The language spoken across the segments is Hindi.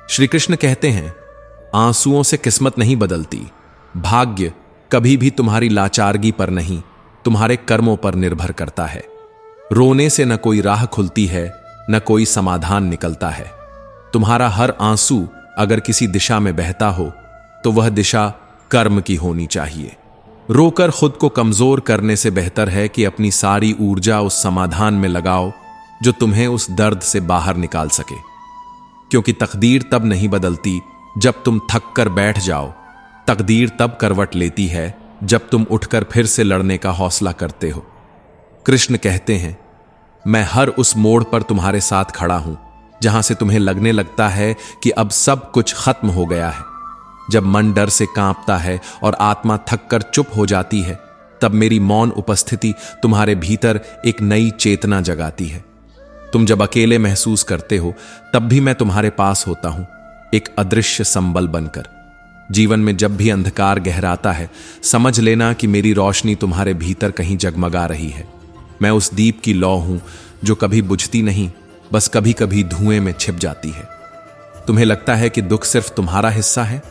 श्री कृष्ण कहते हैं, आंसुओं से किस्मत नहीं बदलती। भाग्य कभी भी तुम्हारी लाचारगी पर नहीं, तुम्हारे कर्मों पर निर्भर करता है। रोने से न कोई राह खुलती है, न कोई समाधान निकलता है। तुम्हारा हर आंसू अगर किसी दिशा में बहता हो तो वह दिशा कर्म की होनी चाहिए। रोकर खुद को कमजोर करने से बेहतर है कि अपनी सारी ऊर्जा उस समाधान में लगाओ जो तुम्हें उस दर्द से बाहर निकाल सके। क्योंकि तकदीर तब नहीं बदलती जब तुम थक कर बैठ जाओ, तकदीर तब करवट लेती है जब तुम उठकर फिर से लड़ने का हौसला करते हो। कृष्ण कहते हैं, मैं हर उस मोड़ पर तुम्हारे साथ खड़ा हूं जहां से तुम्हें लगने लगता है कि अब सब कुछ खत्म हो गया है। जब मन डर से कांपता है और आत्मा थक कर चुप हो जाती है, तब मेरी मौन उपस्थिति तुम्हारे भीतर एक नई चेतना जगाती है। तुम जब अकेले महसूस करते हो तब भी मैं तुम्हारे पास होता हूं, एक अदृश्य संबल बनकर। जीवन में जब भी अंधकार गहराता है, समझ लेना कि मेरी रोशनी तुम्हारे भीतर कहीं जगमगा रही है। मैं उस दीप की लौ हूं जो कभी बुझती नहीं, बस कभी कभी धुएं में छिप जाती है। तुम्हें लगता है कि दुख सिर्फ तुम्हारा हिस्सा है?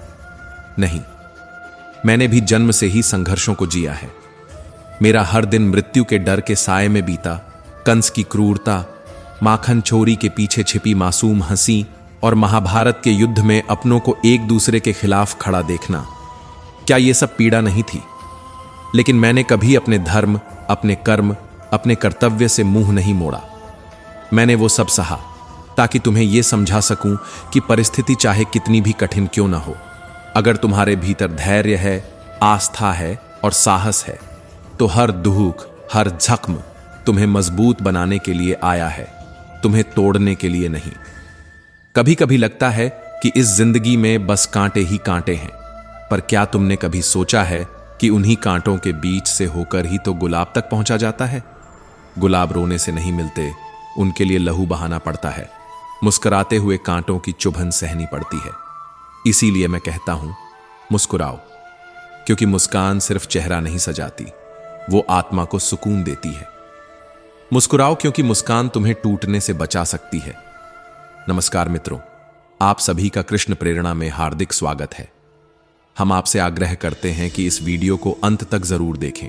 नहीं, मैंने भी जन्म से ही संघर्षों को जिया है। मेरा हर दिन मृत्यु के डर के साए में बीता। कंस की क्रूरता, माखन चोरी के पीछे छिपी मासूम हंसी और महाभारत के युद्ध में अपनों को एक दूसरे के खिलाफ खड़ा देखना, क्या ये सब पीड़ा नहीं थी? लेकिन मैंने कभी अपने धर्म, अपने कर्म, अपने कर्तव्य से मुंह नहीं मोड़ा। मैंने वो सब सहा ताकि तुम्हें यह समझा सकूं कि परिस्थिति चाहे कितनी भी कठिन क्यों ना हो, अगर तुम्हारे भीतर धैर्य है, आस्था है और साहस है, तो हर दुख, हर जख्म तुम्हें मजबूत बनाने के लिए आया है, तुम्हें तोड़ने के लिए नहीं। कभी कभी लगता है कि इस जिंदगी में बस कांटे ही कांटे हैं, पर क्या तुमने कभी सोचा है कि उन्हीं कांटों के बीच से होकर ही तो गुलाब तक पहुंचा जाता है? गुलाब रोने से नहीं मिलते, उनके लिए लहू बहाना पड़ता है। मुस्कुराते हुए कांटों की चुभन सहनी पड़ती है। इसीलिए मैं कहता हूं, मुस्कुराओ, क्योंकि मुस्कान सिर्फ चेहरा नहीं सजाती, वो आत्मा को सुकून देती है। मुस्कुराओ क्योंकि मुस्कान तुम्हें टूटने से बचा सकती है। नमस्कार मित्रों, आप सभी का कृष्ण प्रेरणा में हार्दिक स्वागत है। हम आपसे आग्रह करते हैं कि इस वीडियो को अंत तक जरूर देखें,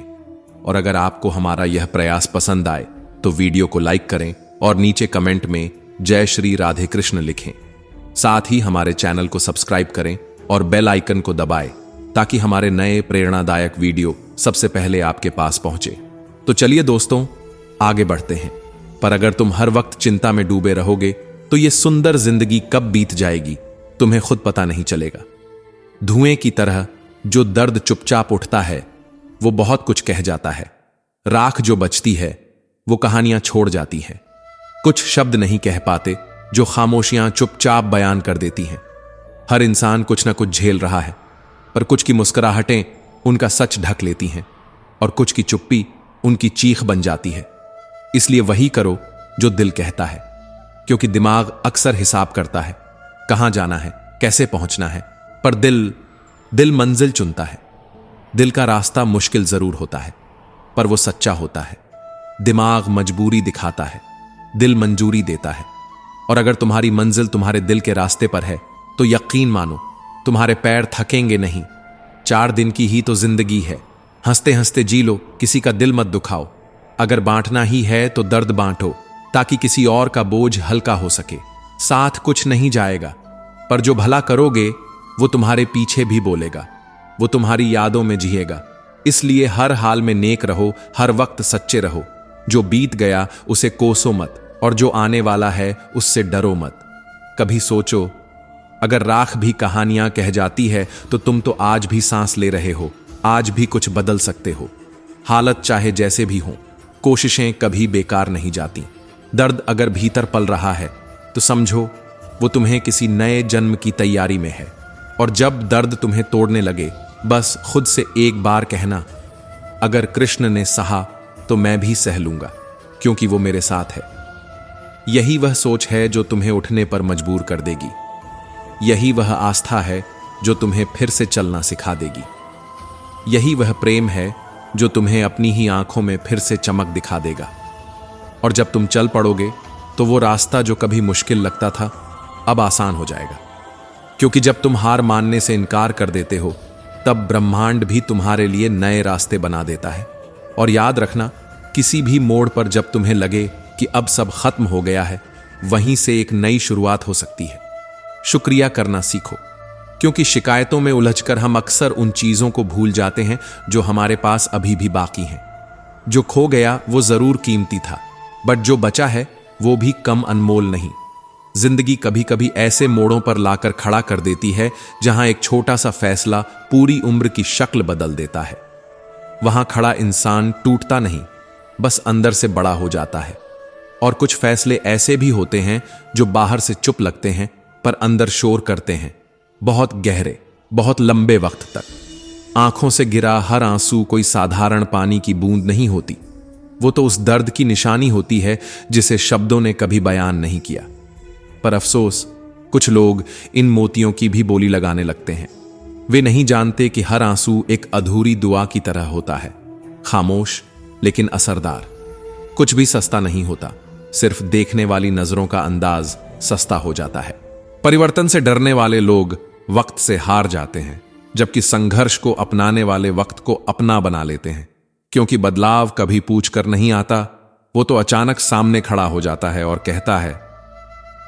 और अगर आपको हमारा यह प्रयास पसंद आए तो वीडियो को लाइक करें और नीचे कमेंट में जय श्री राधे कृष्ण लिखें। साथ ही हमारे चैनल को सब्सक्राइब करें और बेल आइकन को दबाएं ताकि हमारे नए प्रेरणादायक वीडियो सबसे पहले आपके पास पहुंचे। तो चलिए दोस्तों, आगे बढ़ते हैं। पर अगर तुम हर वक्त चिंता में डूबे रहोगे तो यह सुंदर जिंदगी कब बीत जाएगी तुम्हें खुद पता नहीं चलेगा। धुएं की तरह जो दर्द चुपचाप उठता है वो बहुत कुछ कह जाता है। राख जो बचती है वो कहानियां छोड़ जाती हैं। कुछ शब्द नहीं कह पाते जो खामोशियां चुपचाप बयान कर देती हैं। हर इंसान कुछ ना कुछ झेल रहा है, पर कुछ की मुस्कुराहटें उनका सच ढक लेती हैं और कुछ की चुप्पी उनकी चीख बन जाती है। इसलिए वही करो जो दिल कहता है, क्योंकि दिमाग अक्सर हिसाब करता है कहां जाना है, कैसे पहुंचना है, पर दिल मंजिल चुनता है। दिल का रास्ता मुश्किल जरूर होता है, पर वो सच्चा होता है। दिमाग मजबूरी दिखाता है, दिल मंजूरी देता है। और अगर तुम्हारी मंजिल तुम्हारे दिल के रास्ते पर है तो यकीन मानो तुम्हारे पैर थकेंगे नहीं। 4 दिन की ही तो जिंदगी है, हंसते हंसते जी लो, किसी का दिल मत दुखाओ। अगर बांटना ही है तो दर्द बांटो ताकि किसी और का बोझ हल्का हो सके। साथ कुछ नहीं जाएगा, पर जो भला करोगे वो तुम्हारे पीछे भी बोलेगा, वो तुम्हारी यादों में जिएगा। इसलिए हर हाल में नेक रहो, हर वक्त सच्चे रहो। जो बीत गया उसे कोसो मत, और जो आने वाला है उससे डरो मत। कभी सोचो, अगर राख भी कहानियां कह जाती है तो तुम तो आज भी सांस ले रहे हो, आज भी कुछ बदल सकते हो। हालत चाहे जैसे भी हो, कोशिशें कभी बेकार नहीं जाती। दर्द अगर भीतर पल रहा है तो समझो वो तुम्हें किसी नए जन्म की तैयारी में है। और जब दर्द तुम्हें तोड़ने लगे, बस खुद से एक बार कहना, अगर कृष्ण ने सहा तो मैं भी सह लूंगा, क्योंकि वो मेरे साथ है। यही वह सोच है जो तुम्हें उठने पर मजबूर कर देगी। यही वह आस्था है जो तुम्हें फिर से चलना सिखा देगी। यही वह प्रेम है जो तुम्हें अपनी ही आंखों में फिर से चमक दिखा देगा। और जब तुम चल पड़ोगे तो वो रास्ता जो कभी मुश्किल लगता था अब आसान हो जाएगा। क्योंकि जब तुम हार मानने से इनकार कर देते हो, तब ब्रह्मांड भी तुम्हारे लिए नए रास्ते बना देता है। और याद रखना, किसी भी मोड़ पर जब तुम्हें लगे कि अब सब खत्म हो गया है, वहीं से एक नई शुरुआत हो सकती है। शुक्रिया करना सीखो, क्योंकि शिकायतों में उलझकर हम अक्सर उन चीजों को भूल जाते हैं जो हमारे पास अभी भी बाकी हैं। जो खो गया वो जरूर कीमती था, बट जो बचा है वो भी कम अनमोल नहीं। जिंदगी कभी कभी ऐसे मोड़ों पर लाकर खड़ा कर देती है जहां एक छोटा सा फैसला पूरी उम्र की शक्ल बदल देता है। वहां खड़ा इंसान टूटता नहीं, बस अंदर से बड़ा हो जाता है। और कुछ फैसले ऐसे भी होते हैं जो बाहर से चुप लगते हैं पर अंदर शोर करते हैं, बहुत गहरे, बहुत लंबे वक्त तक। आंखों से गिरा हर आंसू कोई साधारण पानी की बूंद नहीं होती। वो तो उस दर्द की निशानी होती है जिसे शब्दों ने कभी बयान नहीं किया। पर अफसोस, कुछ लोग इन मोतियों की भी बोली लगाने लगते हैं। वे नहीं जानते कि हर आंसू एक अधूरी दुआ की तरह होता है, खामोश लेकिन असरदार। कुछ भी सस्ता नहीं होता, सिर्फ देखने वाली नजरों का अंदाज सस्ता हो जाता है। परिवर्तन से डरने वाले लोग वक्त से हार जाते हैं, जबकि संघर्ष को अपनाने वाले वक्त को अपना बना लेते हैं। क्योंकि बदलाव कभी पूछ कर नहीं आता, वो तो अचानक सामने खड़ा हो जाता है और कहता है,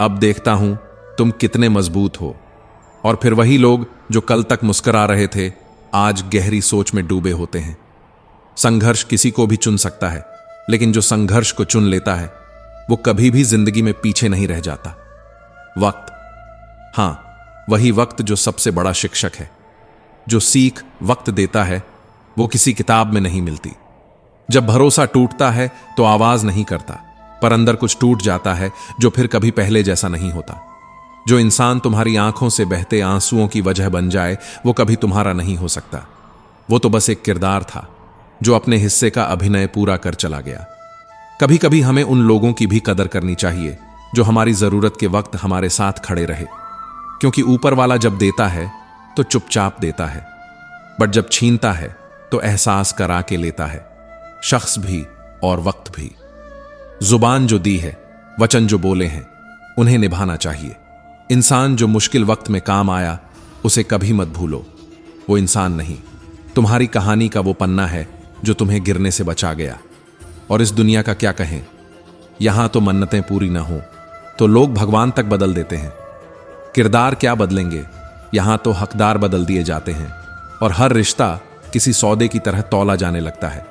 अब देखता हूं तुम कितने मजबूत हो। और फिर वही लोग जो कल तक मुस्कुरा रहे थे, आज गहरी सोच में डूबे होते हैं। संघर्ष किसी को भी चुन सकता है, लेकिन जो संघर्ष को चुन लेता है वो कभी भी जिंदगी में पीछे नहीं रह जाता। वक्त, हां, वही वक्त जो सबसे बड़ा शिक्षक है। जो सीख वक्त देता है वो किसी किताब में नहीं मिलती। जब भरोसा टूटता है तो आवाज नहीं करता, पर अंदर कुछ टूट जाता है जो फिर कभी पहले जैसा नहीं होता। जो इंसान तुम्हारी आंखों से बहते आंसुओं की वजह बन जाए, वो कभी तुम्हारा नहीं हो सकता। वो तो बस एक किरदार था जो अपने हिस्से का अभिनय पूरा कर चला गया। कभी कभी हमें उन लोगों की भी कदर करनी चाहिए जो हमारी जरूरत के वक्त हमारे साथ खड़े रहे। क्योंकि ऊपर वाला जब देता है तो चुपचाप देता है, बट जब छीनता है तो एहसास करा के लेता है। शख्स भी और वक्त भी। जुबान जो दी है, वचन जो बोले हैं, उन्हें निभाना चाहिए। इंसान जो मुश्किल वक्त में काम आया, उसे कभी मत भूलो। वो इंसान नहीं, तुम्हारी कहानी का वो पन्ना है जो तुम्हें गिरने से बचा गया। और इस दुनिया का क्या कहें, यहां तो मन्नतें पूरी ना हो तो लोग भगवान तक बदल देते हैं। किरदार क्या बदलेंगे, यहां तो हकदार बदल दिए जाते हैं। और हर रिश्ता किसी सौदे की तरह तौला जाने लगता है।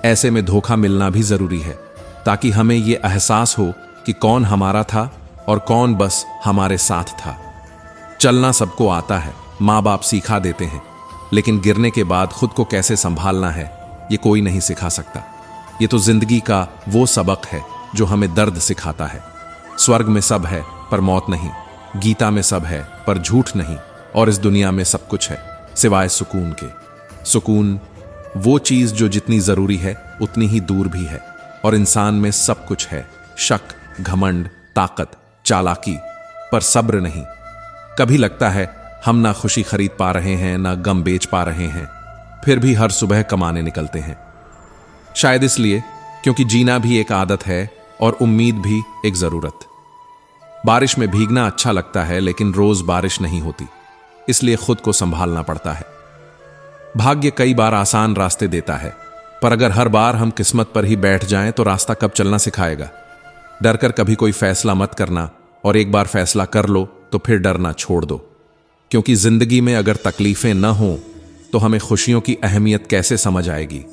ऐसे में धोखा मिलना भी जरूरी है, ताकि हमें यह एहसास हो कि कौन हमारा था और कौन बस हमारे साथ था। चलना सबको आता है, माँ बाप सिखा देते हैं, लेकिन गिरने के बाद खुद को कैसे संभालना है ये कोई नहीं सिखा सकता। ये तो जिंदगी का वो सबक है जो हमें दर्द सिखाता है। स्वर्ग में सब है पर मौत नहीं, गीता में सब है पर झूठ नहीं, और इस दुनिया में सब कुछ है सिवाय सुकून के। सुकून वो चीज जो जितनी जरूरी है उतनी ही दूर भी है। और इंसान में सब कुछ है, शक, घमंड, ताकत, चालाकी, पर सब्र नहीं। कभी लगता है हम ना खुशी खरीद पा रहे हैं ना गम बेच पा रहे हैं, फिर भी हर सुबह कमाने निकलते हैं। शायद इसलिए क्योंकि जीना भी एक आदत है और उम्मीद भी एक जरूरत। बारिश में भीगना अच्छा लगता है, लेकिन रोज बारिश नहीं होती, इसलिए खुद को संभालना पड़ता है। भाग्य कई बार आसान रास्ते देता है, पर अगर हर बार हम किस्मत पर ही बैठ जाएं तो रास्ता कब चलना सिखाएगा। डरकर कभी कोई फैसला मत करना, और एक बार फैसला कर लो तो फिर डरना छोड़ दो। क्योंकि जिंदगी में अगर तकलीफें न हों तो हमें खुशियों की अहमियत कैसे समझ आएगी।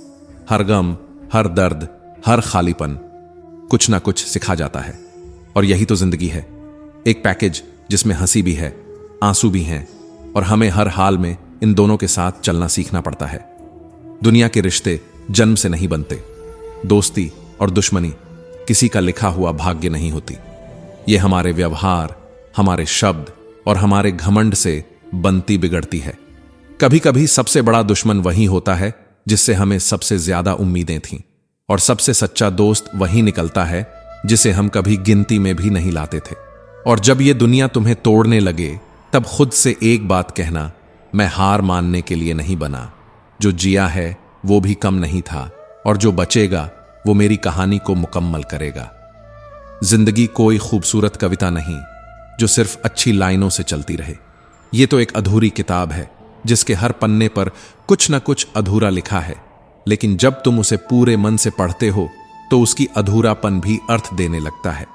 हर गम, हर दर्द, हर खालीपन कुछ ना कुछ सिखा जाता है। और यही तो जिंदगी है, एक पैकेज जिसमें हंसी भी है, आंसू भी हैं, और हमें हर हाल में इन दोनों के साथ चलना सीखना पड़ता है। दुनिया के रिश्ते जन्म से नहीं बनते। दोस्ती और दुश्मनी किसी का लिखा हुआ भाग्य नहीं होती। ये हमारे व्यवहार, हमारे शब्द और हमारे घमंड से बनती बिगड़ती है। कभी कभी सबसे बड़ा दुश्मन वही होता है जिससे हमें सबसे ज्यादा उम्मीदें थीं, और सबसे सच्चा दोस्त वही निकलता है जिसे हम कभी गिनती में भी नहीं लाते थे। और जब ये दुनिया तुम्हें तोड़ने लगे, तब खुद से एक बात कहना, मैं हार मानने के लिए नहीं बना। जो जिया है वो भी कम नहीं था, और जो बचेगा वो मेरी कहानी को मुकम्मल करेगा। जिंदगी कोई खूबसूरत कविता नहीं जो सिर्फ अच्छी लाइनों से चलती रहे। ये तो एक अधूरी किताब है जिसके हर पन्ने पर कुछ न कुछ अधूरा लिखा है, लेकिन जब तुम उसे पूरे मन से पढ़ते हो तो उसकी अधूरापन भी अर्थ देने लगता है।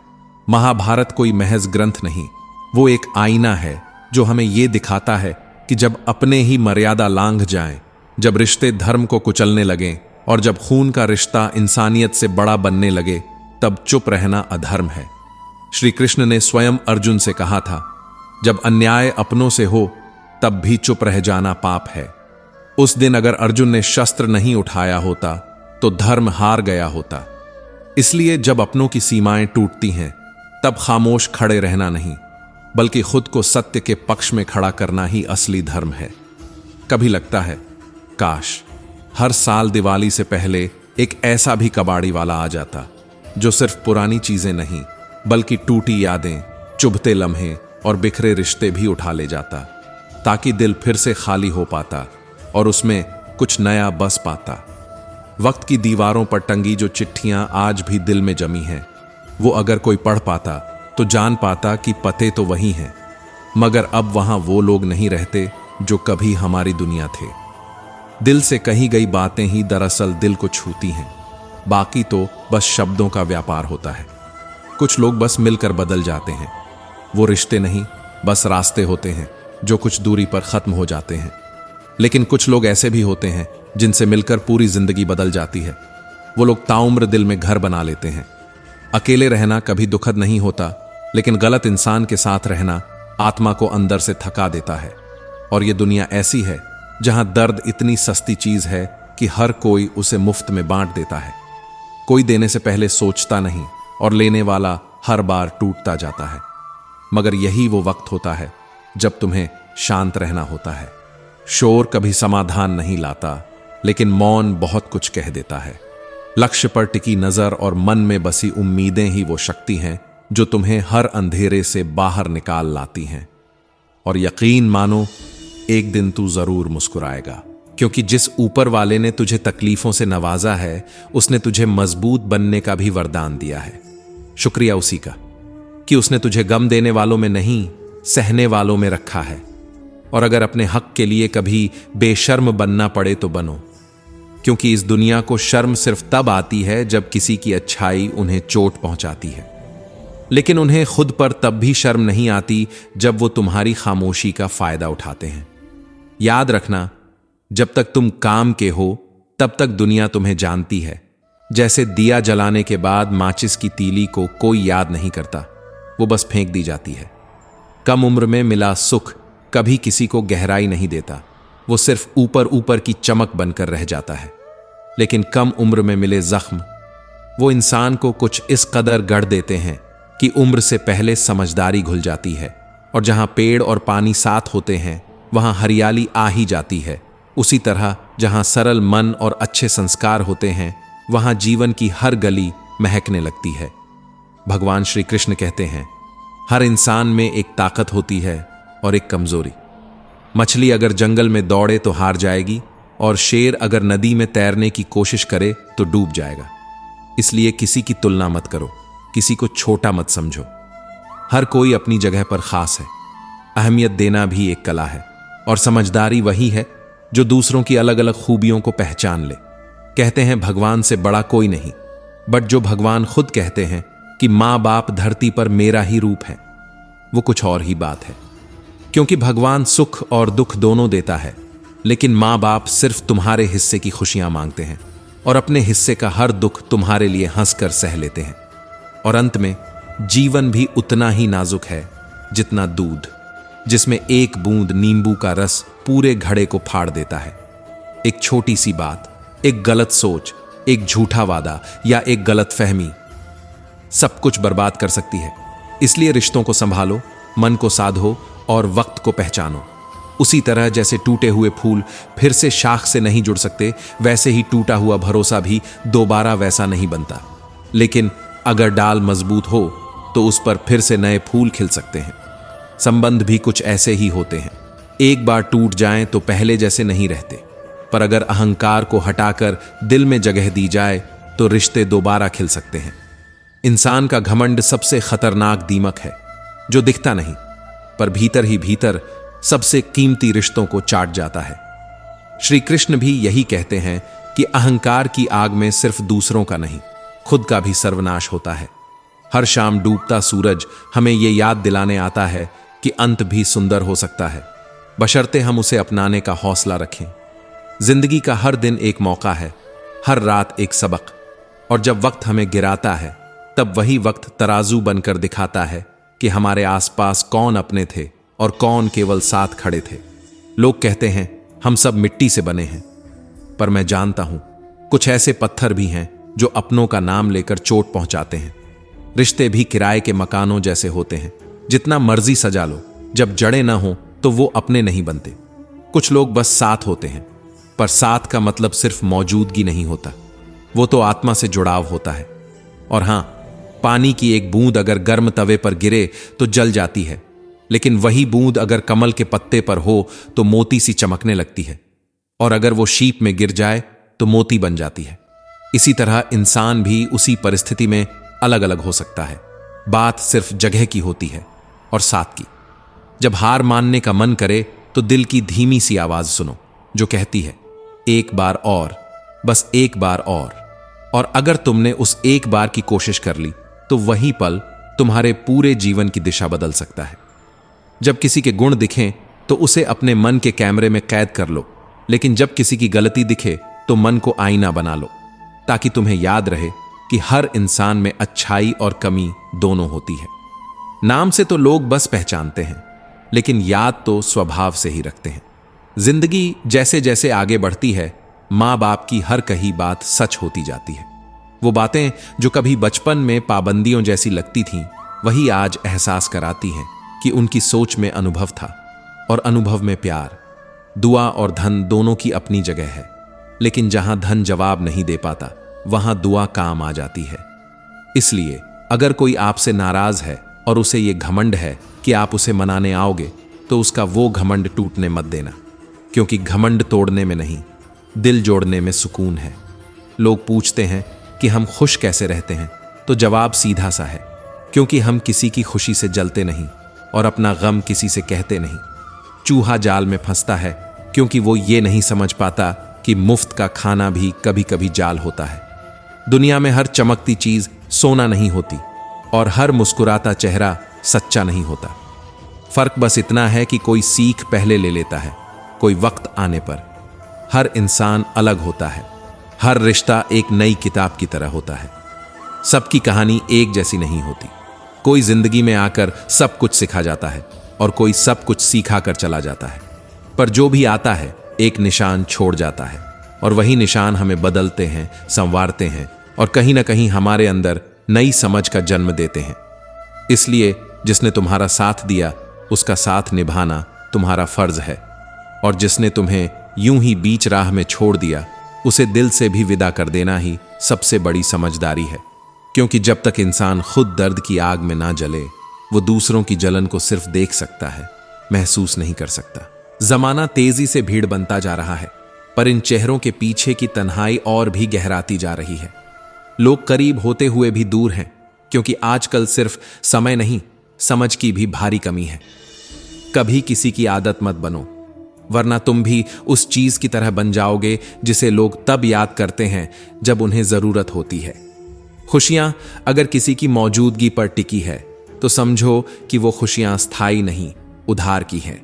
महाभारत कोई महज ग्रंथ नहीं, वो एक आईना है जो हमें ये दिखाता है कि जब अपने ही मर्यादा लांघ जाएं, जब रिश्ते धर्म को कुचलने लगें और जब खून का रिश्ता इंसानियत से बड़ा बनने लगे, तब चुप रहना अधर्म है। श्री कृष्ण ने स्वयं अर्जुन से कहा था, जब अन्याय अपनों से हो तब भी चुप रह जाना पाप है। उस दिन अगर अर्जुन ने शस्त्र नहीं उठाया होता तो धर्म हार गया होता। इसलिए जब अपनों की सीमाएं टूटती हैं तब खामोश खड़े रहना नहीं, बल्कि खुद को सत्य के पक्ष में खड़ा करना ही असली धर्म है। कभी लगता है काश हर साल दिवाली से पहले एक ऐसा भी कबाड़ी वाला आ जाता जो सिर्फ पुरानी चीजें नहीं बल्कि टूटी यादें, चुभते लम्हे और बिखरे रिश्ते भी उठा ले जाता, ताकि दिल फिर से खाली हो पाता और उसमें कुछ नया बस पाता। वक्त की दीवारों पर टंगी जो चिट्ठियां आज भी दिल में जमी हैं, वो अगर कोई पढ़ पाता तो जान पाता कि पते तो वही हैं, मगर अब वहां वो लोग नहीं रहते जो कभी हमारी दुनिया थे। दिल से कही गई बातें ही दरअसल दिल को छूती हैं, बाकी तो बस शब्दों का व्यापार होता है। कुछ लोग बस मिलकर बदल जाते हैं, वो रिश्ते नहीं बस रास्ते होते हैं जो कुछ दूरी पर खत्म हो जाते हैं। लेकिन कुछ लोग ऐसे भी होते हैं जिनसे मिलकर पूरी जिंदगी बदल जाती है। वो लोग ताउम्र दिल में घर बना लेते हैं। अकेले रहना कभी दुखद नहीं होता, लेकिन गलत इंसान के साथ रहना आत्मा को अंदर से थका देता है। और ये दुनिया ऐसी है जहां दर्द इतनी सस्ती चीज है कि हर कोई उसे मुफ्त में बांट देता है। कोई देने से पहले सोचता नहीं और लेने वाला हर बार टूटता जाता है। मगर यही वो वक्त होता है जब तुम्हें शांत रहना होता है। शोर कभी समाधान नहीं लाता, लेकिन मौन बहुत कुछ कह देता है। लक्ष्य पर टिकी नजर और मन में बसी उम्मीदें ही वो शक्ति हैं जो तुम्हें हर अंधेरे से बाहर निकाल लाती हैं। और यकीन मानो, एक दिन तू जरूर मुस्कुराएगा, क्योंकि जिस ऊपर वाले ने तुझे तकलीफों से नवाजा है, उसने तुझे मजबूत बनने का भी वरदान दिया है। शुक्रिया उसी का कि उसने तुझे गम देने वालों में नहीं, सहने वालों में रखा है। और अगर अपने हक के लिए कभी बेशर्म बनना पड़े तो बनो, क्योंकि इस दुनिया को शर्म सिर्फ तब आती है जब किसी की अच्छाई उन्हें चोट पहुंचाती है। लेकिन उन्हें खुद पर तब भी शर्म नहीं आती जब वो तुम्हारी खामोशी का फायदा उठाते हैं। याद रखना, जब तक तुम काम के हो तब तक दुनिया तुम्हें जानती है। जैसे दिया जलाने के बाद माचिस की तीली को कोई याद नहीं करता, वो बस फेंक दी जाती है। कम उम्र में मिला सुख कभी किसी को गहराई नहीं देता, वो सिर्फ ऊपर ऊपर की चमक बनकर रह जाता है। लेकिन कम उम्र में मिले जख्म वो इंसान को कुछ इस कदर गढ़ देते हैं कि उम्र से पहले समझदारी घुल जाती है। और जहां पेड़ और पानी साथ होते हैं वहां हरियाली आ ही जाती है। उसी तरह जहां सरल मन और अच्छे संस्कार होते हैं वहां जीवन की हर गली महकने लगती है। भगवान श्री कृष्ण कहते हैं, हर इंसान में एक ताकत होती है और एक कमजोरी। मछली अगर जंगल में दौड़े तो हार जाएगी, और शेर अगर नदी में तैरने की कोशिश करे तो डूब जाएगा। इसलिए किसी की तुलना मत करो, किसी को छोटा मत समझो। हर कोई अपनी जगह पर खास है। अहमियत देना भी एक कला है, और समझदारी वही है जो दूसरों की अलग अलग खूबियों को पहचान ले। कहते हैं भगवान से बड़ा कोई नहीं, बट जो भगवान खुद कहते हैं कि माँ बाप धरती पर मेरा ही रूप है, वो कुछ और ही बात है। क्योंकि भगवान सुख और दुख दोनों देता है, लेकिन माँ बाप सिर्फ तुम्हारे हिस्से की खुशियां मांगते हैं और अपने हिस्से का हर दुख तुम्हारे लिए हंसकर सह लेते हैं। और अंत में जीवन भी उतना ही नाजुक है जितना दूध, जिसमें एक बूंद नींबू का रस पूरे घड़े को फाड़ देता है। एक छोटी सी बात, एक गलत सोच, एक झूठा वादा या एक गलत फहमी सब कुछ बर्बाद कर सकती है। इसलिए रिश्तों को संभालो, मन को साधो और वक्त को पहचानो। उसी तरह जैसे टूटे हुए फूल फिर से शाख से नहीं जुड़ सकते, वैसे ही टूटा हुआ भरोसा भी दोबारा वैसा नहीं बनता। लेकिन अगर डाल मजबूत हो तो उस पर फिर से नए फूल खिल सकते हैं। संबंध भी कुछ ऐसे ही होते हैं, एक बार टूट जाएं तो पहले जैसे नहीं रहते, पर अगर अहंकार को हटाकर दिल में जगह दी जाए तो रिश्ते दोबारा खिल सकते हैं। इंसान का घमंड सबसे खतरनाक दीमक है जो दिखता नहीं, पर भीतर ही भीतर सबसे कीमती रिश्तों को चाट जाता है। श्री कृष्ण भी यही कहते हैं कि अहंकार की आग में सिर्फ दूसरों का नहीं, खुद का भी सर्वनाश होता है। हर शाम डूबता सूरज हमें यह याद दिलाने आता है कि अंत भी सुंदर हो सकता है, बशर्ते हम उसे अपनाने का हौसला रखें। जिंदगी का हर दिन एक मौका है, हर रात एक सबक, और जब वक्त हमें गिराता है तब वही वक्त तराजू बनकर दिखाता है कि हमारे आसपास कौन अपने थे और कौन केवल साथ खड़े थे। लोग कहते हैं हम सब मिट्टी से बने हैं, पर मैं जानता हूं कुछ ऐसे पत्थर भी हैं जो अपनों का नाम लेकर चोट पहुंचाते हैं। रिश्ते भी किराए के मकानों जैसे होते हैं, जितना मर्जी सजा लो, जब जड़ें ना हो तो वो अपने नहीं बनते। कुछ लोग बस साथ होते हैं, पर साथ का मतलब सिर्फ मौजूदगी नहीं होता, वो तो आत्मा से जुड़ाव होता है। और हां, पानी की एक बूंद अगर गर्म तवे पर गिरे तो जल जाती है, लेकिन वही बूंद अगर कमल के पत्ते पर हो तो मोती सी चमकने लगती है, और अगर वो शीप में गिर जाए तो मोती बन जाती है। इसी तरह इंसान भी उसी परिस्थिति में अलग अलग हो सकता है, बात सिर्फ जगह की होती है और साथ की। जब हार मानने का मन करे तो दिल की धीमी सी आवाज सुनो जो कहती है एक बार और, बस एक बार और अगर तुमने उस एक बार की कोशिश कर ली तो वही पल तुम्हारे पूरे जीवन की दिशा बदल सकता है। जब किसी के गुण दिखें तो उसे अपने मन के कैमरे में कैद कर लो, लेकिन जब किसी की गलती दिखे तो मन को आईना बना लो, ताकि तुम्हें याद रहे कि हर इंसान में अच्छाई और कमी दोनों होती है। नाम से तो लोग बस पहचानते हैं, लेकिन याद तो स्वभाव से ही रखते हैं। जिंदगी जैसे जैसे आगे बढ़ती है, माँ बाप की हर कही बात सच होती जाती है। वो बातें जो कभी बचपन में पाबंदियों जैसी लगती थीं, वही आज एहसास कराती हैं कि उनकी सोच में अनुभव था, और अनुभव में प्यार। दुआ और धन दोनों की अपनी जगह है, लेकिन जहां धन जवाब नहीं दे पाता वहां दुआ काम आ जाती है। इसलिए अगर कोई आपसे नाराज है और उसे ये घमंड है कि आप उसे मनाने आओगे, तो उसका वो घमंड टूटने मत देना, क्योंकि घमंड तोड़ने में नहीं, दिल जोड़ने में सुकून है। लोग पूछते हैं कि हम खुश कैसे रहते हैं, तो जवाब सीधा सा है, क्योंकि हम किसी की खुशी से जलते नहीं और अपना गम किसी से कहते नहीं। चूहा जाल में फंसता है क्योंकि वो ये नहीं समझ पाता कि मुफ्त का खाना भी कभी कभी जाल होता है। दुनिया में हर चमकती चीज सोना नहीं होती, और हर मुस्कुराता चेहरा सच्चा नहीं होता। फर्क बस इतना है कि कोई सीख पहले ले लेता है, कोई वक्त आने पर। हर इंसान अलग होता है, हर रिश्ता एक नई किताब की तरह होता है। सबकी कहानी एक जैसी नहीं होती। कोई जिंदगी में आकर सब कुछ सिखा जाता है और कोई सब कुछ सीखा कर चला जाता है, पर जो भी आता है एक निशान छोड़ जाता है, और वही निशान हमें बदलते हैं, संवारते हैं, और कहीं ना कहीं हमारे अंदर नई समझ का जन्म देते हैं। इसलिए जिसने तुम्हारा साथ दिया उसका साथ निभाना तुम्हारा फर्ज है, और जिसने तुम्हें यूं ही बीच राह में छोड़ दिया उसे दिल से भी विदा कर देना ही सबसे बड़ी समझदारी है। क्योंकि जब तक इंसान खुद दर्द की आग में ना जले, वो दूसरों की जलन को सिर्फ देख सकता है, महसूस नहीं कर सकता। जमाना तेजी से भीड़ बनता जा रहा है, पर इन चेहरों के पीछे की तन्हाई और भी गहराती जा रही है। लोग करीब होते हुए भी दूर हैं, क्योंकि आजकल सिर्फ समय नहीं, समझ की भी भारी कमी है। कभी किसी की आदत मत बनो, वरना तुम भी उस चीज की तरह बन जाओगे जिसे लोग तब याद करते हैं जब उन्हें जरूरत होती है। खुशियां अगर किसी की मौजूदगी पर टिकी है तो समझो कि वो खुशियां स्थायी नहीं, उधार की हैं,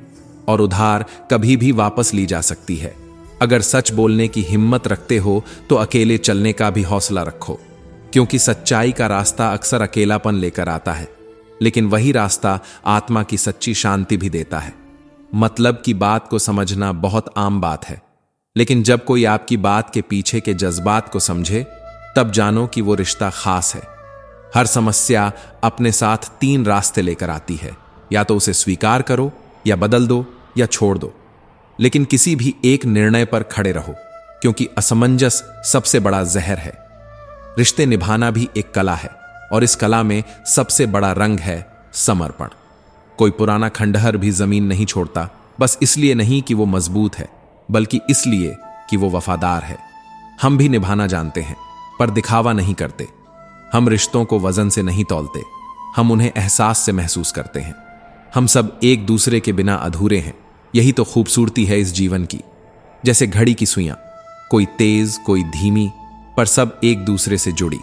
और उधार कभी भी वापस ली जा सकती है। अगर सच बोलने की हिम्मत रखते हो तो अकेले चलने का भी हौसला रखो, क्योंकि सच्चाई का रास्ता अक्सर अकेलापन लेकर आता है, लेकिन वही रास्ता आत्मा की सच्ची शांति भी देता है। मतलब की बात को समझना बहुत आम बात है, लेकिन जब कोई आपकी बात के पीछे के जज्बात को समझे तब जानो कि वो रिश्ता खास है। हर समस्या अपने साथ 3 रास्ते लेकर आती है, या तो उसे स्वीकार करो, या बदल दो, या छोड़ दो, लेकिन किसी भी एक निर्णय पर खड़े रहो, क्योंकि असमंजस सबसे बड़ा जहर है। रिश्ते निभाना भी एक कला है, और इस कला में सबसे बड़ा रंग है समर्पण। कोई पुराना खंडहर भी जमीन नहीं छोड़ता, बस इसलिए नहीं कि वो मजबूत है, बल्कि इसलिए कि वो वफादार है। हम भी निभाना जानते हैं, पर दिखावा नहीं करते। हम रिश्तों को वजन से नहीं तौलते, हम उन्हें एहसास से महसूस करते हैं। हम सब एक दूसरे के बिना अधूरे हैं, यही तो खूबसूरती है इस जीवन की। जैसे घड़ी की सुइयां, कोई तेज कोई धीमी, पर सब एक दूसरे से जुड़ी।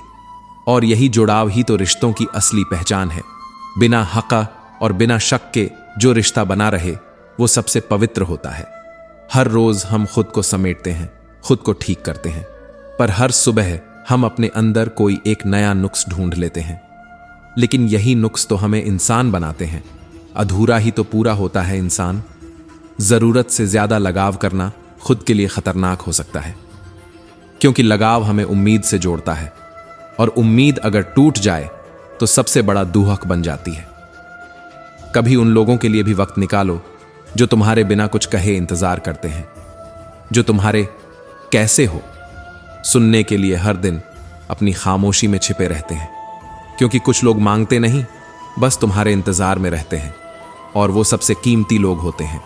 और यही जुड़ाव ही तो रिश्तों की असली पहचान है। बिना हक़ और बिना शक के जो रिश्ता बना रहे वो सबसे पवित्र होता है। हर रोज हम खुद को समेटते हैं, खुद को ठीक करते हैं, पर हर सुबह हम अपने अंदर कोई एक नया नुक्स ढूंढ लेते हैं। लेकिन यही नुक्स तो हमें इंसान बनाते हैं। अधूरा ही तो पूरा होता है इंसान। जरूरत से ज्यादा लगाव करना खुद के लिए खतरनाक हो सकता है, क्योंकि लगाव हमें उम्मीद से जोड़ता है, और उम्मीद अगर टूट जाए तो सबसे बड़ा दुहक बन जाती है। कभी उन लोगों के लिए भी वक्त निकालो जो तुम्हारे बिना कुछ कहे इंतजार करते हैं, जो तुम्हारे कैसे हो सुनने के लिए हर दिन अपनी खामोशी में छिपे रहते हैं। क्योंकि कुछ लोग मांगते नहीं, बस तुम्हारे इंतजार में रहते हैं, और वो सबसे कीमती लोग होते हैं।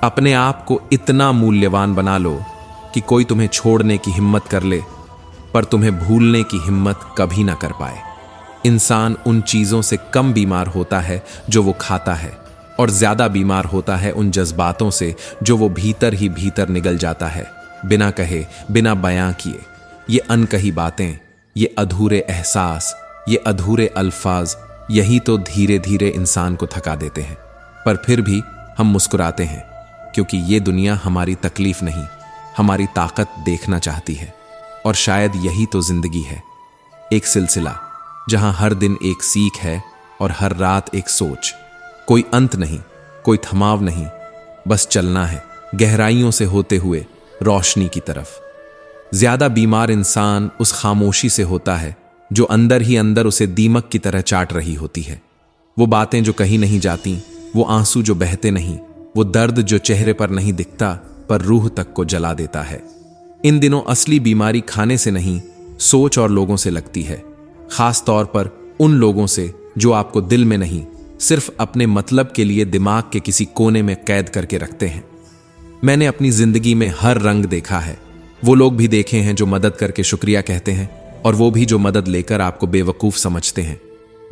अपने आप को इतना मूल्यवान बना लो कि कोई तुम्हें छोड़ने की हिम्मत कर ले, पर तुम्हें भूलने की हिम्मत कभी ना कर पाए। इंसान उन चीजों से कम बीमार होता है जो वो खाता है, और ज्यादा बीमार होता है उन जज्बातों से जो वो भीतर ही भीतर निगल जाता है, बिना कहे, बिना बयां किए। ये अनकही बातें, ये अधूरे एहसास, ये अधूरे अल्फाज, यही तो धीरे धीरे इंसान को थका देते हैं। पर फिर भी हम मुस्कुराते हैं, क्योंकि ये दुनिया हमारी तकलीफ नहीं, हमारी ताकत देखना चाहती है। और शायद यही तो जिंदगी है, एक सिलसिला जहां हर दिन एक सीख है और हर रात एक सोच। कोई अंत नहीं, कोई थमाव नहीं, बस चलना है गहराइयों से होते हुए रोशनी की तरफ। ज्यादा बीमार इंसान उस खामोशी से होता है जो अंदर ही अंदर उसे दीमक की तरह चाट रही होती है। वो बातें जो कहीं नहीं जाती, वो आंसू जो बहते नहीं, वो दर्द जो चेहरे पर नहीं दिखता पर रूह तक को जला देता है। इन दिनों असली बीमारी खाने से नहीं, सोच और लोगों से लगती है। खास तौर पर उन लोगों से जो आपको दिल में नहीं, सिर्फ अपने मतलब के लिए दिमाग के किसी कोने में कैद करके रखते हैं। मैंने अपनी जिंदगी में हर रंग देखा है। वो लोग भी देखे हैं जो मदद करके शुक्रिया कहते हैं, और वो भी जो मदद लेकर आपको बेवकूफ समझते हैं।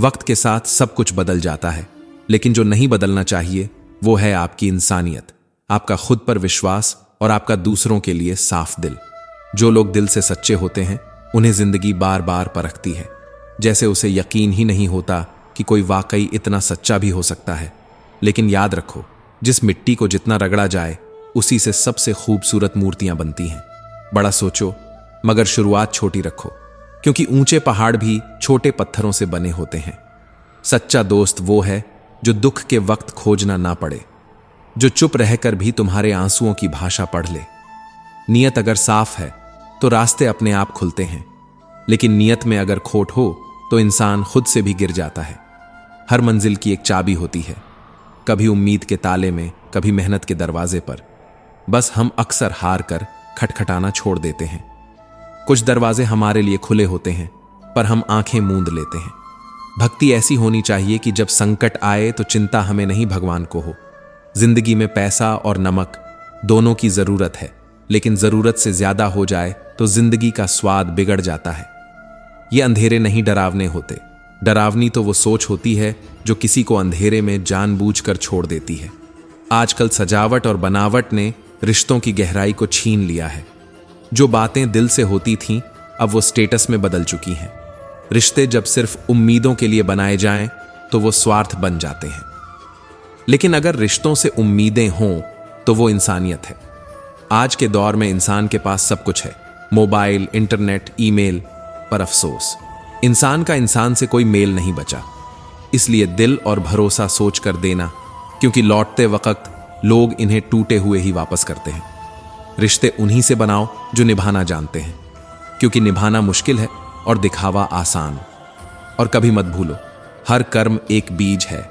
वक्त के साथ सब कुछ बदल जाता है, लेकिन जो नहीं बदलना चाहिए वो है आपकी इंसानियत, आपका खुद पर विश्वास और आपका दूसरों के लिए साफ दिल। जो लोग दिल से सच्चे होते हैं उन्हें जिंदगी बार बार परखती है, जैसे उसे यकीन ही नहीं होता कि कोई वाकई इतना सच्चा भी हो सकता है। लेकिन याद रखो, जिस मिट्टी को जितना रगड़ा जाए उसी से सबसे खूबसूरत मूर्तियां बनती हैं। बड़ा सोचो, मगर शुरुआत छोटी रखो, क्योंकि ऊंचे पहाड़ भी छोटे पत्थरों से बने होते हैं। सच्चा दोस्त वो है जो दुख के वक्त खोजना ना पड़े, जो चुप रहकर भी तुम्हारे आंसुओं की भाषा पढ़ ले। नियत अगर साफ है तो रास्ते अपने आप खुलते हैं, लेकिन नियत में अगर खोट हो तो इंसान खुद से भी गिर जाता है। हर मंजिल की एक चाबी होती है, कभी उम्मीद के ताले में, कभी मेहनत के दरवाजे पर। बस हम अक्सर हार कर खटखटाना छोड़ देते हैं। कुछ दरवाजे हमारे लिए खुले होते हैं, पर हम आंखें मूंद लेते हैं। भक्ति ऐसी होनी चाहिए कि जब संकट आए तो चिंता हमें नहीं, भगवान को हो। जिंदगी में पैसा और नमक दोनों की जरूरत है, लेकिन जरूरत से ज्यादा हो जाए तो जिंदगी का स्वाद बिगड़ जाता है। ये अंधेरे नहीं डरावने होते, डरावनी तो वो सोच होती है जो किसी को अंधेरे में जानबूझकर छोड़ देती है। आजकल सजावट और बनावट ने रिश्तों की गहराई को छीन लिया है। जो बातें दिल से होती थीं अब वो स्टेटस में बदल चुकी हैं। रिश्ते जब सिर्फ उम्मीदों के लिए बनाए जाएं तो वो स्वार्थ बन जाते हैं। लेकिन अगर रिश्तों से उम्मीदें हों तो वो इंसानियत है। आज के दौर में इंसान के पास सब कुछ है, मोबाइल, इंटरनेट, ईमेल, पर अफसोस इंसान का इंसान से कोई मेल नहीं बचा। इसलिए दिल और भरोसा सोच कर देना, क्योंकि लौटते वक्त लोग इन्हें टूटे हुए ही वापस करते हैं। रिश्ते उन्हीं से बनाओ जो निभाना जानते हैं, क्योंकि निभाना मुश्किल है और दिखावा आसान। और कभी मत भूलो, हर कर्म एक बीज है,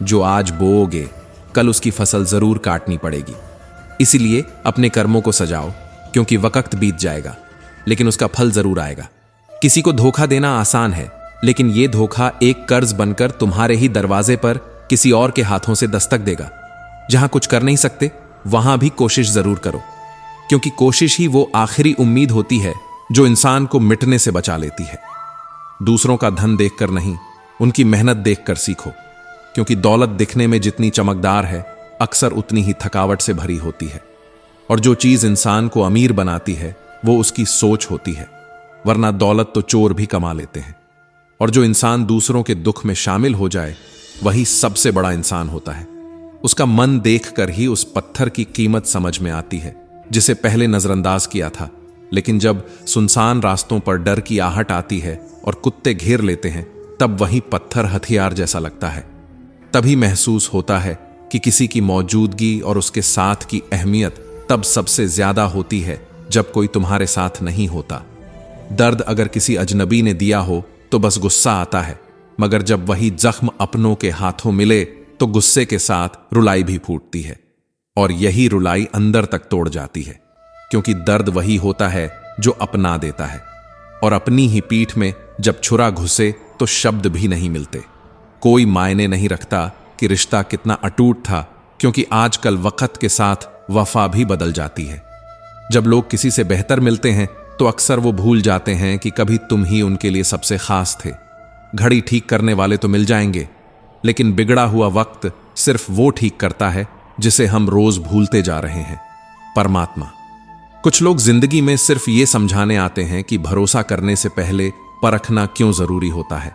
जो आज बोओगे कल उसकी फसल जरूर काटनी पड़ेगी। इसीलिए अपने कर्मों को सजाओ, क्योंकि वक्त बीत जाएगा लेकिन उसका फल जरूर आएगा। किसी को धोखा देना आसान है, लेकिन यह धोखा एक कर्ज बनकर तुम्हारे ही दरवाजे पर किसी और के हाथों से दस्तक देगा। जहां कुछ कर नहीं सकते वहां भी कोशिश जरूर करो, क्योंकि कोशिश ही वो आखिरी उम्मीद होती है जो इंसान को मिटने से बचा लेती है। दूसरों का धन देखकर नहीं, उनकी मेहनत देखकर सीखो, क्योंकि दौलत दिखने में जितनी चमकदार है अक्सर उतनी ही थकावट से भरी होती है। और जो चीज इंसान को अमीर बनाती है वो उसकी सोच होती है, वरना दौलत तो चोर भी कमा लेते हैं। और जो इंसान दूसरों के दुख में शामिल हो जाए वही सबसे बड़ा इंसान होता है। उसका मन देखकर ही उस पत्थर की कीमत समझ में आती है जिसे पहले नजरअंदाज किया था, लेकिन जब सुनसान रास्तों पर डर की आहट आती है और कुत्ते घेर लेते हैं तब वही पत्थर हथियार जैसा लगता है। तभी महसूस होता है कि किसी की मौजूदगी और उसके साथ की अहमियत तब सबसे ज्यादा होती है जब कोई तुम्हारे साथ नहीं होता। दर्द अगर किसी अजनबी ने दिया हो तो बस गुस्सा आता है, मगर जब वही जख्म अपनों के हाथों मिले तो गुस्से के साथ रुलाई भी फूटती है। और यही रुलाई अंदर तक तोड़ जाती है, क्योंकि दर्द वही होता है जो अपना देता है। और अपनी ही पीठ में जब छुरा घुसे तो शब्द भी नहीं मिलते। कोई मायने नहीं रखता कि रिश्ता कितना अटूट था, क्योंकि आजकल वक्त के साथ वफा भी बदल जाती है। जब लोग किसी से बेहतर मिलते हैं तो अक्सर वो भूल जाते हैं कि कभी तुम ही उनके लिए सबसे खास थे। घड़ी ठीक करने वाले तो मिल जाएंगे, लेकिन बिगड़ा हुआ वक्त सिर्फ वो ठीक करता है जिसे हम रोज भूलते जा रहे हैं, परमात्मा। कुछ लोग जिंदगी में सिर्फ ये समझाने आते हैं कि भरोसा करने से पहले परखना क्यों जरूरी होता है,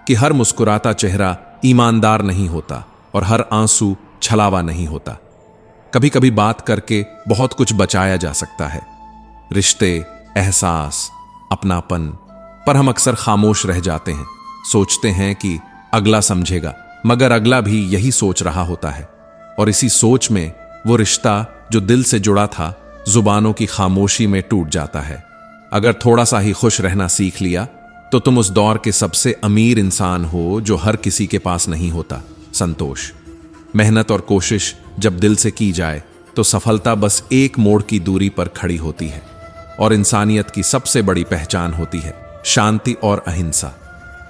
कि हर मुस्कुराता चेहरा ईमानदार नहीं होता और हर आंसू छलावा नहीं होता। कभी कभी बात करके बहुत कुछ बचाया जा सकता है, रिश्ते, एहसास, अपनापन। पर हम अक्सर खामोश रह जाते हैं, सोचते हैं कि अगला समझेगा, मगर अगला भी यही सोच रहा होता है। और इसी सोच में वो रिश्ता जो दिल से जुड़ा था जुबानों की खामोशी में टूट जाता है। अगर थोड़ा सा ही खुश रहना सीख लिया तो तुम उस दौर के सबसे अमीर इंसान हो जो हर किसी के पास नहीं होता। संतोष। मेहनत और कोशिश जब दिल से की जाए तो सफलता बस एक मोड़ की दूरी पर खड़ी होती है। और इंसानियत की सबसे बड़ी पहचान होती है शांति और अहिंसा।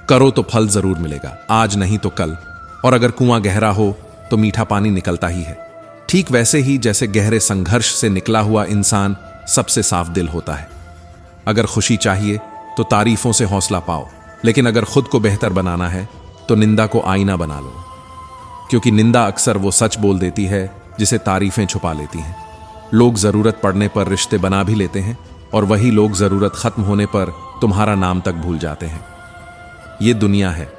करो तो फल जरूर मिलेगा, आज नहीं तो कल। और अगर कुआं गहरा हो तो मीठा पानी निकलता ही है। ठीक वैसे ही जैसे गहरे संघर्ष से निकला हुआ इंसान सबसे साफ दिल होता है। अगर खुशी चाहिए तो तारीफों से हौसला पाओ, लेकिन अगर खुद को बेहतर बनाना है तो निंदा को आईना बना लो, क्योंकि निंदा अक्सर वो सच बोल देती है जिसे तारीफें छुपा लेती हैं। लोग जरूरत पड़ने पर रिश्ते बना भी लेते हैं और वही लोग जरूरत खत्म होने पर तुम्हारा नाम तक भूल जाते हैं। ये दुनिया है,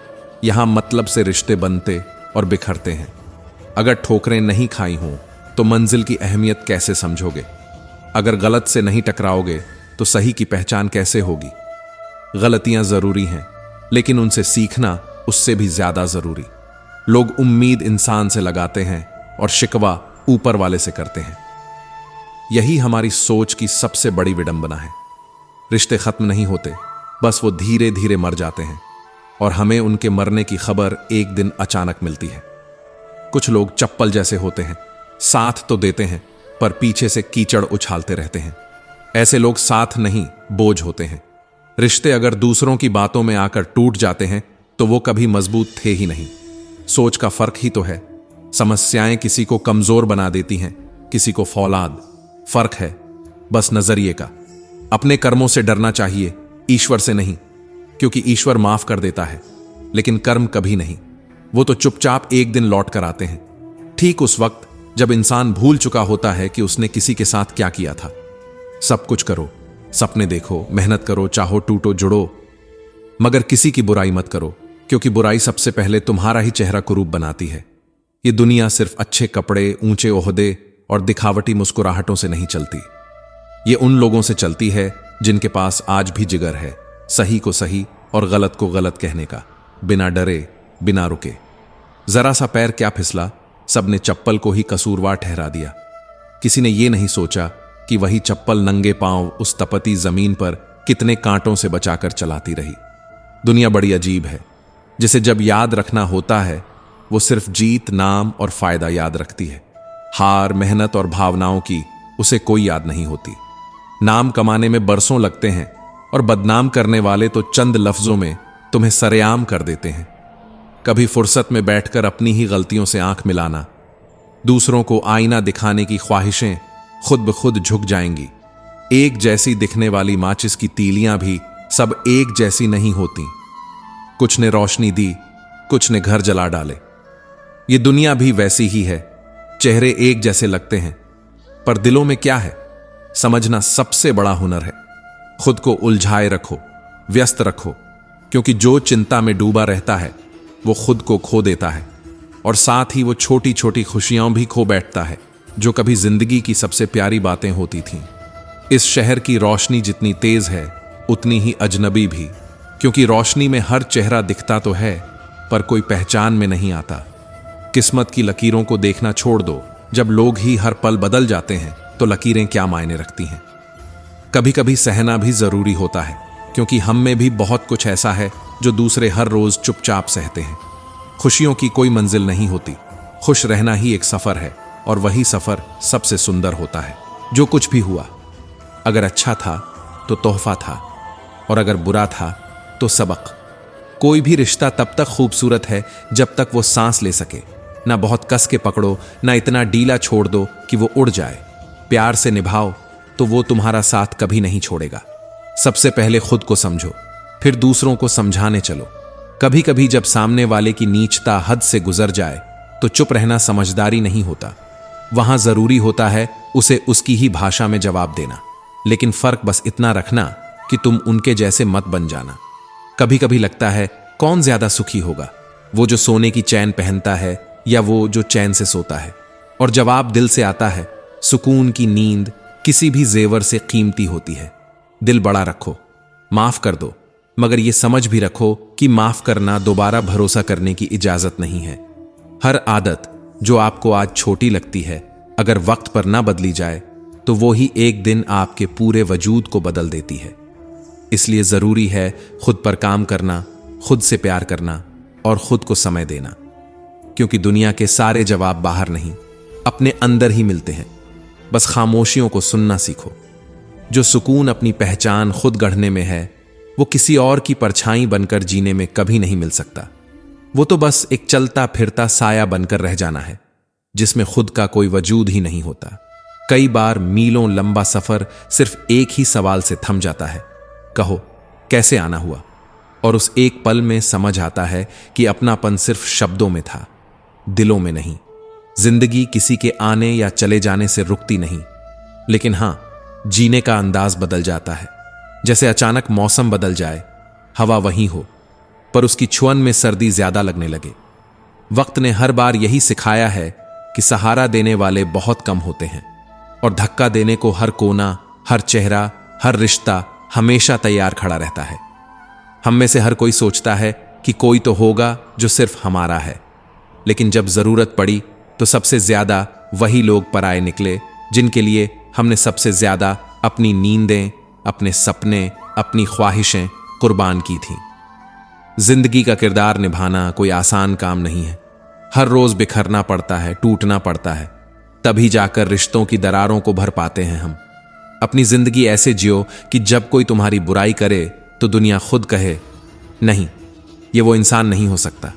यहां मतलब से रिश्ते बनते और बिखरते हैं। अगर ठोकरें नहीं खाई हों तो मंजिल की अहमियत कैसे समझोगे? अगर गलत से नहीं टकराओगे तो सही की पहचान कैसे होगी? गलतियां जरूरी हैं, लेकिन उनसे सीखना उससे भी ज्यादा जरूरी। लोग उम्मीद इंसान से लगाते हैं और शिकवा ऊपर वाले से करते हैं। यही हमारी सोच की सबसे बड़ी विडंबना है। रिश्ते खत्म नहीं होते, बस वो धीरे धीरे मर जाते हैं और हमें उनके मरने की खबर एक दिन अचानक मिलती है। कुछ लोग चप्पल जैसे होते हैं, साथ तो देते हैं पर पीछे से कीचड़ उछालते रहते हैं। ऐसे लोग साथ नहीं, बोझ होते हैं। रिश्ते अगर दूसरों की बातों में आकर टूट जाते हैं तो वो कभी मजबूत थे ही नहीं। सोच का फर्क ही तो है। समस्याएं किसी को कमजोर बना देती हैं, किसी को फौलाद। फर्क है बस नजरिए का। अपने कर्मों से डरना चाहिए, ईश्वर से नहीं, क्योंकि ईश्वर माफ कर देता है, लेकिन कर्म कभी नहीं। वो तो चुपचाप एक दिन लौट कर आते हैं, ठीक उस वक्त जब इंसान भूल चुका होता है कि उसने किसी के साथ क्या किया था। सब कुछ करो, सपने देखो, मेहनत करो, चाहो टूटो जुड़ो, मगर किसी की बुराई मत करो, क्योंकि बुराई सबसे पहले तुम्हारा ही चेहरा कुरूप बनाती है। ये दुनिया सिर्फ अच्छे कपड़े, ऊंचे ओहदे और दिखावटी मुस्कुराहटों से नहीं चलती। ये उन लोगों से चलती है जिनके पास आज भी जिगर है सही को सही और गलत को गलत कहने का, बिना डरे, बिना रुके। जरा सा पैर क्या फिसला, सबने चप्पल को ही कसूरवार ठहरा दिया। किसी ने यह नहीं सोचा कि वही चप्पल नंगे पांव उस तपती जमीन पर कितने कांटों से बचाकर चलाती रही। दुनिया बड़ी अजीब है, जिसे जब याद रखना होता है वो सिर्फ जीत, नाम और फायदा याद रखती है। हार, मेहनत और भावनाओं की उसे कोई याद नहीं होती। नाम कमाने में बरसों लगते हैं और बदनाम करने वाले तो चंद लफ्जों में तुम्हें सरेआम कर देते हैं। कभी फुर्सत में बैठकर अपनी ही गलतियों से आंख मिलाना, दूसरों को आईना दिखाने की ख्वाहिशें खुद ब खुद झुक जाएंगी। एक जैसी दिखने वाली माचिस की तीलियां भी सब एक जैसी नहीं होती। कुछ ने रोशनी दी, कुछ ने घर जला डाले। ये दुनिया भी वैसी ही है, चेहरे एक जैसे लगते हैं, पर दिलों में क्या है समझना सबसे बड़ा हुनर है। खुद को उलझाए रखो, व्यस्त रखो, क्योंकि जो चिंता में डूबा रहता है वो खुद को खो देता है, और साथ ही वो छोटी छोटी खुशियां भी खो बैठता है जो कभी जिंदगी की सबसे प्यारी बातें होती थीं। इस शहर की रोशनी जितनी तेज है उतनी ही अजनबी भी, क्योंकि रोशनी में हर चेहरा दिखता तो है पर कोई पहचान में नहीं आता। किस्मत की लकीरों को देखना छोड़ दो, जब लोग ही हर पल बदल जाते हैं तो लकीरें क्या मायने रखती हैं। कभी कभी सहना भी जरूरी होता है, क्योंकि हम में भी बहुत कुछ ऐसा है जो दूसरे हर रोज चुपचाप सहते हैं। खुशियों की कोई मंजिल नहीं होती, खुश रहना ही एक सफर है, और वही सफर सबसे सुंदर होता है। जो कुछ भी हुआ, अगर अच्छा था तो तोहफा था, और अगर बुरा था तो सबक। कोई भी रिश्ता तब तक खूबसूरत है जब तक वो सांस ले सके। ना बहुत कस के पकड़ो, ना इतना ढीला छोड़ दो कि वो उड़ जाए। प्यार से निभाओ तो वो तुम्हारा साथ कभी नहीं छोड़ेगा। सबसे पहले खुद को समझो, फिर दूसरों को समझाने चलो। कभी कभी जब सामने वाले की नीचता हद से गुजर जाए तो चुप रहना समझदारी नहीं होता। वहां जरूरी होता है उसे उसकी ही भाषा में जवाब देना, लेकिन फर्क बस इतना रखना कि तुम उनके जैसे मत बन जाना। कभी कभी लगता है कौन ज्यादा सुखी होगा, वो जो सोने की चैन पहनता है या वो जो चैन से सोता है। और जवाब दिल से आता है। सुकून की नींद किसी भी जेवर से कीमती होती है। दिल बड़ा रखो, माफ कर दो, मगर ये समझ भी रखो कि माफ करना दोबारा भरोसा करने की इजाजत नहीं है। हर आदत जो आपको आज छोटी लगती है, अगर वक्त पर ना बदली जाए तो वो ही एक दिन आपके पूरे वजूद को बदल देती है। इसलिए जरूरी है खुद पर काम करना, खुद से प्यार करना और खुद को समय देना, क्योंकि दुनिया के सारे जवाब बाहर नहीं, अपने अंदर ही मिलते हैं। बस खामोशियों को सुनना सीखो। जो सुकून अपनी पहचान खुद गढ़ने में है, वो किसी और की परछाई बनकर जीने में कभी नहीं मिल सकता। वो तो बस एक चलता फिरता साया बनकर रह जाना है, जिसमें खुद का कोई वजूद ही नहीं होता। कई बार मीलों लंबा सफर सिर्फ एक ही सवाल से थम जाता है, कहो कैसे आना हुआ? और उस एक पल में समझ आता है कि अपनापन सिर्फ शब्दों में था, दिलों में नहीं। जिंदगी किसी के आने या चले जाने से रुकती नहीं, लेकिन हां, जीने का अंदाज बदल जाता है। जैसे अचानक मौसम बदल जाए, हवा वही हो, पर उसकी छुअन में सर्दी ज्यादा लगने लगे। वक्त ने हर बार यही सिखाया है कि सहारा देने वाले बहुत कम होते हैं, और धक्का देने को हर कोना, हर चेहरा, हर रिश्ता हमेशा तैयार खड़ा रहता है। हम में से हर कोई सोचता है कि कोई तो होगा जो सिर्फ हमारा है, लेकिन जब जरूरत पड़ी तो सबसे ज्यादा वही लोग पराए निकले जिनके लिए हमने सबसे ज्यादा अपनी नींदें, अपने सपने, अपनी ख्वाहिशें कुर्बान की थीं। जिंदगी का किरदार निभाना कोई आसान काम नहीं है। हर रोज बिखरना पड़ता है, टूटना पड़ता है, तभी जाकर रिश्तों की दरारों को भर पाते हैं हम। अपनी जिंदगी ऐसे जियो कि जब कोई तुम्हारी बुराई करे तो दुनिया खुद कहे, नहीं, ये वो इंसान नहीं हो सकता।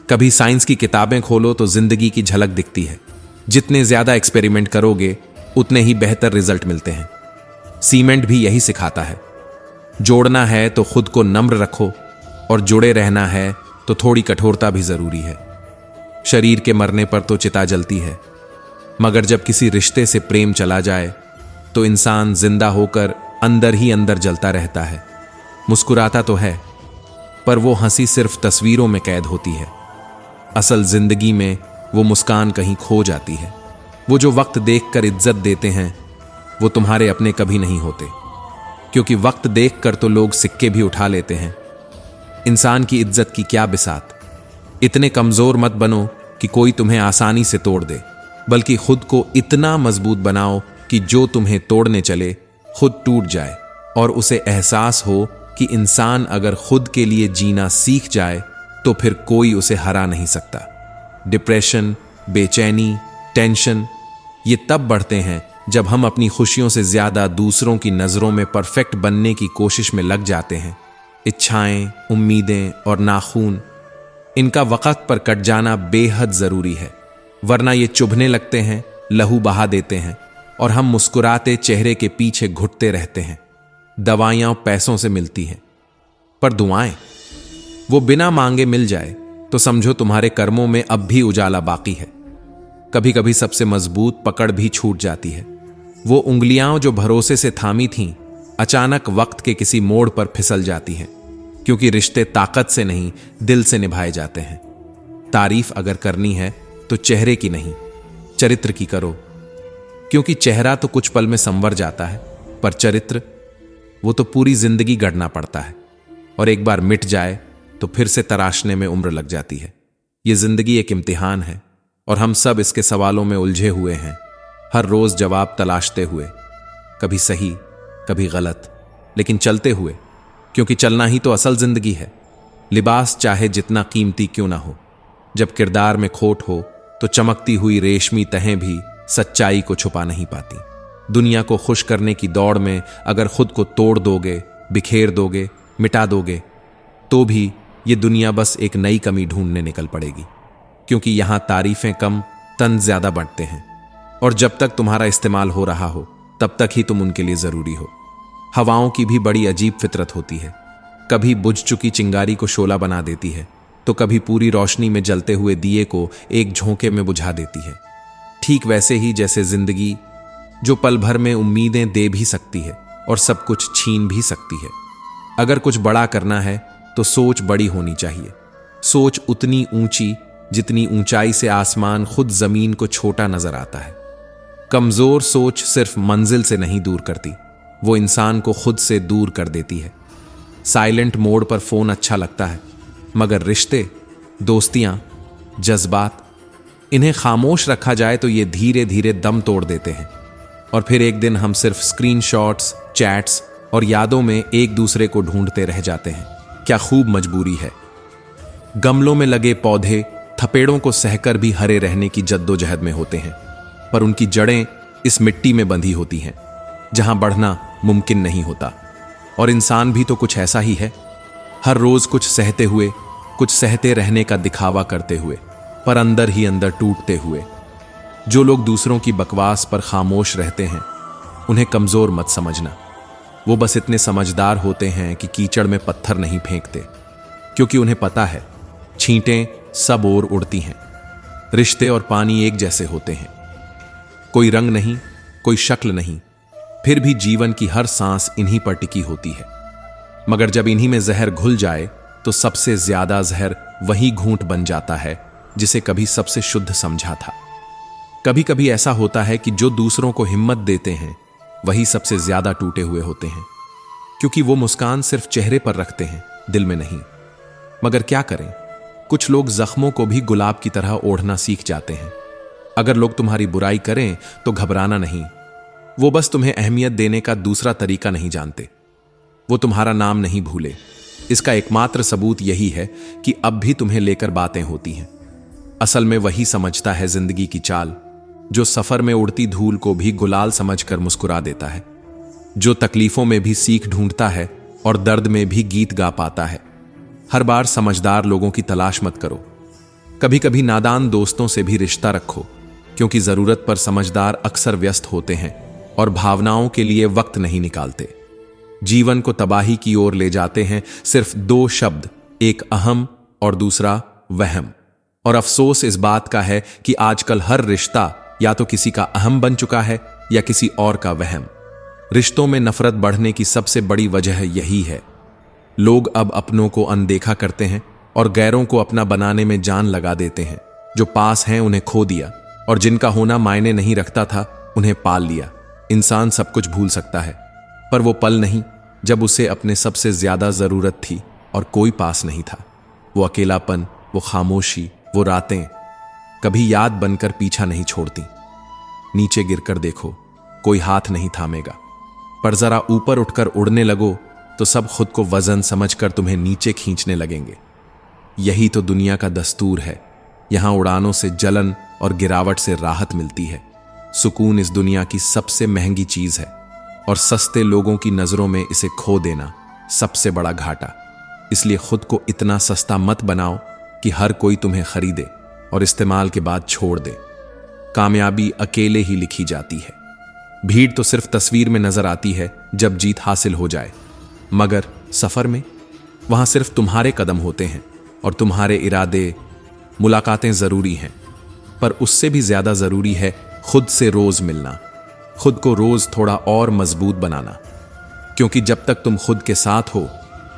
कभी साइंस की किताबें खोलो तो जिंदगी की झलक दिखती है। जितने ज्यादा एक्सपेरिमेंट करोगे उतने ही बेहतर रिजल्ट मिलते हैं। सीमेंट भी यही सिखाता है। जोड़ना है तो खुद को नम्र रखो, और जुड़े रहना है तो थोड़ी कठोरता भी जरूरी है। शरीर के मरने पर तो चिता जलती है, मगर जब किसी रिश्ते से प्रेम चला जाए तो इंसान जिंदा होकर अंदर ही अंदर जलता रहता है। मुस्कुराता तो है, पर वो हंसी सिर्फ तस्वीरों में कैद होती है। असल जिंदगी में वो मुस्कान कहीं खो जाती है। वो जो वक्त देखकर इज्जत देते हैं वो तुम्हारे अपने कभी नहीं होते, क्योंकि वक्त देखकर तो लोग सिक्के भी उठा लेते हैं। इंसान की इज्जत की क्या बिसात। इतने कमजोर मत बनो कि कोई तुम्हें आसानी से तोड़ दे, बल्कि खुद को इतना मजबूत बनाओ कि जो तुम्हें तोड़ने चले खुद टूट जाए, और उसे एहसास हो कि इंसान अगर खुद के लिए जीना सीख जाए तो फिर कोई उसे हरा नहीं सकता। डिप्रेशन, बेचैनी, टेंशन ये तब बढ़ते हैं जब हम अपनी खुशियों से ज्यादा दूसरों की नजरों में परफेक्ट बनने की कोशिश में लग जाते हैं। इच्छाएं, उम्मीदें और नाखून, इनका वक्त पर कट जाना बेहद जरूरी है, वरना ये चुभने लगते हैं, लहू बहा देते हैं, और हम मुस्कुराते चेहरे के पीछे घुटते रहते हैं। दवाइयां पैसों से मिलती हैं, पर दुआएं वो बिना मांगे मिल जाए तो समझो तुम्हारे कर्मों में अब भी उजाला बाकी है। कभी कभी सबसे मजबूत पकड़ भी छूट जाती है। वो उंगलियां जो भरोसे से थामी थीं, अचानक वक्त के किसी मोड़ पर फिसल जाती हैं, क्योंकि रिश्ते ताकत से नहीं, दिल से निभाए जाते हैं। तारीफ अगर करनी है तो चेहरे की नहीं, चरित्र की करो, क्योंकि चेहरा तो कुछ पल में संवर जाता है, पर चरित्र वो तो पूरी जिंदगी गढ़ना पड़ता है, और एक बार मिट जाए तो फिर से तराशने में उम्र लग जाती है। ये जिंदगी एक इम्तिहान है, और हम सब इसके सवालों में उलझे हुए हैं, हर रोज जवाब तलाशते हुए, कभी सही कभी गलत, लेकिन चलते हुए, क्योंकि चलना ही तो असल जिंदगी है। लिबास चाहे जितना कीमती क्यों ना हो, जब किरदार में खोट हो तो चमकती हुई रेशमी तहें भी सच्चाई को छुपा नहीं पाती। दुनिया को खुश करने की दौड़ में अगर खुद को तोड़ दोगे, बिखेर दोगे, मिटा दोगे, तो भी ये दुनिया बस एक नई कमी ढूंढने निकल पड़ेगी, क्योंकि यहां तारीफें कम, तंज ज्यादा बढ़ते हैं, और जब तक तुम्हारा इस्तेमाल हो रहा हो तब तक ही तुम उनके लिए जरूरी हो। हवाओं की भी बड़ी अजीब फितरत होती है, कभी बुझ चुकी चिंगारी को शोला बना देती है, तो कभी पूरी रोशनी में जलते हुए दिए को एक झोंके में बुझा देती है। ठीक वैसे ही जैसे जिंदगी, जो पल भर में उम्मीदें दे भी सकती है और सब कुछ छीन भी सकती है। अगर कुछ बड़ा करना है तो सोच बड़ी होनी चाहिए, सोच उतनी ऊंची जितनी ऊंचाई से आसमान खुद जमीन को छोटा नजर आता है। कमजोर सोच सिर्फ मंजिल से नहीं दूर करती, वो इंसान को खुद से दूर कर देती है। साइलेंट मोड पर फोन अच्छा लगता है, मगर रिश्ते, दोस्तियां, जज्बात, इन्हें खामोश रखा जाए तो ये धीरे धीरे दम तोड़ देते हैं, और फिर एक दिन हम सिर्फ स्क्रीनशॉट्स, चैट्स और यादों में एक दूसरे को ढूंढते रह जाते हैं। क्या खूब मजबूरी है। गमलों में लगे पौधे थपेड़ों को सहकर भी हरे रहने की जद्दोजहद में होते हैं, पर उनकी जड़ें इस मिट्टी में बंधी होती हैं जहां बढ़ना मुमकिन नहीं होता। और इंसान भी तो कुछ ऐसा ही है, हर रोज कुछ सहते हुए, कुछ सहते रहने का दिखावा करते हुए, पर अंदर ही अंदर टूटते हुए। जो लोग दूसरों की बकवास पर खामोश रहते हैं, उन्हें कमजोर मत समझना, वो बस इतने समझदार होते हैं कि कीचड़ में पत्थर नहीं फेंकते, क्योंकि उन्हें पता है छींटें सब ओर उड़ती हैं। रिश्ते और पानी एक जैसे होते हैं, कोई रंग नहीं, कोई शक्ल नहीं, फिर भी जीवन की हर सांस इन्हीं पर टिकी होती है। मगर जब इन्हीं में जहर घुल जाए तो सबसे ज्यादा जहर वही घूंट बन जाता है जिसे कभी सबसे शुद्ध समझा था। कभी कभी ऐसा होता है कि जो दूसरों को हिम्मत देते हैं वही सबसे ज्यादा टूटे हुए होते हैं, क्योंकि वो मुस्कान सिर्फ चेहरे पर रखते हैं, दिल में नहीं। मगर क्या करें, कुछ लोग जख्मों को भी गुलाब की तरह ओढ़ना सीख जाते हैं। अगर लोग तुम्हारी बुराई करें तो घबराना नहीं, वो बस तुम्हें अहमियत देने का दूसरा तरीका नहीं जानते। वो तुम्हारा नाम नहीं भूले, इसका एकमात्र सबूत यही है कि अब भी तुम्हें लेकर बातें होती हैं। असल में वही समझता है जिंदगी की चाल, जो सफर में उड़ती धूल को भी गुलाल समझकर मुस्कुरा देता है, जो तकलीफों में भी सीख ढूंढता है और दर्द में भी गीत गा पाता है। हर बार समझदार लोगों की तलाश मत करो, कभी कभी नादान दोस्तों से भी रिश्ता रखो, क्योंकि जरूरत पर समझदार अक्सर व्यस्त होते हैं और भावनाओं के लिए वक्त नहीं निकालते। जीवन को तबाही की ओर ले जाते हैं सिर्फ दो शब्द, एक अहम और दूसरा वहम। और अफसोस इस बात का है कि आजकल हर रिश्ता या तो किसी का अहम बन चुका है या किसी और का वहम। रिश्तों में नफरत बढ़ने की सबसे बड़ी वजह यही है। लोग अब अपनों को अनदेखा करते हैं और गैरों को अपना बनाने में जान लगा देते हैं। जो पास हैं उन्हें खो दिया, और जिनका होना मायने नहीं रखता था उन्हें पाल लिया। इंसान सब कुछ भूल सकता है, पर वो पल नहीं जब उसे अपने सबसे ज्यादा जरूरत थी और कोई पास नहीं था। वो अकेलापन, वो खामोशी, वो रातें कभी याद बनकर पीछा नहीं छोड़ती। नीचे गिरकर देखो, कोई हाथ नहीं थामेगा, पर जरा ऊपर उठकर उड़ने लगो तो सब खुद को वजन समझकर तुम्हें नीचे खींचने लगेंगे। यही तो दुनिया का दस्तूर है। यहां उड़ानों से जलन और गिरावट से राहत मिलती है। सुकून इस दुनिया की सबसे महंगी चीज है, और सस्ते लोगों की नजरों में इसे खो देना सबसे बड़ा घाटा। इसलिए खुद को इतना सस्ता मत बनाओ कि हर कोई तुम्हें खरीदे और इस्तेमाल के बाद छोड़ दे। कामयाबी अकेले ही लिखी जाती है। भीड़ तो सिर्फ तस्वीर में नजर आती है जब जीत हासिल हो जाए, मगर सफर में वहां सिर्फ तुम्हारे कदम होते हैं और तुम्हारे इरादे, मुलाकातें जरूरी हैं। पर उससे भी ज्यादा जरूरी है खुद से रोज मिलना, खुद को रोज थोड़ा और मजबूत बनाना। क्योंकि जब तक तुम खुद के साथ हो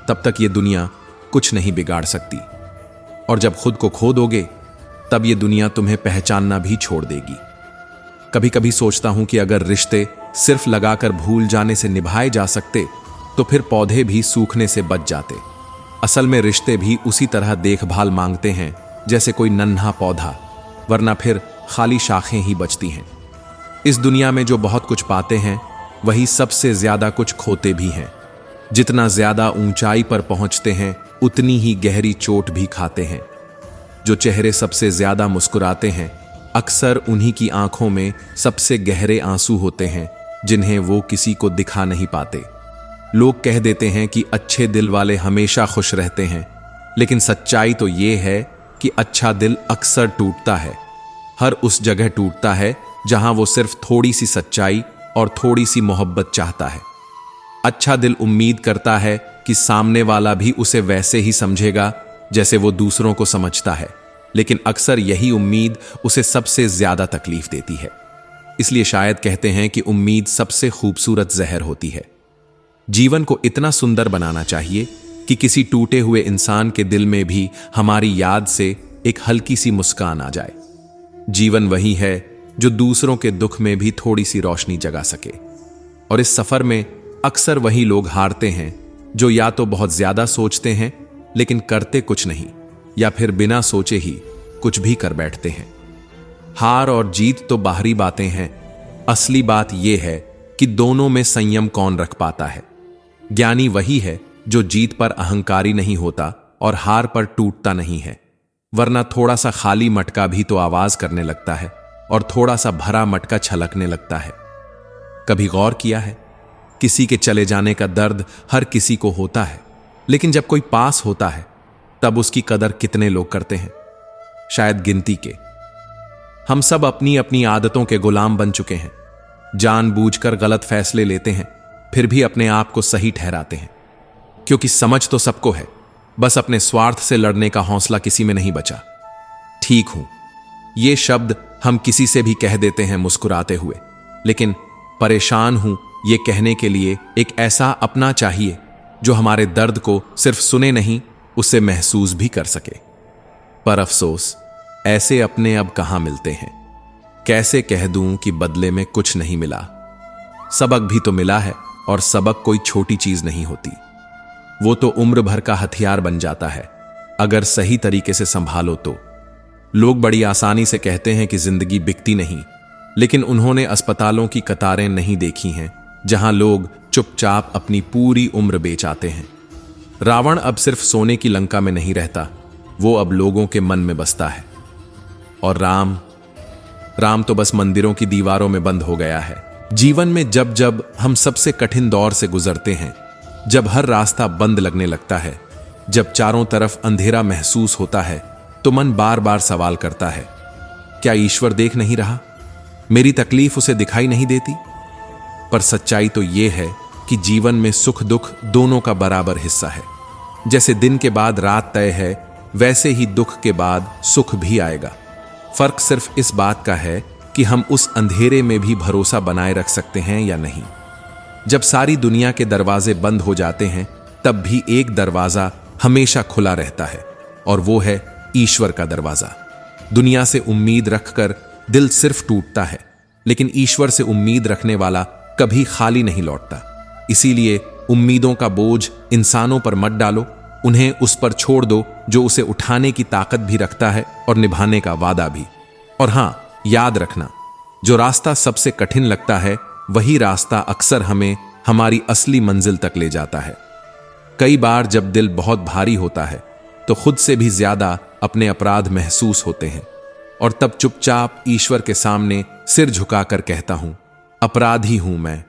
तब तक ये दुनिया कुछ नहीं बिगाड़ सकती, और जब खुद को खो दोगे तब ये दुनिया तुम्हें पहचानना भी छोड़ देगी। कभी कभी सोचता हूं कि अगर रिश्ते सिर्फ लगाकर भूल जाने से निभाए जा सकते तो फिर पौधे भी सूखने से बच जाते। असल में रिश्ते भी उसी तरह देखभाल मांगते हैं जैसे कोई नन्हा पौधा, वरना फिर खाली शाखें ही बचती हैं। इस दुनिया में जो बहुत कुछ पाते हैं वही सबसे ज्यादा कुछ खोते भी हैं। जितना ज्यादा ऊंचाई पर पहुंचते हैं उतनी ही गहरी चोट भी खाते हैं। जो चेहरे सबसे ज्यादा मुस्कुराते हैं अक्सर उन्हीं की आंखों में सबसे गहरे आंसू होते हैं जिन्हें वो किसी को दिखा नहीं पाते। लोग कह देते हैं कि अच्छे दिल वाले हमेशा खुश रहते हैं, लेकिन सच्चाई तो ये है कि अच्छा दिल अक्सर टूटता है। हर उस जगह टूटता है जहां वो सिर्फ थोड़ी सी सच्चाई और थोड़ी सी मोहब्बत चाहता है। अच्छा दिल उम्मीद करता है कि सामने वाला भी उसे वैसे ही समझेगा जैसे वो दूसरों को समझता है, लेकिन अक्सर यही उम्मीद उसे सबसे ज्यादा तकलीफ देती है। इसलिए शायद कहते हैं कि उम्मीद सबसे खूबसूरत जहर होती है। जीवन को इतना सुंदर बनाना चाहिए कि किसी टूटे हुए इंसान के दिल में भी हमारी याद से एक हल्की सी मुस्कान आ जाए। जीवन वही है जो दूसरों के दुख में भी थोड़ी सी रोशनी जगा सके। और इस सफर में अक्सर वही लोग हारते हैं जो या तो बहुत ज्यादा सोचते हैं लेकिन करते कुछ नहीं, या फिर बिना सोचे ही कुछ भी कर बैठते हैं। हार और जीत तो बाहरी बातें हैं, असली बात यह है कि दोनों में संयम कौन रख पाता है। ज्ञानी वही है जो जीत पर अहंकारी नहीं होता और हार पर टूटता नहीं है, वरना थोड़ा सा खाली मटका भी तो आवाज करने लगता है और थोड़ा सा भरा मटका छलकने लगता है। कभी गौर किया है, किसी के चले जाने का दर्द हर किसी को होता है, लेकिन जब कोई पास होता है तब उसकी कदर कितने लोग करते हैं? शायद गिनती के। हम सब अपनी अपनी आदतों के गुलाम बन चुके हैं, जानबूझकर गलत फैसले लेते हैं, फिर भी अपने आप को सही ठहराते हैं। क्योंकि समझ तो सबको है, बस अपने स्वार्थ से लड़ने का हौसला किसी में नहीं बचा। ठीक हूं, ये शब्द हम किसी से भी कह देते हैं मुस्कुराते हुए, लेकिन परेशान हूं ये कहने के लिए एक ऐसा अपना चाहिए जो हमारे दर्द को सिर्फ सुने नहीं, उसे महसूस भी कर सके। पर अफसोस, ऐसे अपने अब कहां मिलते हैं। कैसे कह दूं कि बदले में कुछ नहीं मिला? सबक भी तो मिला है, और सबक कोई छोटी चीज नहीं होती। वो तो उम्र भर का हथियार बन जाता है अगर सही तरीके से संभालो तो। लोग बड़ी आसानी से कहते हैं कि जिंदगी बिकती नहीं, लेकिन उन्होंने अस्पतालों की कतारें नहीं देखी हैं जहां लोग चुपचाप अपनी पूरी उम्र बेच आते हैं। रावण अब सिर्फ सोने की लंका में नहीं रहता, वो अब लोगों के मन में बसता है। और राम तो बस मंदिरों की दीवारों में बंद हो गया है। जीवन में जब जब हम सबसे कठिन दौर से गुजरते हैं, जब हर रास्ता बंद लगने लगता है, जब चारों तरफ अंधेरा महसूस होता है, तो मन बार बार सवाल करता है, क्या ईश्वर देख नहीं रहा? मेरी तकलीफ उसे दिखाई नहीं देती? पर सच्चाई तो यह है कि जीवन में सुख दुख दोनों का बराबर हिस्सा है। जैसे दिन के बाद रात तय है, वैसे ही दुख के बाद सुख भी आएगा। फर्क सिर्फ इस बात का है कि हम उस अंधेरे में भी भरोसा बनाए रख सकते हैं या नहीं। जब सारी दुनिया के दरवाजे बंद हो जाते हैं, तब भी एक दरवाजा हमेशा खुला रहता है, और वो है ईश्वर का दरवाजा। दुनिया से उम्मीद रखकर दिल सिर्फ टूटता है, लेकिन ईश्वर से उम्मीद रखने वाला कभी खाली नहीं लौटता। इसीलिए उम्मीदों का बोझ इंसानों पर मत डालो, उन्हें उस पर छोड़ दो जो उसे उठाने की ताकत भी रखता है और निभाने का वादा भी। और हां, याद रखना, जो रास्ता सबसे कठिन लगता है वही रास्ता अक्सर हमें हमारी असली मंजिल तक ले जाता है। कई बार जब दिल बहुत भारी होता है तो खुद से भी ज्यादा अपने अपराध महसूस होते हैं, और तब चुपचाप ईश्वर के सामने सिर झुकाकर कहता हूं, अपराधी हूं मैं।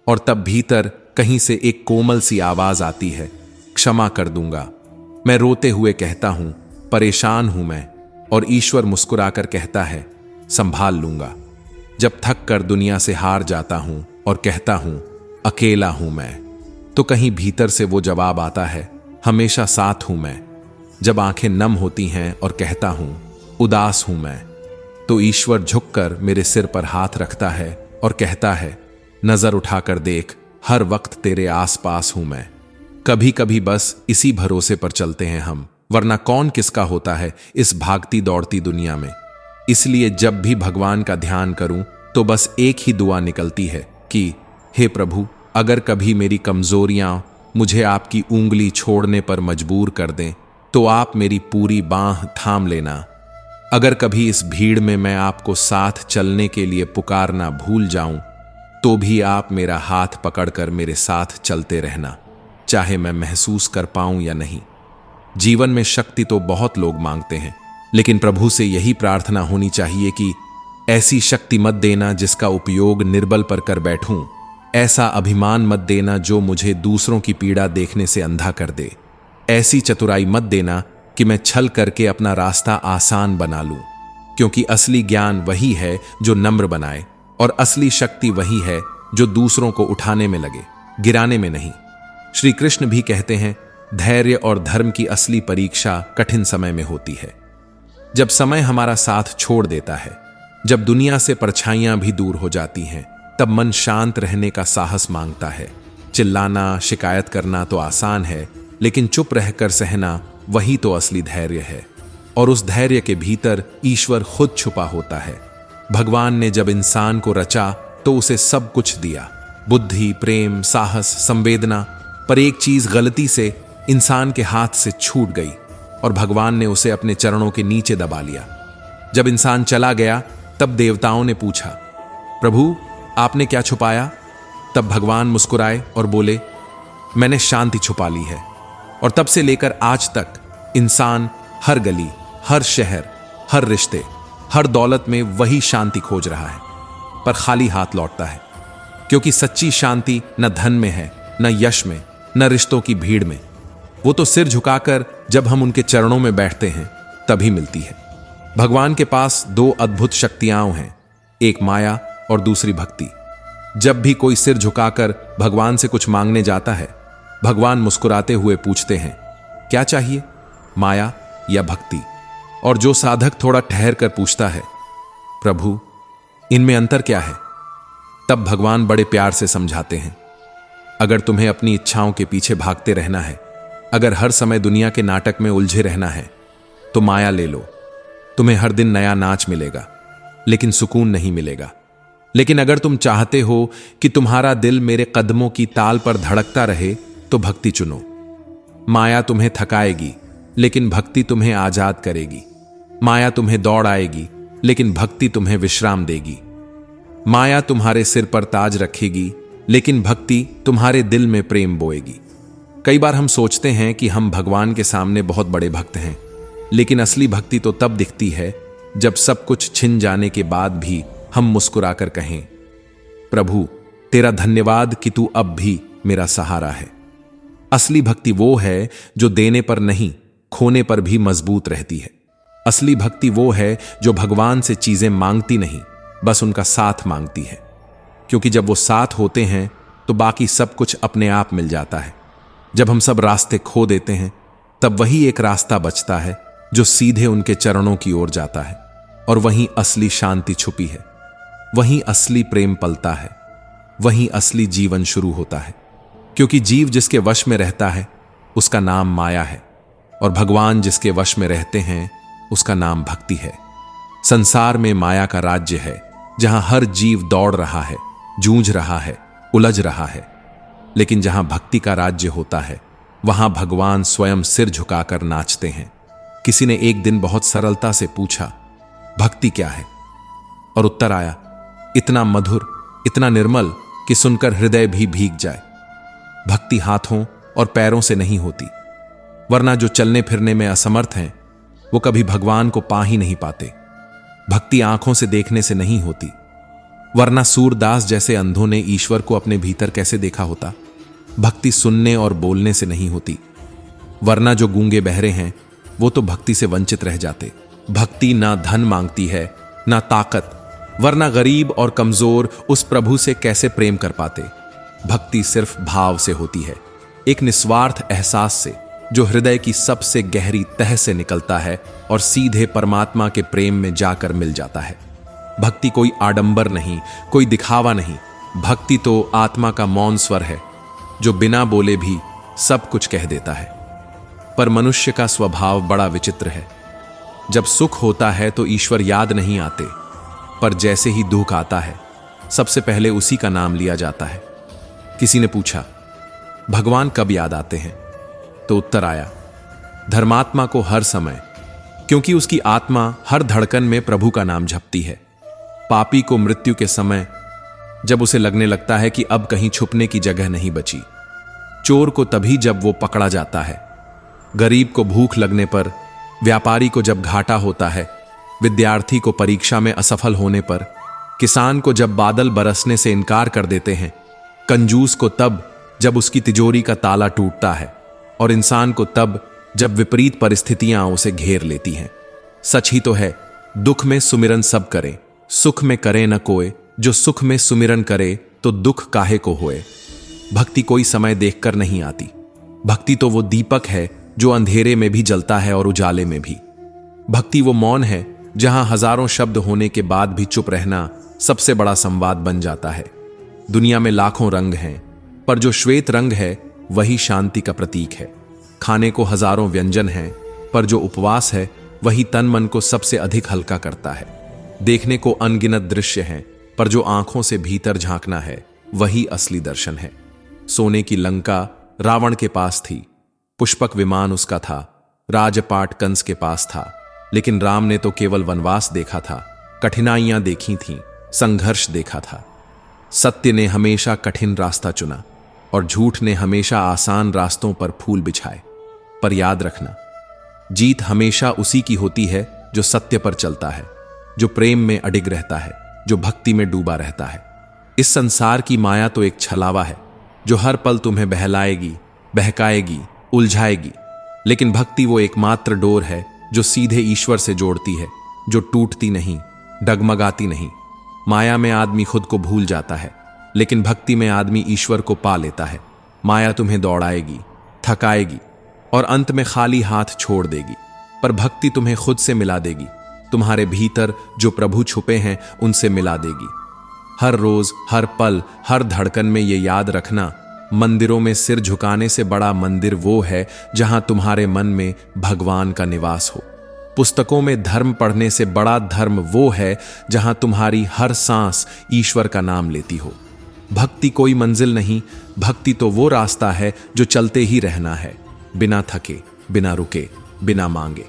और तब भीतर कहीं से एक कोमल सी आवाज आती है, क्षमा कर दूंगा। मैं रोते हुए कहता हूं, परेशान हूं मैं, और ईश्वर मुस्कुराकर कहता है, संभाल लूंगा। जब थक कर दुनिया से हार जाता हूं और कहता हूं, अकेला हूं मैं, तो कहीं भीतर से वो जवाब आता है, हमेशा साथ हूं मैं। जब आंखें नम होती हैं और कहता हूं, उदास हूं मैं, तो ईश्वर झुककर मेरे सिर पर हाथ रखता है और कहता है, नजर उठाकर देख, हर वक्त तेरे आसपास हूं मैं। कभी कभी बस इसी भरोसे पर चलते हैं हम, वरना कौन किसका होता है इस भागती दौड़ती दुनिया में। इसलिए जब भी भगवान का ध्यान करूं तो बस एक ही दुआ निकलती है कि हे प्रभु, अगर कभी मेरी कमजोरियां मुझे आपकी उंगली छोड़ने पर मजबूर कर दें तो आप मेरी पूरी बांह थाम लेना। अगर कभी इस भीड़ में मैं आपको साथ चलने के लिए पुकारना भूल जाऊं तो भी आप मेरा हाथ पकड़कर मेरे साथ चलते रहना, चाहे मैं महसूस कर पाऊं या नहीं। जीवन में शक्ति तो बहुत लोग मांगते हैं, लेकिन प्रभु से यही प्रार्थना होनी चाहिए कि ऐसी शक्ति मत देना जिसका उपयोग निर्बल पर कर बैठूं, ऐसा अभिमान मत देना जो मुझे दूसरों की पीड़ा देखने से अंधा कर दे, ऐसी चतुराई मत देना कि मैं छल करके अपना रास्ता आसान बना लूं, क्योंकि असली ज्ञान वही है जो नम्र बनाए और असली शक्ति वही है जो दूसरों को उठाने में लगे, गिराने में नहीं। श्री कृष्ण भी कहते हैं, धैर्य और धर्म की असली परीक्षा कठिन समय में होती है। जब समय हमारा साथ छोड़ देता है, जब दुनिया से परछाइयां भी दूर हो जाती हैं, तब मन शांत रहने का साहस मांगता है। चिल्लाना, शिकायत करना तो आसान है, लेकिन चुप रहकर सहना वही तो असली धैर्य है। और उस धैर्य के भीतर ईश्वर खुद छुपा होता है। भगवान ने जब इंसान को रचा तो उसे सब कुछ दिया, बुद्धि, प्रेम, साहस, संवेदना, पर एक चीज गलती से इंसान के हाथ से छूट गई और भगवान ने उसे अपने चरणों के नीचे दबा लिया। जब इंसान चला गया तब देवताओं ने पूछा, प्रभु आपने क्या छुपाया? तब भगवान मुस्कुराए और बोले, मैंने शांति छुपा ली है। और तब से लेकर आज तक इंसान हर गली, हर शहर, हर रिश्ते, हर दौलत में वही शांति खोज रहा है, पर खाली हाथ लौटता है। क्योंकि सच्ची शांति न धन में है, न यश में, न रिश्तों की भीड़ में। वो तो सिर झुकाकर जब हम उनके चरणों में बैठते हैं तभी मिलती है। भगवान के पास दो अद्भुत शक्तियां हैं, एक माया और दूसरी भक्ति। जब भी कोई सिर झुकाकर भगवान से कुछ मांगने जाता है, भगवान मुस्कुराते हुए पूछते हैं, क्या चाहिए, माया या भक्ति? और जो साधक थोड़ा ठहर कर पूछता है, प्रभु इनमें अंतर क्या है? तब भगवान बड़े प्यार से समझाते हैं, अगर तुम्हें अपनी इच्छाओं के पीछे भागते रहना है, अगर हर समय दुनिया के नाटक में उलझे रहना है, तो माया ले लो। तुम्हें हर दिन नया नाच मिलेगा, लेकिन सुकून नहीं मिलेगा। लेकिन अगर तुम चाहते हो कि तुम्हारा दिल मेरे कदमों की ताल पर धड़कता रहे, तो भक्ति चुनो। माया तुम्हें थकाएगी, लेकिन भक्ति तुम्हें आजाद करेगी। माया तुम्हें दौड़ आएगी, लेकिन भक्ति तुम्हें विश्राम देगी। माया तुम्हारे सिर पर ताज रखेगी, लेकिन भक्ति तुम्हारे दिल में प्रेम बोएगी। कई बार हम सोचते हैं कि हम भगवान के सामने बहुत बड़े भक्त हैं, लेकिन असली भक्ति तो तब दिखती है जब सब कुछ छिन जाने के बाद भी हम मुस्कुराकर कहें, प्रभु तेरा धन्यवाद कि तू अब भी मेरा सहारा है। असली भक्ति वो है जो देने पर नहीं, खोने पर भी मजबूत रहती है। असली भक्ति वो है जो भगवान से चीजें मांगती नहीं, बस उनका साथ मांगती है। क्योंकि जब वो साथ होते हैं तो बाकी सब कुछ अपने आप मिल जाता है। जब हम सब रास्ते खो देते हैं, तब वही एक रास्ता बचता है जो सीधे उनके चरणों की ओर जाता है। और वहीं असली शांति छुपी है, वहीं असली प्रेम पलता है, वहीं असली जीवन शुरू होता है। क्योंकि जीव जिसके वश में रहता है उसका नाम माया है, और भगवान जिसके वश में रहते हैं उसका नाम भक्ति है। संसार में माया का राज्य है, जहां हर जीव दौड़ रहा है, जूझ रहा है, उलझ रहा है। लेकिन जहां भक्ति का राज्य होता है, वहां भगवान स्वयं सिर झुकाकर नाचते हैं। किसी ने एक दिन बहुत सरलता से पूछा, भक्ति क्या है? और उत्तर आया, इतना मधुर, इतना निर्मल कि सुनकर हृदय भी भीग जाए। भक्ति हाथों और पैरों से नहीं होती, वरना जो चलने फिरने में असमर्थ हैं वो कभी भगवान को पा ही नहीं पाते। भक्ति आंखों से देखने से नहीं होती, वरना सूरदास जैसे अंधों ने ईश्वर को अपने भीतर कैसे देखा होता। भक्ति सुनने और बोलने से नहीं होती, वरना जो गूंगे बहरे हैं वो तो भक्ति से वंचित रह जाते। भक्ति ना धन मांगती है, ना ताकत, वरना गरीब और कमजोर उस प्रभु से कैसे प्रेम कर पाते। भक्ति सिर्फ भाव से होती है, एक निस्वार्थ एहसास से, जो हृदय की सबसे गहरी तह से निकलता है और सीधे परमात्मा के प्रेम में जाकर मिल जाता है। भक्ति कोई आडंबर नहीं, कोई दिखावा नहीं। भक्ति तो आत्मा का मौन स्वर है जो बिना बोले भी सब कुछ कह देता है। पर मनुष्य का स्वभाव बड़ा विचित्र है। जब सुख होता है तो ईश्वर याद नहीं आते, पर जैसे ही दुख आता है सबसे पहले उसी का नाम लिया जाता है। किसी ने पूछा, भगवान कब याद आते हैं? तो उत्तर आया, धर्मात्मा को हर समय, क्योंकि उसकी आत्मा हर धड़कन में प्रभु का नाम जपती है। पापी को मृत्यु के समय, जब उसे लगने लगता है कि अब कहीं छुपने की जगह नहीं बची। चोर को तभी जब वो पकड़ा जाता है। गरीब को भूख लगने पर, व्यापारी को जब घाटा होता है, विद्यार्थी को परीक्षा में असफल होने पर, किसान को जब बादल बरसने से इनकार कर देते हैं, कंजूस को तब जब उसकी तिजोरी का ताला टूटता है, और इंसान को तब जब विपरीत परिस्थितियां उसे घेर लेती हैं। सच ही तो है, दुख में सुमिरन सब करें, सुख में करे न कोय, जो सुख में सुमिरन करे तो दुख काहे को होए। भक्ति कोई समय देखकर नहीं आती। भक्ति तो वो दीपक है जो अंधेरे में भी जलता है और उजाले में भी। भक्ति वो मौन है जहां हजारों शब्द होने के बाद भी चुप रहना सबसे बड़ा संवाद बन जाता है। दुनिया में लाखों रंग हैं, पर जो श्वेत रंग है वही शांति का प्रतीक है। खाने को हजारों व्यंजन हैं, पर जो उपवास है वही तन मन को सबसे अधिक हल्का करता है। देखने को अनगिनत दृश्य हैं, पर जो आंखों से भीतर झांकना है वही असली दर्शन है। सोने की लंका रावण के पास थी, पुष्पक विमान उसका था, राजपाट कंस के पास था, लेकिन राम ने तो केवल वनवास देखा था, कठिनाइयां देखी थीं, संघर्ष देखा था। सत्य ने हमेशा कठिन रास्ता चुना और झूठ ने हमेशा आसान रास्तों पर फूल बिछाए। पर याद रखना, जीत हमेशा उसी की होती है जो सत्य पर चलता है, जो प्रेम में अडिग रहता है, जो भक्ति में डूबा रहता है। इस संसार की माया तो एक छलावा है जो हर पल तुम्हें बहलाएगी, बहकाएगी, उलझाएगी, लेकिन भक्ति वो एकमात्र डोर है जो सीधे ईश्वर से जोड़ती है, जो टूटती नहीं, डगमगाती नहीं। माया में आदमी खुद को भूल जाता है, लेकिन भक्ति में आदमी ईश्वर को पा लेता है। माया तुम्हें दौड़ाएगी, थकाएगी और अंत में खाली हाथ छोड़ देगी, पर भक्ति तुम्हें खुद से मिला देगी, तुम्हारे भीतर जो प्रभु छुपे हैं उनसे मिला देगी। हर रोज, हर पल, हर धड़कन में ये याद रखना, मंदिरों में सिर झुकाने से बड़ा मंदिर वो है जहां तुम्हारे मन में भगवान का निवास हो। पुस्तकों में धर्म पढ़ने से बड़ा धर्म वो है जहां तुम्हारी हर सांस ईश्वर का नाम लेती हो। भक्ति कोई मंजिल नहीं, भक्ति तो वो रास्ता है जो चलते ही रहना है, बिना थके, बिना रुके, बिना मांगे।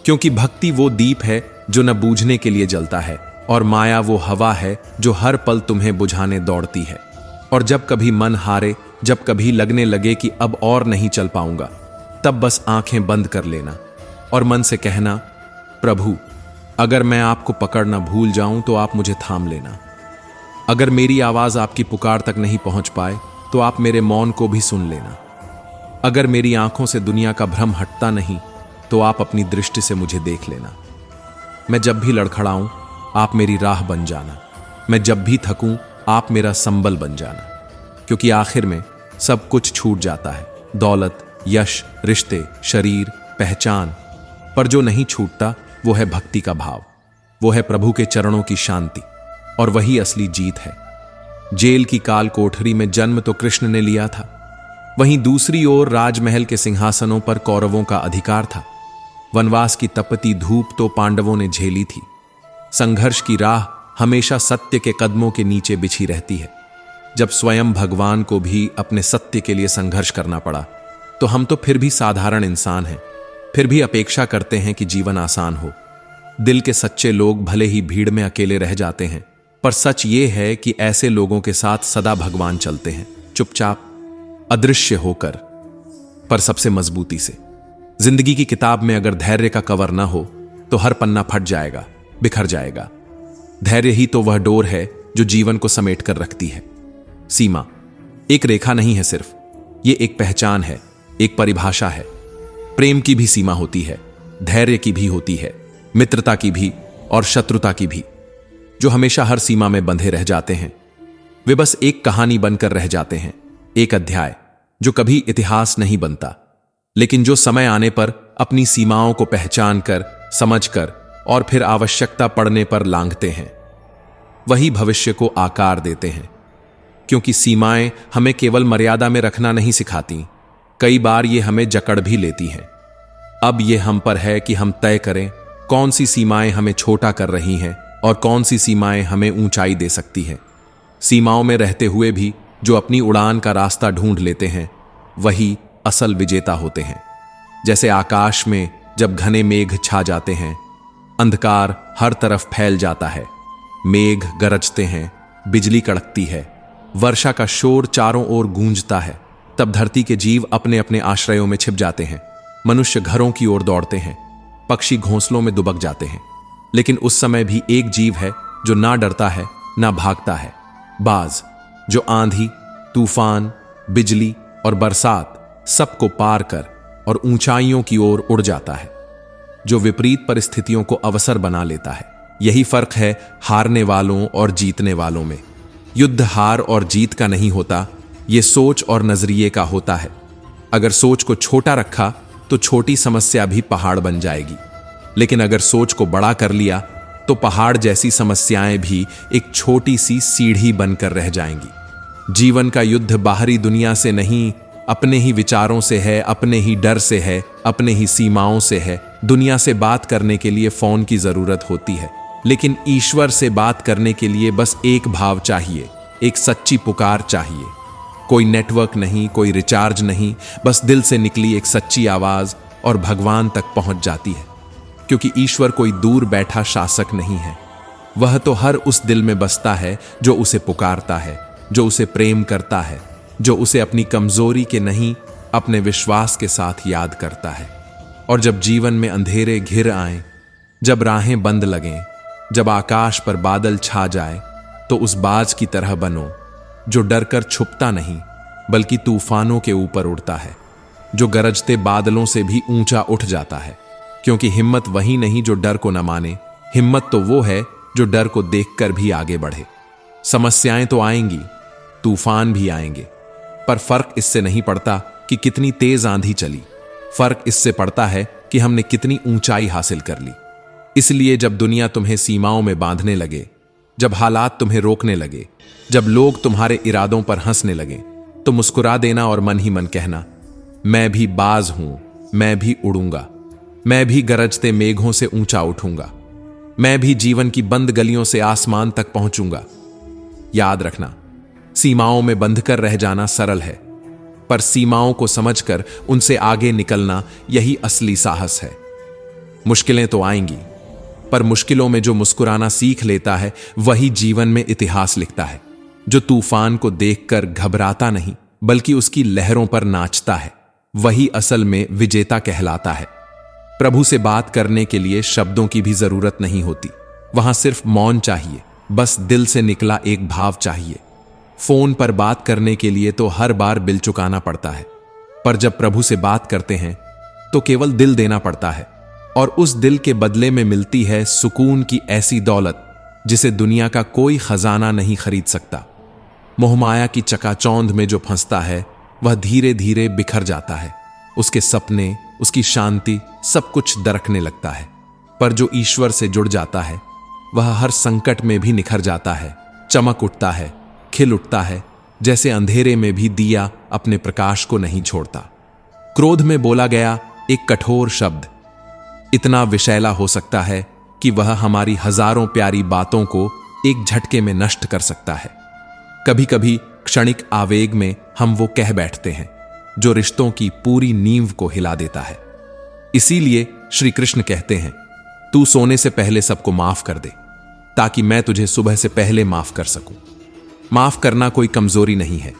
क्योंकि भक्ति वो दीप है जो न बूझने के लिए जलता है, और माया वो हवा है जो हर पल तुम्हें बुझाने दौड़ती है। और जब कभी मन हारे, जब कभी लगने लगे कि अब और नहीं चल पाऊंगा, तब बस आंखें बंद कर लेना और मन से कहना, प्रभु अगर मैं आपको पकड़ना भूल जाऊं तो आप मुझे थाम लेना। अगर मेरी आवाज आपकी पुकार तक नहीं पहुंच पाए तो आप मेरे मौन को भी सुन लेना। अगर मेरी आंखों से दुनिया का भ्रम हटता नहीं तो आप अपनी दृष्टि से मुझे देख लेना। मैं जब भी लड़खड़ाऊं आप मेरी राह बन जाना। मैं जब भी थकूं आप मेरा संबल बन जाना। क्योंकि आखिर में सब कुछ छूट जाता है, दौलत, यश, रिश्ते, शरीर, पहचान, पर जो नहीं छूटता वो है भक्ति का भाव, वो है प्रभु के चरणों की शांति, और वही असली जीत है। जेल की काल कोठरी में जन्म तो कृष्ण ने लिया था, वहीं दूसरी ओर राजमहल के सिंहासनों पर कौरवों का अधिकार था। वनवास की तपती धूप तो पांडवों ने झेली थी। संघर्ष की राह हमेशा सत्य के कदमों के नीचे बिछी रहती है। जब स्वयं भगवान को भी अपने सत्य के लिए संघर्ष करना पड़ा, तो हम तो फिर भी साधारण इंसान हैं, फिर भी अपेक्षा करते हैं कि जीवन आसान हो। दिल के सच्चे लोग भले ही भीड़ में अकेले रह जाते हैं, पर सच ये है कि ऐसे लोगों के साथ सदा भगवान चलते हैं, चुपचाप, अदृश्य होकर, पर सबसे मजबूती से। जिंदगी की किताब में अगर धैर्य का कवर ना हो तो हर पन्ना फट जाएगा, बिखर जाएगा। धैर्य ही तो वह डोर है जो जीवन को समेट कर रखती है। सीमा एक रेखा नहीं है सिर्फ, ये एक पहचान है, एक परिभाषा है। प्रेम की भी सीमा होती है, धैर्य की भी होती है, मित्रता की भी और शत्रुता की भी। जो हमेशा हर सीमा में बंधे रह जाते हैं वे बस एक कहानी बनकर रह जाते हैं, एक अध्याय जो कभी इतिहास नहीं बनता। लेकिन जो समय आने पर अपनी सीमाओं को पहचान कर, समझ कर और फिर आवश्यकता पड़ने पर लांघते हैं, वही भविष्य को आकार देते हैं। क्योंकि सीमाएं हमें केवल मर्यादा में रखना नहीं सिखाती, कई बार ये हमें जकड़ भी लेती हैं। अब ये हम पर है कि हम तय करें कौन सी सीमाएं हमें छोटा कर रही हैं और कौन सी सीमाएं हमें ऊंचाई दे सकती हैं। सीमाओं में रहते हुए भी जो अपनी उड़ान का रास्ता ढूंढ लेते हैं, वही असल विजेता होते हैं। जैसे आकाश में जब घने मेघ छा जाते हैं, अंधकार हर तरफ फैल जाता है, मेघ गरजते हैं, बिजली कड़कती है, वर्षा का शोर चारों ओर गूंजता है, तब धरती के जीव अपने अपने आश्रयों में छिप जाते हैं। मनुष्य घरों की ओर दौड़ते हैं, पक्षी घोंसलों में दुबक जाते हैं। लेकिन उस समय भी एक जीव है जो ना डरता है ना भागता है, बाज, जो आंधी, तूफान, बिजली और बरसात सबको पार कर और ऊंचाइयों की ओर उड़ जाता है, जो विपरीत परिस्थितियों को अवसर बना लेता है। यही फर्क है हारने वालों और जीतने वालों में। युद्ध हार और जीत का नहीं होता, यह सोच और नजरिए का होता है। अगर सोच को छोटा रखा तो छोटी समस्या भी पहाड़ बन जाएगी, लेकिन अगर सोच को बड़ा कर लिया तो पहाड़ जैसी समस्याएं भी एक छोटी सी सीढ़ी बनकर रह जाएंगी। जीवन का युद्ध बाहरी दुनिया से नहीं, अपने ही विचारों से है, अपने ही डर से है, अपने ही सीमाओं से है। दुनिया से बात करने के लिए फोन की जरूरत होती है, लेकिन ईश्वर से बात करने के लिए बस एक भाव चाहिए, एक सच्ची पुकार चाहिए। कोई नेटवर्क नहीं, कोई रिचार्ज नहीं, बस दिल से निकली एक सच्ची आवाज और भगवान तक पहुंच जाती है। क्योंकि ईश्वर कोई दूर बैठा शासक नहीं है, वह तो हर उस दिल में बसता है जो उसे पुकारता है, जो उसे प्रेम करता है, जो उसे अपनी कमजोरी के नहीं अपने विश्वास के साथ याद करता है। और जब जीवन में अंधेरे घिर आए, जब राहें बंद लगें, जब आकाश पर बादल छा जाए, तो उस बाज की तरह बनो जो डरकर छुपता नहीं बल्कि तूफानों के ऊपर उड़ता है, जो गरजते बादलों से भी ऊंचा उठ जाता है। क्योंकि हिम्मत वही नहीं जो डर को न माने, हिम्मत तो वो है जो डर को देखकर भी आगे बढ़े। समस्याएं तो आएंगी, तूफान भी आएंगे, पर फर्क इससे नहीं पड़ता कि कितनी तेज आंधी चली, फर्क इससे पड़ता है कि हमने कितनी ऊंचाई हासिल कर ली। इसलिए जब दुनिया तुम्हें सीमाओं में बांधने लगे, जब हालात तुम्हें रोकने लगे, जब लोग तुम्हारे इरादों पर हंसने लगे, तो मुस्कुरा देना और मन ही मन कहना, मैं भी बाज हूं, मैं भी उड़ूंगा, मैं भी गरजते मेघों से ऊंचा उठूंगा, मैं भी जीवन की बंद गलियों से आसमान तक पहुंचूंगा। याद रखना, सीमाओं में बंधकर रह जाना सरल है, पर सीमाओं को समझकर उनसे आगे निकलना यही असली साहस है। मुश्किलें तो आएंगी, पर मुश्किलों में जो मुस्कुराना सीख लेता है वही जीवन में इतिहास लिखता है। जो तूफान को देखकर घबराता नहीं बल्कि उसकी लहरों पर नाचता है, वही असल में विजेता कहलाता है। प्रभु से बात करने के लिए शब्दों की भी जरूरत नहीं होती, वहां सिर्फ मौन चाहिए, बस दिल से निकला एक भाव चाहिए। फोन पर बात करने के लिए तो हर बार बिल चुकाना पड़ता है, पर जब प्रभु से बात करते हैं तो केवल दिल देना पड़ता है, और उस दिल के बदले में मिलती है सुकून की ऐसी दौलत जिसे दुनिया का कोई खजाना नहीं खरीद सकता। मोहमाया की चकाचौंध में जो फंसता है वह धीरे धीरे बिखर जाता है, उसके सपने, उसकी शांति सब कुछ दरकने लगता है। पर जो ईश्वर से जुड़ जाता है वह हर संकट में भी निखर जाता है, चमक उठता है, खिल उठता है, जैसे अंधेरे में भी दिया अपने प्रकाश को नहीं छोड़ता। क्रोध में बोला गया एक कठोर शब्द इतना विषैला हो सकता है कि वह हमारी हजारों प्यारी बातों को एक झटके में नष्ट कर सकता है। कभी कभी क्षणिक आवेग में हम वो कह बैठते हैं जो रिश्तों की पूरी नींव को हिला देता है। इसीलिए श्री कृष्ण कहते हैं, तू सोने से पहले सबको माफ कर दे ताकि मैं तुझे सुबह से पहले माफ कर सकूं। माफ करना कोई कमजोरी नहीं है,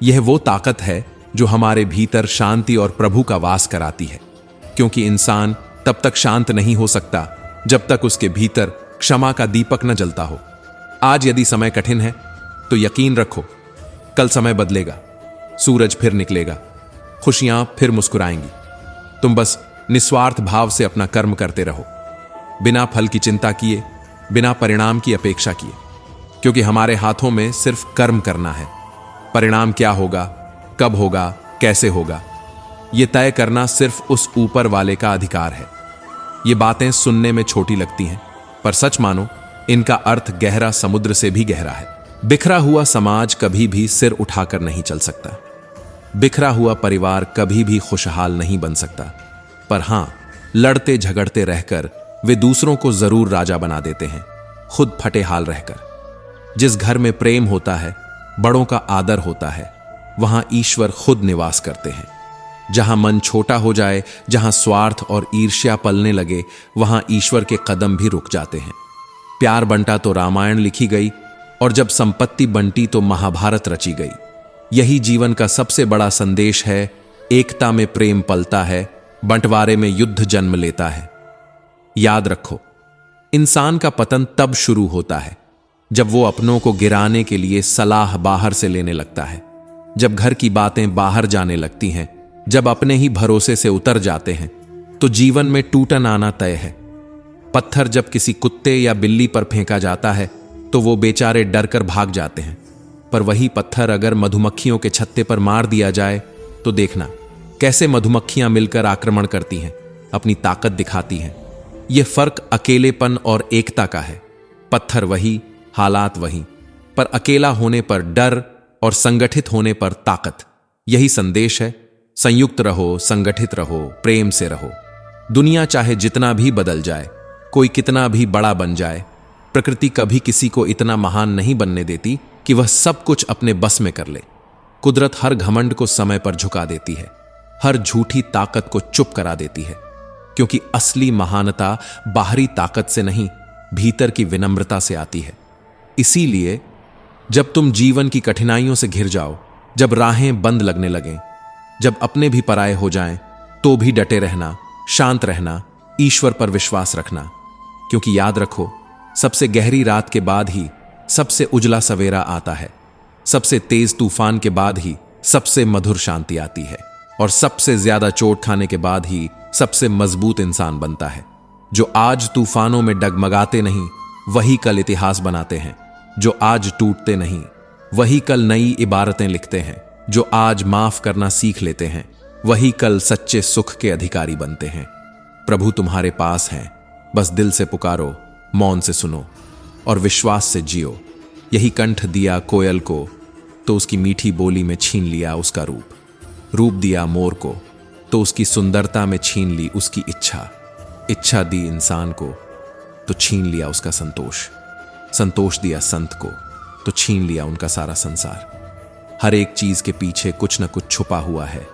यह वो ताकत है जो हमारे भीतर शांति और प्रभु का वास कराती है। क्योंकि इंसान तब तक शांत नहीं हो सकता जब तक उसके भीतर क्षमा का दीपक न जलता हो। आज यदि समय कठिन है तो यकीन रखो कल समय बदलेगा, सूरज फिर निकलेगा, खुशियां फिर मुस्कुराएंगी। तुम बस निस्वार्थ भाव से अपना कर्म करते रहो, बिना फल की चिंता किए, बिना परिणाम की अपेक्षा किए। क्योंकि हमारे हाथों में सिर्फ कर्म करना है, परिणाम क्या होगा, कब होगा, कैसे होगा, ये तय करना सिर्फ उस ऊपर वाले का अधिकार है। ये बातें सुनने में छोटी लगती हैं, पर सच मानो इनका अर्थ गहरा समुद्र से भी गहरा है। बिखरा हुआ समाज कभी भी सिर उठाकर नहीं चल सकता। बिखरा हुआ परिवार कभी भी खुशहाल नहीं बन सकता। पर हां, लड़ते झगड़ते रहकर वे दूसरों को जरूर राजा बना देते हैं, खुद फटे हाल रहकर। जिस घर में प्रेम होता है, बड़ों का आदर होता है, वहां ईश्वर खुद निवास करते हैं। जहां मन छोटा हो जाए, जहां स्वार्थ और ईर्ष्या पलने लगे, वहां ईश्वर के कदम भी रुक जाते हैं। प्यार बंटा तो रामायण लिखी गई, और जब संपत्ति बंटी तो महाभारत रची गई। यही जीवन का सबसे बड़ा संदेश है। एकता में प्रेम पलता है, बंटवारे में युद्ध जन्म लेता है। याद रखो, इंसान का पतन तब शुरू होता है जब वो अपनों को गिराने के लिए सलाह बाहर से लेने लगता है, जब घर की बातें बाहर जाने लगती हैं, जब अपने ही भरोसे से उतर जाते हैं, तो जीवन में टूटन आना तय है। पत्थर जब किसी कुत्ते या बिल्ली पर फेंका जाता है तो वो बेचारे डर कर भाग जाते हैं, पर वही पत्थर अगर मधुमक्खियों के छत्ते पर मार दिया जाए तो देखना कैसे मधुमक्खियां मिलकर आक्रमण करती हैं, अपनी ताकत दिखाती हैं। यह फर्क अकेलेपन और एकता का है। पत्थर वही, हालात वही, पर अकेला होने पर डर और संगठित होने पर ताकत। यही संदेश है। संयुक्त रहो, संगठित रहो, प्रेम से रहो। दुनिया चाहे जितना भी बदल जाए, कोई कितना भी बड़ा बन जाए, प्रकृति कभी किसी को इतना महान नहीं बनने देती कि वह सब कुछ अपने बस में कर ले। कुदरत हर घमंड को समय पर झुका देती है, हर झूठी ताकत को चुप करा देती है, क्योंकि असली महानता बाहरी ताकत से नहीं, भीतर की विनम्रता से आती है। इसीलिए जब तुम जीवन की कठिनाइयों से घिर जाओ, जब राहें बंद लगने लगें, जब अपने भी पराये हो जाएं, तो भी डटे रहना, शांत रहना, ईश्वर पर विश्वास रखना। क्योंकि याद रखो, सबसे गहरी रात के बाद ही सबसे उजला सवेरा आता है। सबसे तेज तूफान के बाद ही सबसे मधुर शांति आती है, और सबसे ज्यादा चोट खाने के बाद ही सबसे मजबूत इंसान बनता है। जो आज तूफानों में डगमगाते नहीं, वही कल इतिहास बनाते हैं। जो आज टूटते नहीं, वही कल नई इबारतें लिखते हैं। जो आज माफ करना सीख लेते हैं, वही कल सच्चे सुख के अधिकारी बनते हैं। प्रभु तुम्हारे पास हैं, बस दिल से पुकारो, मौन से सुनो और विश्वास से जियो। यही कंठ दिया कोयल को, तो उसकी मीठी बोली में छीन लिया उसका रूप। रूप दिया मोर को, तो उसकी सुंदरता में छीन ली उसकी इच्छा। इच्छा दी इंसान को, तो छीन लिया उसका संतोष। संतोष दिया संत को, तो छीन लिया उनका सारा संसार। हर एक चीज के पीछे कुछ न कुछ छुपा हुआ है।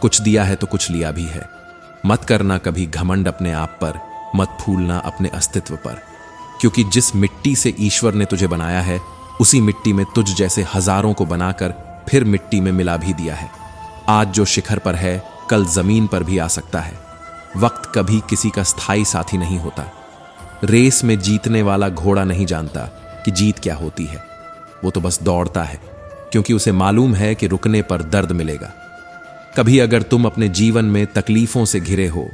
कुछ दिया है तो कुछ लिया भी है। मत करना कभी घमंड अपने आप पर, मत फूलना अपने अस्तित्व पर, क्योंकि जिस मिट्टी से ईश्वर ने तुझे बनाया है, उसी मिट्टी में तुझ जैसे हजारों को बनाकर फिर मिट्टी में मिला भी दिया है। आज जो शिखर पर है, कल जमीन पर भी आ सकता है। वक्त कभी किसी का स्थायी साथी नहीं होता। रेस में जीतने वाला घोड़ा नहीं जानता कि जीत क्या होती है। वो तो बस दौड़ता है, क्योंकि उसे मालूम है कि रुकने पर दर्द मिलेगा। कभी अगर तुम अपने जीवन में तकलीफों से घिरे हो,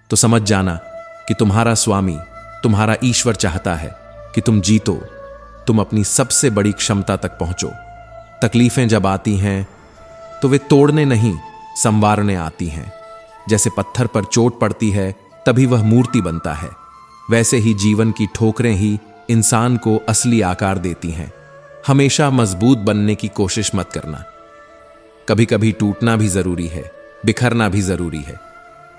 तो समझ जाना कि तुम्हारा स्वामी, तुम्हारा ईश्वर चाहता है कि तुम जीतो, तुम अपनी सबसे बड़ी क्षमता तक पहुंचो। तकलीफें जब आती हैं तो वे तोड़ने नहीं, संवारने आती हैं। जैसे पत्थर पर चोट पड़ती है, तभी वह मूर्ति बनता है, वैसे ही जीवन की ठोकरें ही इंसान को असली आकार देती हैं। हमेशा मजबूत बनने की कोशिश मत करना। कभी कभी टूटना भी जरूरी है, बिखरना भी जरूरी है,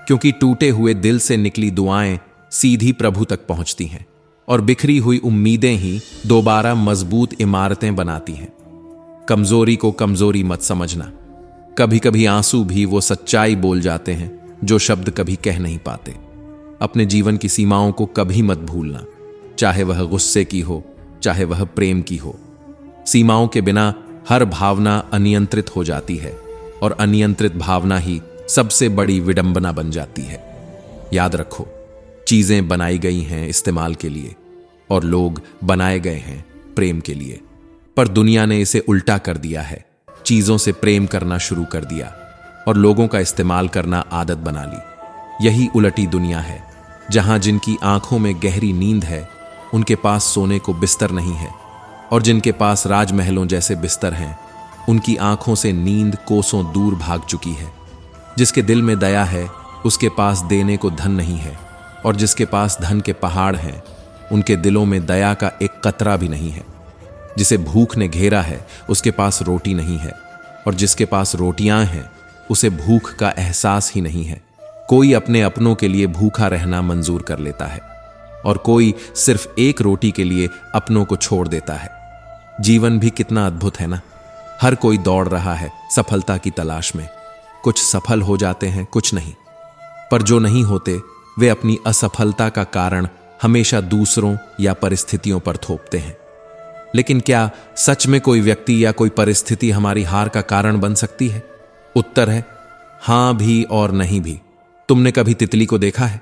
क्योंकि टूटे हुए दिल से निकली दुआएं सीधी प्रभु तक पहुंचती हैं, और बिखरी हुई उम्मीदें ही दोबारा मजबूत इमारतें बनाती हैं। कमजोरी को कमजोरी मत समझना। कभी कभी आंसू भी वो सच्चाई बोल जाते हैं जो शब्द कभी कह नहीं पाते। अपने जीवन की सीमाओं को कभी मत भूलना, चाहे वह गुस्से की हो, चाहे वह प्रेम की हो। सीमाओं के बिना हर भावना अनियंत्रित हो जाती है, और अनियंत्रित भावना ही सबसे बड़ी विडंबना बन जाती है। याद रखो, चीजें बनाई गई हैं इस्तेमाल के लिए, और लोग बनाए गए हैं प्रेम के लिए। पर दुनिया ने इसे उल्टा कर दिया है। चीजों से प्रेम करना शुरू कर दिया और लोगों का इस्तेमाल करना आदत बना ली। यही उलटी दुनिया है, जहां जिनकी आंखों में गहरी नींद है, उनके पास सोने को बिस्तर नहीं है, और जिनके पास राजमहलों जैसे बिस्तर हैं, उनकी आंखों से नींद कोसों दूर भाग चुकी है। जिसके दिल में दया है उसके पास देने को धन नहीं है, और जिसके पास धन के पहाड़ हैं उनके दिलों में दया का एक कतरा भी नहीं है। जिसे भूख ने घेरा है उसके पास रोटी नहीं है, और जिसके पास रोटियां हैं उसे भूख का एहसास ही नहीं है। कोई अपने अपनों के लिए भूखा रहना मंजूर कर लेता है, और कोई सिर्फ एक रोटी के लिए अपनों को छोड़ देता है। जीवन भी कितना अद्भुत है ना। हर कोई दौड़ रहा है सफलता की तलाश में। कुछ सफल हो जाते हैं, कुछ नहीं। पर जो नहीं होते वे अपनी असफलता का कारण हमेशा दूसरों या परिस्थितियों पर थोपते हैं। लेकिन क्या सच में कोई व्यक्ति या कोई परिस्थिति हमारी हार का कारण बन सकती है? उत्तर है हां भी और नहीं भी। तुमने कभी तितली को देखा है?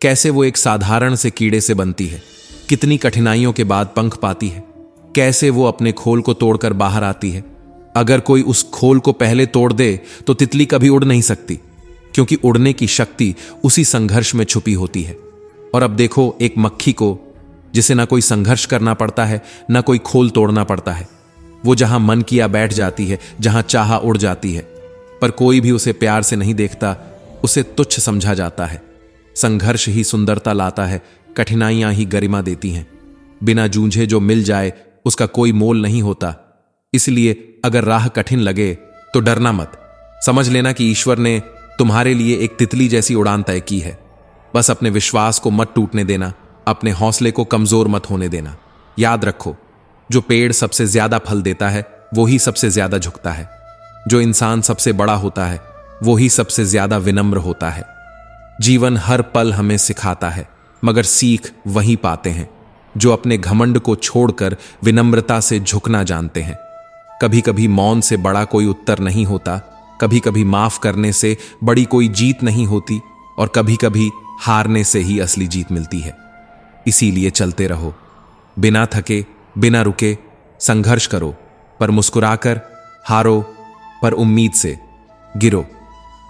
कैसे वो एक साधारण से कीड़े से बनती है, कितनी कठिनाइयों के बाद पंख पाती है, कैसे वो अपने खोल को तोड़कर बाहर आती है। अगर कोई उस खोल को पहले तोड़ दे तो तितली कभी उड़ नहीं सकती, क्योंकि उड़ने की शक्ति उसी संघर्ष में छुपी होती है। और अब देखो एक मक्खी को, जिसे ना कोई संघर्ष करना पड़ता है ना कोई खोल तोड़ना पड़ता है। वो जहां मन किया बैठ जाती है, जहां चाहा उड़ जाती है। पर कोई भी उसे प्यार से नहीं देखता, उसे तुच्छ समझा जाता है। संघर्ष ही सुंदरता लाता है, कठिनाइयां ही गरिमा देती हैं। बिना जूझे जो मिल जाए उसका कोई मोल नहीं होता। इसलिए अगर राह कठिन लगे तो डरना मत। समझ लेना कि ईश्वर ने तुम्हारे लिए एक तितली जैसी उड़ान तय की है। बस अपने विश्वास को मत टूटने देना, अपने हौसले को कमजोर मत होने देना। याद रखो, जो पेड़ सबसे ज्यादा फल देता है वो ही सबसे ज्यादा झुकता है। जो इंसान सबसे बड़ा होता है वो ही सबसे ज्यादा विनम्र होता है। जीवन हर पल हमें सिखाता है, मगर सीख वहीं पाते हैं जो अपने घमंड को छोड़कर विनम्रता से झुकना जानते हैं। कभी कभी मौन से बड़ा कोई उत्तर नहीं होता, कभी कभी माफ करने से बड़ी कोई जीत नहीं होती, और कभी कभी हारने से ही असली जीत मिलती है। इसीलिए चलते रहो, बिना थके, बिना रुके। संघर्ष करो पर मुस्कुराकर, हारो पर उम्मीद से, गिरो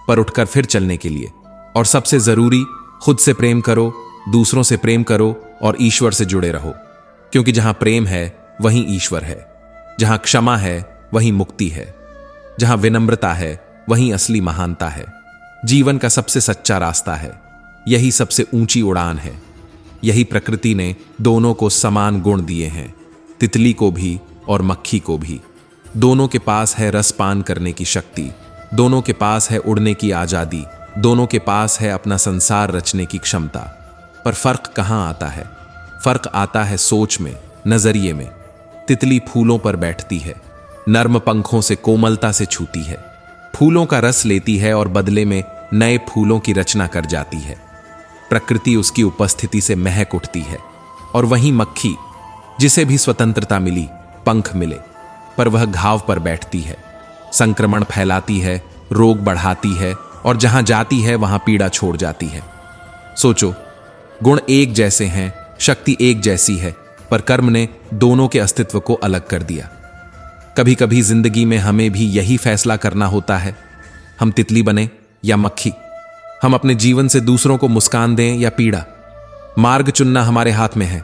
पर उठकर फिर चलने के लिए। और सबसे जरूरी, खुद से प्रेम करो, दूसरों से प्रेम करो, और ईश्वर से जुड़े रहो। क्योंकि जहां प्रेम है वहीं ईश्वर है, जहां क्षमा है वहीं मुक्ति है, जहां विनम्रता है वहीं असली महानता है। जीवन का सबसे सच्चा रास्ता है, यही सबसे ऊंची उड़ान है। यही प्रकृति ने दोनों को समान गुण दिए हैं, तितली को भी और मक्खी को भी। दोनों के पास है रस पान करने की शक्ति, दोनों के पास है उड़ने की आजादी, दोनों के पास है अपना संसार रचने की क्षमता। पर फर्क कहां आता है? फर्क आता है सोच में, नजरिए में। तितली फूलों पर बैठती है, नर्म पंखों से कोमलता से छूती है, फूलों का रस लेती है और बदले में नए फूलों की रचना कर जाती है। प्रकृति उसकी उपस्थिति से महक उठती है। और वहीं मक्खी, जिसे भी स्वतंत्रता मिली, पंख मिले, पर वह घाव पर बैठती है, संक्रमण फैलाती है, रोग बढ़ाती है, और जहां जाती है वहां पीड़ा छोड़ जाती है। सोचो, गुण एक जैसे हैं, शक्ति एक जैसी है, पर कर्म ने दोनों के अस्तित्व को अलग कर दिया। कभी कभी जिंदगी में हमें भी यही फैसला करना होता है, हम तितली बने या मक्खी। हम अपने जीवन से दूसरों को मुस्कान दें या पीड़ा। मार्ग चुनना हमारे हाथ में है।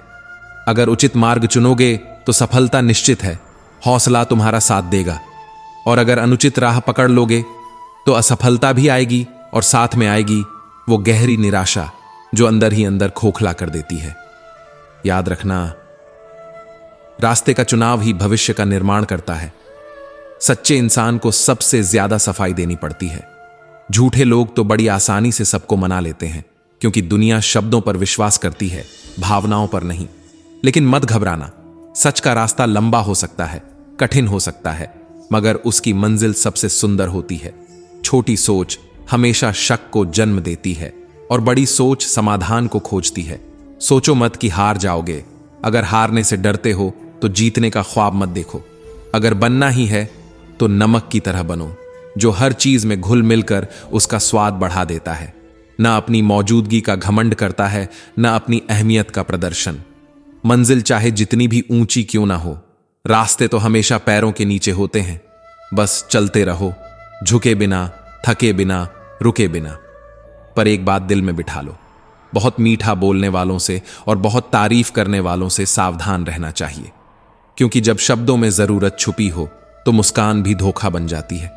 अगर उचित मार्ग चुनोगे तो सफलता निश्चित है, हौसला तुम्हारा साथ देगा। और अगर अनुचित राह पकड़ लोगे तो असफलता भी आएगी, और साथ में आएगी वो गहरी निराशा जो अंदर ही अंदर खोखला कर देती है। याद रखना, रास्ते का चुनाव ही भविष्य का निर्माण करता है। सच्चे इंसान को सबसे ज्यादा सफाई देनी पड़ती है। झूठे लोग तो बड़ी आसानी से सबको मना लेते हैं, क्योंकि दुनिया शब्दों पर विश्वास करती है, भावनाओं पर नहीं। लेकिन मत घबराना, सच का रास्ता लंबा हो सकता है, कठिन हो सकता है, मगर उसकी मंजिल सबसे सुंदर होती है। छोटी सोच हमेशा शक को जन्म देती है, और बड़ी सोच समाधान को खोजती है। सोचो मत कि हार जाओगे। अगर हारने से डरते हो तो जीतने का ख्वाब मत देखो। अगर बनना ही है तो नमक की तरह बनो, जो हर चीज में घुल मिलकर उसका स्वाद बढ़ा देता है। ना अपनी मौजूदगी का घमंड करता है, ना अपनी अहमियत का प्रदर्शन। मंजिल चाहे जितनी भी ऊंची क्यों ना हो, रास्ते तो हमेशा पैरों के नीचे होते हैं। बस चलते रहो, झुके बिना, थके बिना, रुके बिना। पर एक बात दिल में बिठा लो, बहुत मीठा बोलने वालों से और बहुत तारीफ करने वालों से सावधान रहना चाहिए। क्योंकि जब शब्दों में जरूरत छुपी हो तो मुस्कान भी धोखा बन जाती है।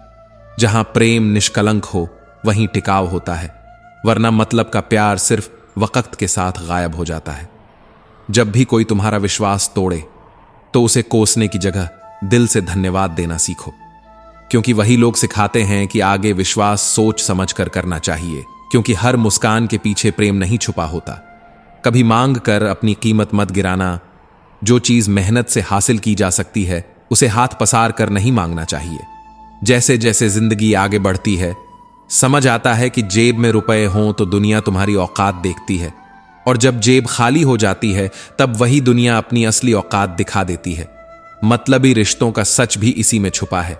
जहां प्रेम निष्कलंक हो वहीं टिकाव होता है, वरना मतलब का प्यार सिर्फ वक्त के साथ गायब हो जाता है। जब भी कोई तुम्हारा विश्वास तोड़े तो उसे कोसने की जगह दिल से धन्यवाद देना सीखो, क्योंकि वही लोग सिखाते हैं कि आगे विश्वास सोच समझ कर करना चाहिए, क्योंकि हर मुस्कान के पीछे प्रेम नहीं छुपा होता। कभी मांग कर अपनी कीमत मत गिराना। जो चीज मेहनत से हासिल की जा सकती है उसे हाथ पसार कर नहीं मांगना चाहिए। जैसे जैसे जिंदगी आगे बढ़ती है समझ आता है कि जेब में रुपए हों तो दुनिया तुम्हारी औकात देखती है, और जब जेब खाली हो जाती है तब वही दुनिया अपनी असली औकात दिखा देती है। मतलबी रिश्तों का सच भी इसी में छुपा है।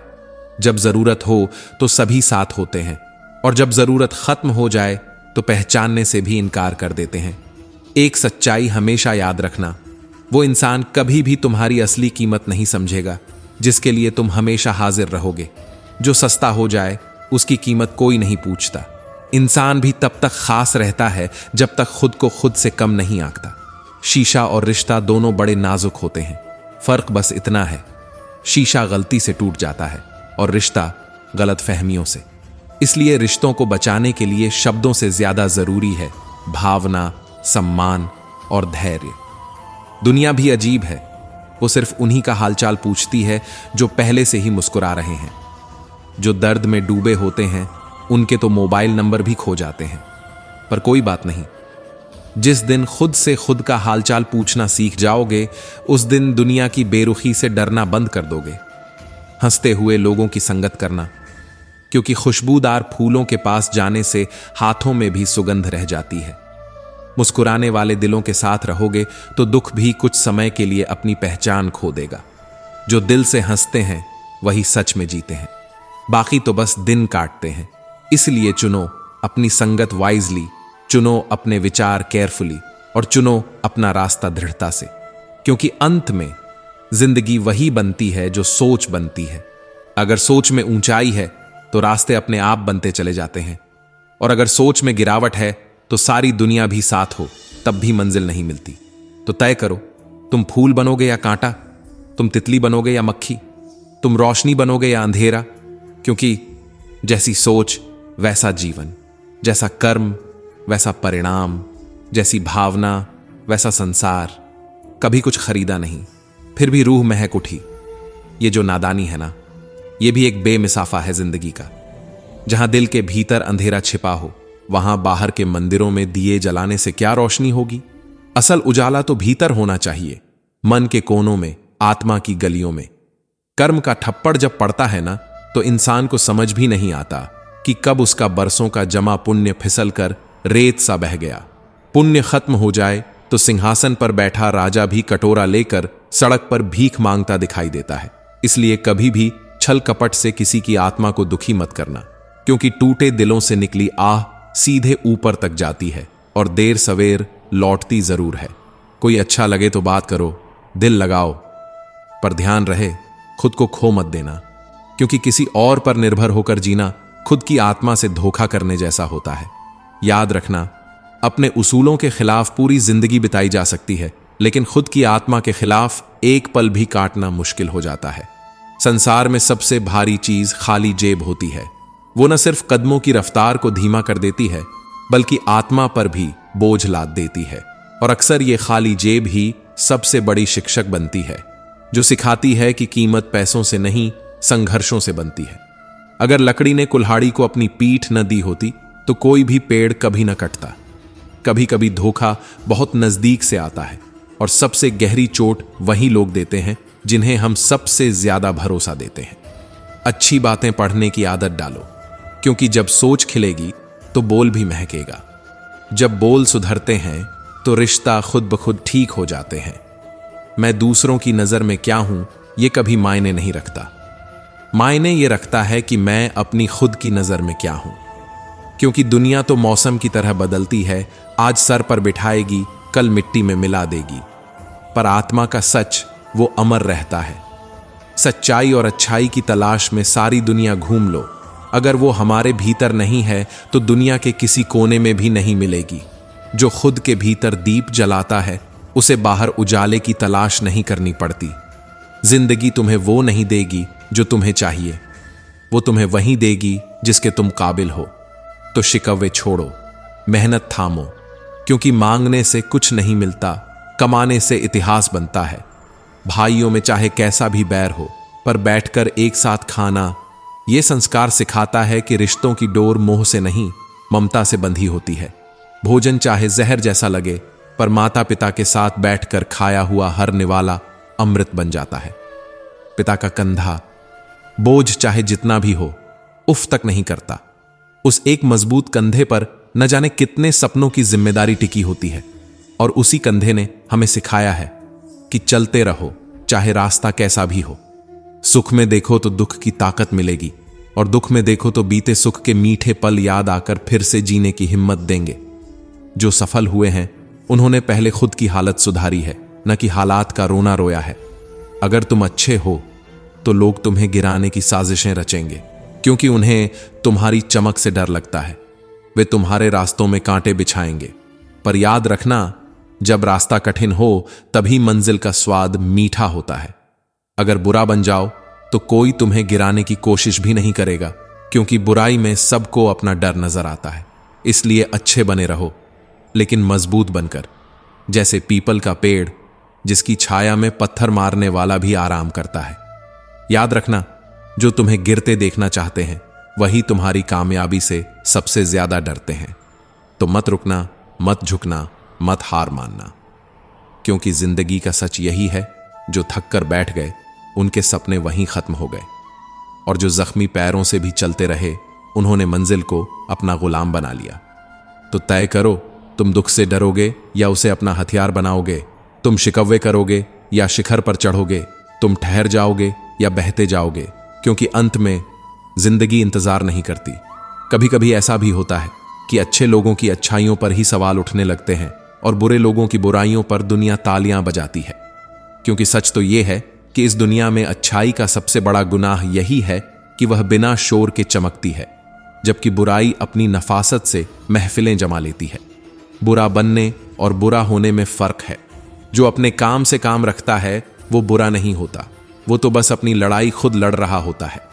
जब जरूरत हो तो सभी साथ होते हैं, और जब जरूरत खत्म हो जाए तो पहचानने से भी इनकार कर देते हैं। एक सच्चाई हमेशा याद रखना, वो इंसान कभी भी तुम्हारी असली कीमत नहीं समझेगा जिसके लिए तुम हमेशा हाजिर रहोगे। जो सस्ता हो जाए उसकी कीमत कोई नहीं पूछता। इंसान भी तब तक खास रहता है जब तक खुद को खुद से कम नहीं आंकता। शीशा और रिश्ता दोनों बड़े नाजुक होते हैं, फर्क बस इतना है, शीशा गलती से टूट जाता है और रिश्ता गलत फहमियों से। इसलिए रिश्तों को बचाने के लिए शब्दों से ज्यादा जरूरी है भावना, सम्मान और धैर्य। दुनिया भी अजीब है, वो सिर्फ उन्हीं का हालचाल पूछती है जो पहले से ही मुस्कुरा रहे हैं। जो दर्द में डूबे होते हैं उनके तो मोबाइल नंबर भी खो जाते हैं। पर कोई बात नहीं, जिस दिन खुद से खुद का हालचाल पूछना सीख जाओगे उस दिन दुनिया की बेरुखी से डरना बंद कर दोगे। हंसते हुए लोगों की संगत करना, क्योंकि खुशबूदार फूलों के पास जाने से हाथों में भी सुगंध रह जाती है। मुस्कुराने वाले दिलों के साथ रहोगे तो दुख भी कुछ समय के लिए अपनी पहचान खो देगा। जो दिल से हंसते हैं वही सच में जीते हैं, बाकी तो बस दिन काटते हैं। इसलिए चुनो अपनी संगत वाइजली, चुनो अपने विचार केयरफुली, और चुनो अपना रास्ता दृढ़ता से, क्योंकि अंत में जिंदगी वही बनती है जो सोच बनती है। अगर सोच में ऊंचाई है तो रास्ते अपने आप बनते चले जाते हैं, और अगर सोच में गिरावट है तो सारी दुनिया भी साथ हो तब भी मंजिल नहीं मिलती। तो तय करो, तुम फूल बनोगे या कांटा, तुम तितली बनोगे या मक्खी, तुम रोशनी बनोगे या अंधेरा, क्योंकि जैसी सोच वैसा जीवन, जैसा कर्म वैसा परिणाम, जैसी भावना वैसा संसार। कभी कुछ खरीदा नहीं फिर भी रूह महक उठी। ये जो नादानी है ना, ये भी एक बेमिसाफा है जिंदगी का। जहां दिल के भीतर अंधेरा छिपा हो वहां बाहर के मंदिरों में दिए जलाने से क्या रोशनी होगी। असल उजाला तो भीतर होना चाहिए, मन के कोनों में, आत्मा की गलियों में। कर्म का ठप्पड़ जब पड़ता है ना तो इंसान को समझ भी नहीं आता कि कब उसका बरसों का जमा पुण्य फिसल कर रेत सा बह गया। पुण्य खत्म हो जाए तो सिंहासन पर बैठा राजा भी कटोरा लेकर सड़क पर भीख मांगता दिखाई देता है। इसलिए कभी भी छल कपट से किसी की आत्मा को दुखी मत करना, क्योंकि टूटे दिलों से निकली आह सीधे ऊपर तक जाती है और देर सवेर लौटती जरूर है। कोई अच्छा लगे तो बात करो, दिल लगाओ, पर ध्यान रहे खुद को खो मत देना, क्योंकि किसी और पर निर्भर होकर जीना खुद की आत्मा से धोखा करने जैसा होता है। याद रखना, अपने उसूलों के खिलाफ पूरी जिंदगी बिताई जा सकती है, लेकिन खुद की आत्मा के खिलाफ एक पल भी काटना मुश्किल हो जाता है। संसार में सबसे भारी चीज खाली जेब होती है। वो न सिर्फ कदमों की रफ्तार को धीमा कर देती है बल्कि आत्मा पर भी बोझ लाद देती है। और अक्सर ये खाली जेब ही सबसे बड़ी शिक्षक बनती है, जो सिखाती है कि कीमत पैसों से नहीं संघर्षों से बनती है। अगर लकड़ी ने कुल्हाड़ी को अपनी पीठ न दी होती तो कोई भी पेड़ कभी न कटता। कभी कभी धोखा बहुत नजदीक से आता है, और सबसे गहरी चोट वही लोग देते हैं जिन्हें हम सबसे ज्यादा भरोसा देते हैं। अच्छी बातें पढ़ने की आदत डालो, क्योंकि जब सोच खिलेगी तो बोल भी महकेगा। जब बोल सुधरते हैं तो रिश्ता खुद ब खुद ठीक हो जाते हैं। मैं दूसरों की नजर में क्या हूं ये कभी मायने नहीं रखता। मायने ये रखता है कि मैं अपनी खुद की नजर में क्या हूं, क्योंकि दुनिया तो मौसम की तरह बदलती है। आज सर पर बिठाएगी, कल मिट्टी में मिला देगी, पर आत्मा का सच वो अमर रहता है। सच्चाई और अच्छाई की तलाश में सारी दुनिया घूम लो, अगर वो हमारे भीतर नहीं है तो दुनिया के किसी कोने में भी नहीं मिलेगी। जो खुद के भीतर दीप जलाता है उसे बाहर उजाले की तलाश नहीं करनी पड़ती। जिंदगी तुम्हें वो नहीं देगी जो तुम्हें चाहिए, वो तुम्हें वही देगी जिसके तुम काबिल हो। तो शिकवे छोड़ो, मेहनत थामो, क्योंकि मांगने से कुछ नहीं मिलता, कमाने से इतिहास बनता है। भाइयों में चाहे कैसा भी बैर हो, पर बैठकर एक साथ खाना, यह संस्कार सिखाता है कि रिश्तों की डोर मोह से नहीं, ममता से बंधी होती है। भोजन चाहे जहर जैसा लगे, पर माता पिता के साथ बैठकर खाया हुआ हर निवाला अमृत बन जाता है। पिता का कंधा बोझ चाहे जितना भी हो, उफ तक नहीं करता। उस एक मजबूत कंधे पर न जाने कितने सपनों की जिम्मेदारी टिकी होती है, और उसी कंधे ने हमें सिखाया है कि चलते रहो, चाहे रास्ता कैसा भी हो। सुख में देखो तो दुख की ताकत मिलेगी, और दुख में देखो तो बीते सुख के मीठे पल याद आकर फिर से जीने की हिम्मत देंगे। जो सफल हुए हैं, उन्होंने पहले खुद की हालत सुधारी है, न कि हालात का रोना रोया है। अगर तुम अच्छे हो तो लोग तुम्हें गिराने की साजिशें रचेंगे, क्योंकि उन्हें तुम्हारी चमक से डर लगता है। वे तुम्हारे रास्तों में कांटे बिछाएंगे, पर याद रखना, जब रास्ता कठिन हो तभी मंजिल का स्वाद मीठा होता है। अगर बुरा बन जाओ तो कोई तुम्हें गिराने की कोशिश भी नहीं करेगा, क्योंकि बुराई में सबको अपना डर नजर आता है। इसलिए अच्छे बने रहो, लेकिन मजबूत बनकर, जैसे पीपल का पेड़ जिसकी छाया में पत्थर मारने वाला भी आराम करता है। याद रखना, जो तुम्हें गिरते देखना चाहते हैं वही तुम्हारी कामयाबी से सबसे ज्यादा डरते हैं। तो मत रुकना, मत झुकना, मत हार मानना, क्योंकि जिंदगी का सच यही है, जो थक कर बैठ गए उनके सपने वहीं खत्म हो गए, और जो जख्मी पैरों से भी चलते रहे उन्होंने मंजिल को अपना गुलाम बना लिया। तो तय करो, तुम दुख से डरोगे या उसे अपना हथियार बनाओगे? तुम शिकवे करोगे या शिखर पर चढ़ोगे? तुम ठहर जाओगे या बहते जाओगे? क्योंकि अंत में जिंदगी इंतजार नहीं करती। कभी कभी ऐसा भी होता है कि अच्छे लोगों की अच्छाइयों पर ही सवाल उठने लगते हैं, और बुरे लोगों की बुराइयों पर दुनिया तालियां बजाती है। क्योंकि सच तो यह है कि इस दुनिया में अच्छाई का सबसे बड़ा गुनाह यही है कि वह बिना शोर के चमकती है, जबकि बुराई अपनी नफासत से महफिलें जमा लेती है। बुरा बनने और बुरा होने में फर्क है। जो अपने काम से काम रखता है वो बुरा नहीं होता, वो तो बस अपनी लड़ाई खुद लड़ रहा होता है।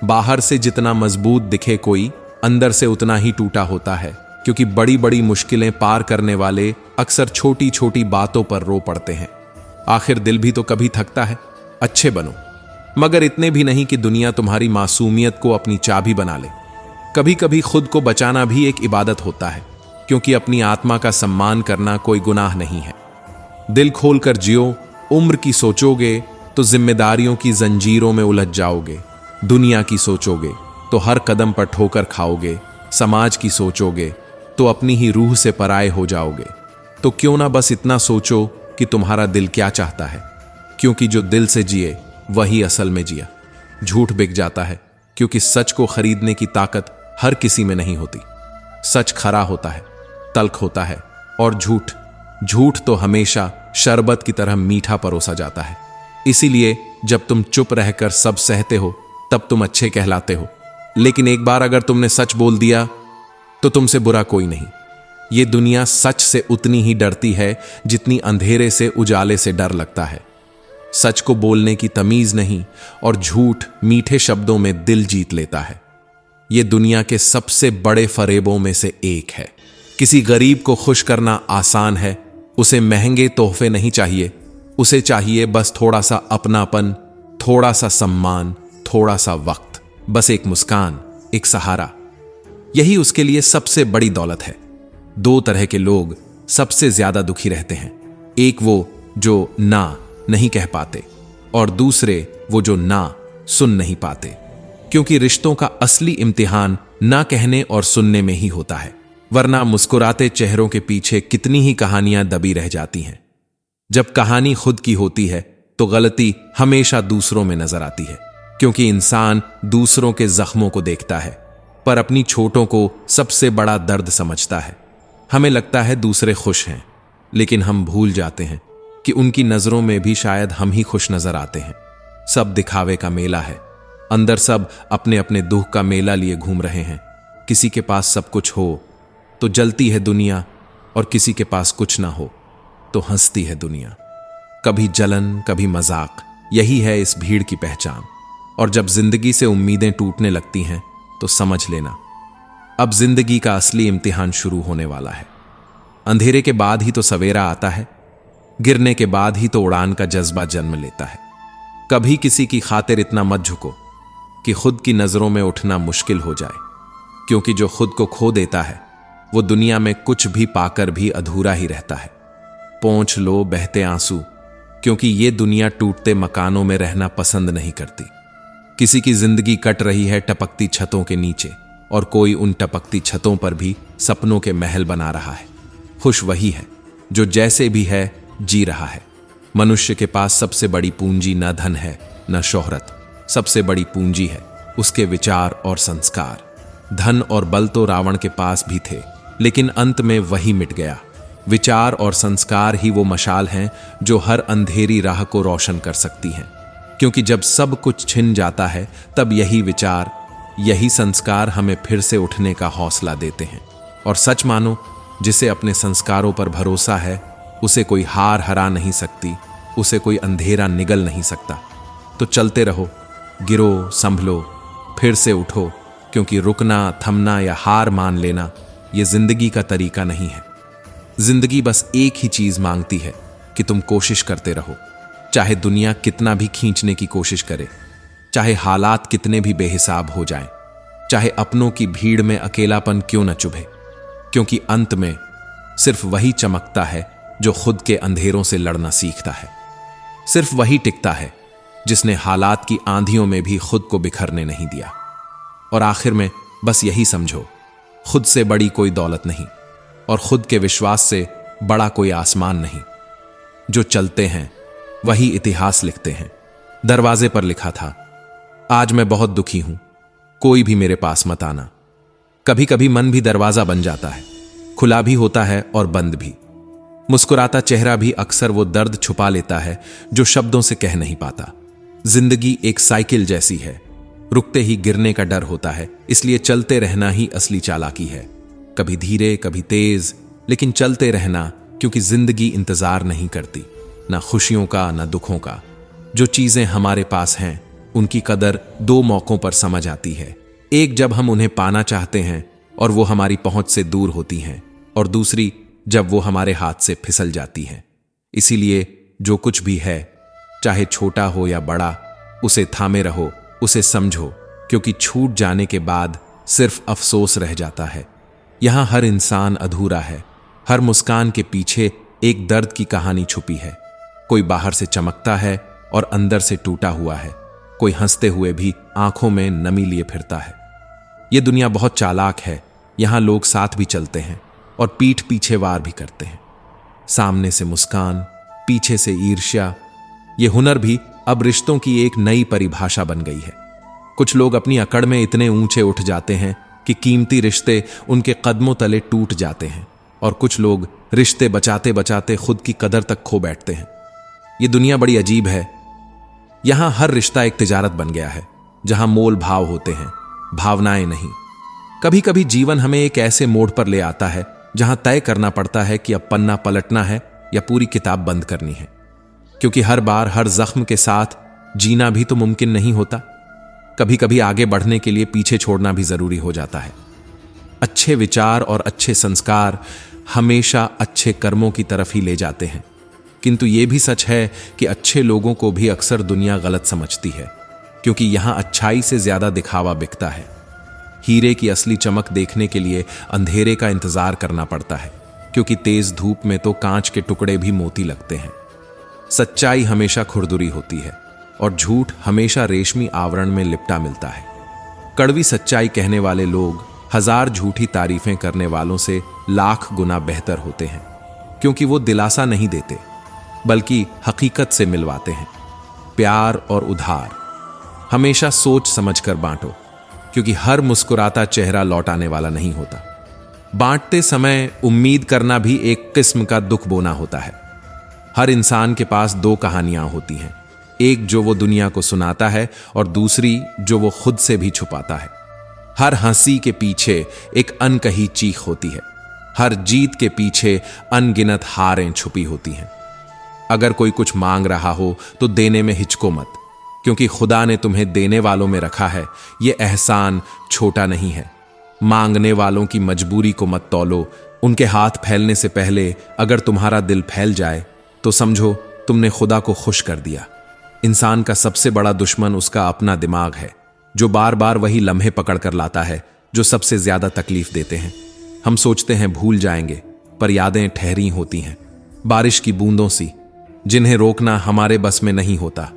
बाहर से जितना मजबूत दिखे कोई, अंदर से उतना ही टूटा होता है, क्योंकि बड़ी बड़ी मुश्किलें पार करने वाले अक्सर छोटी छोटी बातों पर रो पड़ते हैं। आखिर दिल भी तो कभी थकता है। अच्छे बनो, मगर इतने भी नहीं कि दुनिया तुम्हारी मासूमियत को अपनी चाबी बना ले। कभी कभी खुद को बचाना भी एक इबादत होता है, क्योंकि अपनी आत्मा का सम्मान करना कोई गुनाह नहीं है। दिल खोलकर जियो, उम्र की सोचोगे तो जिम्मेदारियों की जंजीरों में उलझ जाओगे। दुनिया की सोचोगे तो हर कदम पर ठोकर खाओगे। समाज की सोचोगे तो अपनी ही रूह से पराये हो जाओगे। तो क्यों ना बस इतना सोचो कि तुम्हारा दिल क्या चाहता है, क्योंकि जो दिल से जिए वही असल में जिया। झूठ बिक जाता है, क्योंकि सच को खरीदने की ताकत हर किसी में नहीं होती। सच खरा होता है, तल्ख होता है, और झूठ तो हमेशा शरबत की तरह मीठा परोसा जाता है। इसीलिए जब तुम चुप रहकर सब सहते हो तब तुम अच्छे कहलाते हो। लेकिन एक बार अगर तुमने सच बोल दिया तो तुमसे बुरा कोई नहीं। ये दुनिया सच से उतनी ही डरती है जितनी अंधेरे से उजाले से डर लगता है। सच को बोलने की तमीज नहीं, और झूठ मीठे शब्दों में दिल जीत लेता है। ये दुनिया के सबसे बड़े फरेबों में से एक है। किसी गरीब को खुश करना आसान है। उसे महंगे तोहफे नहीं चाहिए, उसे चाहिए बस थोड़ा सा अपनापन, थोड़ा सा सम्मान, थोड़ा सा वक्त, बस एक मुस्कान, एक सहारा। यही उसके लिए सबसे बड़ी दौलत है। दो तरह के लोग सबसे ज्यादा दुखी रहते हैं। एक वो जो ना नहीं कह पाते, और दूसरे वो जो ना सुन नहीं पाते। क्योंकि रिश्तों का असली इम्तिहान ना कहने और सुनने में ही होता है, वरना मुस्कुराते चेहरों के पीछे कितनी ही कहानियां दबी रह जाती हैं। जब कहानी खुद की होती है तो गलती हमेशा दूसरों में नजर आती है, क्योंकि इंसान दूसरों के जख्मों को देखता है पर अपनी छोटों को सबसे बड़ा दर्द समझता है। हमें लगता है दूसरे खुश हैं, लेकिन हम भूल जाते हैं कि उनकी नजरों में भी शायद हम ही खुश नजर आते हैं। सब दिखावे का मेला है, अंदर सब अपने अपने दुख का मेला लिए घूम रहे हैं। किसी के पास सब कुछ हो तो जलती है दुनिया, और किसी के पास कुछ ना हो तो हंसती है दुनिया। कभी जलन, कभी मजाक, यही है इस भीड़ की पहचान। और जब जिंदगी से उम्मीदें टूटने लगती हैं तो समझ लेना अब जिंदगी का असली इम्तिहान शुरू होने वाला है। अंधेरे के बाद ही तो सवेरा आता है, गिरने के बाद ही तो उड़ान का जज्बा जन्म लेता है। कभी किसी की खातिर इतना मत झुको कि खुद की नजरों में उठना मुश्किल हो जाए, क्योंकि जो खुद को खो देता है वो दुनिया में कुछ भी पाकर भी अधूरा ही रहता है। पोंछ लो बहते आंसू, क्योंकि ये दुनिया टूटते मकानों में रहना पसंद नहीं करती। किसी की जिंदगी कट रही है टपकती छतों के नीचे, और कोई उन टपकती छतों पर भी सपनों के महल बना रहा है। खुश वही है जो जैसे भी है जी रहा है। मनुष्य के पास सबसे बड़ी पूंजी न धन है न शोहरत, सबसे बड़ी पूंजी है उसके विचार और संस्कार। धन और बल तो रावण के पास भी थे, लेकिन अंत में वही मिट गया। विचार और संस्कार ही वो मशाल हैं जो हर अंधेरी राह को रोशन कर सकती हैं, क्योंकि जब सब कुछ छिन जाता है तब यही विचार, यही संस्कार हमें फिर से उठने का हौसला देते हैं। और सच मानो, जिसे अपने संस्कारों पर भरोसा है उसे कोई हार हरा नहीं सकती, उसे कोई अंधेरा निगल नहीं सकता। तो चलते रहो, गिरो, संभलो, फिर से उठो, क्योंकि रुकना, थमना या हार मान लेना ये जिंदगी का तरीका नहीं है। जिंदगी बस एक ही चीज मांगती है कि तुम कोशिश करते रहो, चाहे दुनिया कितना भी खींचने की कोशिश करे, चाहे हालात कितने भी बेहिसाब हो जाएं, चाहे अपनों की भीड़ में अकेलापन क्यों न चुभे, क्योंकि अंत में सिर्फ वही चमकता है जो खुद के अंधेरों से लड़ना सीखता है। सिर्फ वही टिकता है जिसने हालात की आंधियों में भी खुद को बिखरने नहीं दिया। और आखिर में बस यही समझो, खुद से बड़ी कोई दौलत नहीं और खुद के विश्वास से बड़ा कोई आसमान नहीं। जो चलते हैं वही इतिहास लिखते हैं। दरवाजे पर लिखा था, आज मैं बहुत दुखी हूं, कोई भी मेरे पास मत आना। कभी कभी मन भी दरवाजा बन जाता है, खुला भी होता है और बंद भी। मुस्कुराता चेहरा भी अक्सर वो दर्द छुपा लेता है जो शब्दों से कह नहीं पाता। जिंदगी एक साइकिल जैसी है, रुकते ही गिरने का डर होता है, इसलिए चलते रहना ही असली चालाकी है। कभी धीरे कभी तेज, लेकिन चलते रहना, क्योंकि जिंदगी इंतजार नहीं करती, ना खुशियों का ना दुखों का। जो चीजें हमारे पास हैं उनकी कदर दो मौकों पर समझ आती है। एक जब हम उन्हें पाना चाहते हैं और वो हमारी पहुंच से दूर होती हैं, और दूसरी जब वो हमारे हाथ से फिसल जाती हैं। इसीलिए जो कुछ भी है, चाहे छोटा हो या बड़ा, उसे थामे रहो, उसे समझो, क्योंकि छूट जाने के बाद सिर्फ अफसोस रह जाता है। यहां हर इंसान अधूरा है, हर मुस्कान के पीछे एक दर्द की कहानी छुपी है। कोई बाहर से चमकता है और अंदर से टूटा हुआ है, कोई हंसते हुए भी आंखों में नमी लिए फिरता है। ये दुनिया बहुत चालाक है, यहां लोग साथ भी चलते हैं और पीठ पीछे वार भी करते हैं। सामने से मुस्कान, पीछे से ईर्ष्या, ये हुनर भी अब रिश्तों की एक नई परिभाषा बन गई है। कुछ लोग अपनी अकड़ में इतने ऊंचे उठ जाते हैं कि कीमती रिश्ते उनके कदमों तले टूट जाते हैं, और कुछ लोग रिश्ते बचाते बचाते खुद की कदर तक खो बैठते हैं। ये दुनिया बड़ी अजीब है। यहां हर रिश्ता एक तिजारत बन गया है, जहां मोल भाव होते हैं, भावनाएं नहीं। कभी कभी जीवन हमें एक ऐसे मोड़ पर ले आता है जहां तय करना पड़ता है कि अब पन्ना पलटना है या पूरी किताब बंद करनी है, क्योंकि हर बार हर जख्म के साथ जीना भी तो मुमकिन नहीं होता। कभी कभी आगे बढ़ने के लिए पीछे छोड़ना भी जरूरी हो जाता है। अच्छे विचार और अच्छे संस्कार हमेशा अच्छे कर्मों की तरफ ही ले जाते हैं, किंतु यह भी सच है कि अच्छे लोगों को भी अक्सर दुनिया गलत समझती है, क्योंकि यहां अच्छाई से ज्यादा दिखावा बिकता है। हीरे की असली चमक देखने के लिए अंधेरे का इंतजार करना पड़ता है, क्योंकि तेज धूप में तो कांच के टुकड़े भी मोती लगते हैं। सच्चाई हमेशा खुरदुरी होती है और झूठ हमेशा रेशमी आवरण में लिपटा मिलता है। कड़वी सच्चाई कहने वाले लोग हजार झूठी तारीफें करने वालों से लाख गुना बेहतर होते हैं, क्योंकि वो दिलासा नहीं देते बल्कि हकीकत से मिलवाते हैं। प्यार और उधार हमेशा सोच समझकर बांटो, क्योंकि हर मुस्कुराता चेहरा लौटाने वाला नहीं होता। बांटते समय उम्मीद करना भी एक किस्म का दुख बोना होता है। हर इंसान के पास दो कहानियां होती हैं, एक जो वो दुनिया को सुनाता है और दूसरी जो वो खुद से भी छुपाता है। हर हंसी के पीछे एक अनकही चीख होती है, हर जीत के पीछे अनगिनत हारें छुपी होती हैं। अगर कोई कुछ मांग रहा हो तो देने में हिचको मत, क्योंकि खुदा ने तुम्हें देने वालों में रखा है। ये एहसान छोटा नहीं है, मांगने वालों की मजबूरी को मत तौलो। उनके हाथ फैलने से पहले अगर तुम्हारा दिल फैल जाए तो समझो तुमने खुदा को खुश कर दिया। इंसान का सबसे बड़ा दुश्मन उसका अपना दिमाग है, जो बार बार वही लम्हे पकड़ कर लाता है जो सबसे ज्यादा तकलीफ देते हैं। हम सोचते हैं भूल जाएंगे, पर यादें ठहरी होती हैं, बारिश की बूंदों सी, जिन्हें रोकना हमारे बस में नहीं होता।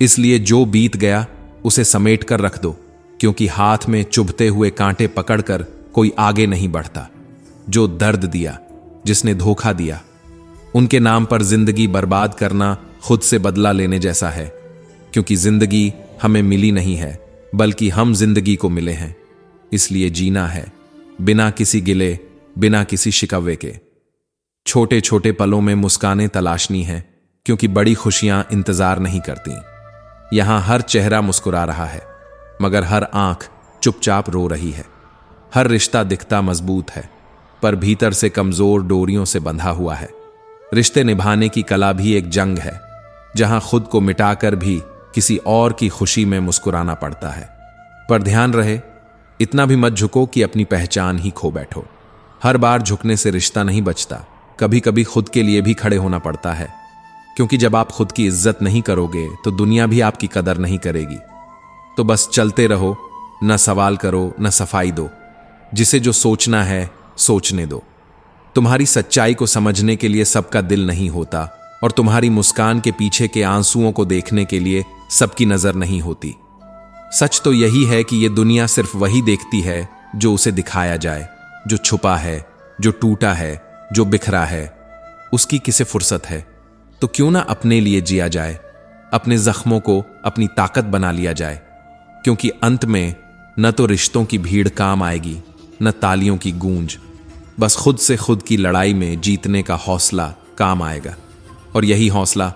इसलिए जो बीत गया उसे समेट कर रख दो, क्योंकि हाथ में चुभते हुए कांटे पकड़कर कोई आगे नहीं बढ़ता। जो दर्द दिया, जिसने धोखा दिया, उनके नाम पर जिंदगी बर्बाद करना खुद से बदला लेने जैसा है, क्योंकि जिंदगी हमें मिली नहीं है, बल्कि हम जिंदगी को मिले हैं। इसलिए जीना है बिना किसी गिले, बिना किसी शिकवे के। छोटे छोटे पलों में मुस्कानें तलाशनी है, क्योंकि बड़ी खुशियां इंतजार नहीं करती। यहां हर चेहरा मुस्कुरा रहा है, मगर हर आंख चुपचाप रो रही है। हर रिश्ता दिखता मजबूत है, पर भीतर से कमजोर डोरियों से बंधा हुआ है। रिश्ते निभाने की कला भी एक जंग है, जहां खुद को मिटाकर भी किसी और की खुशी में मुस्कुराना पड़ता है। पर ध्यान रहे, इतना भी मत झुको कि अपनी पहचान ही खो बैठो। हर बार झुकने से रिश्ता नहीं बचता, कभी कभी खुद के लिए भी खड़े होना पड़ता है, क्योंकि जब आप खुद की इज्जत नहीं करोगे तो दुनिया भी आपकी कदर नहीं करेगी। तो बस चलते रहो, न सवाल करो न सफाई दो। जिसे जो सोचना है सोचने दो। तुम्हारी सच्चाई को समझने के लिए सबका दिल नहीं होता, और तुम्हारी मुस्कान के पीछे के आंसुओं को देखने के लिए सबकी नजर नहीं होती। सच तो यही है कि ये दुनिया सिर्फ वही देखती है जो उसे दिखाया जाए, जो छुपा है, जो टूटा है, जो बिखरा है। उसकी किसे फुर्सत है? तो क्यों ना अपने लिए जिया जाए, अपने जख्मों को अपनी ताकत बना लिया जाए। क्योंकि अंत में न तो रिश्तों की भीड़ काम आएगी, न तालियों की गूंज। बस खुद से खुद की लड़ाई में जीतने का हौसला काम आएगा, और यही हौसला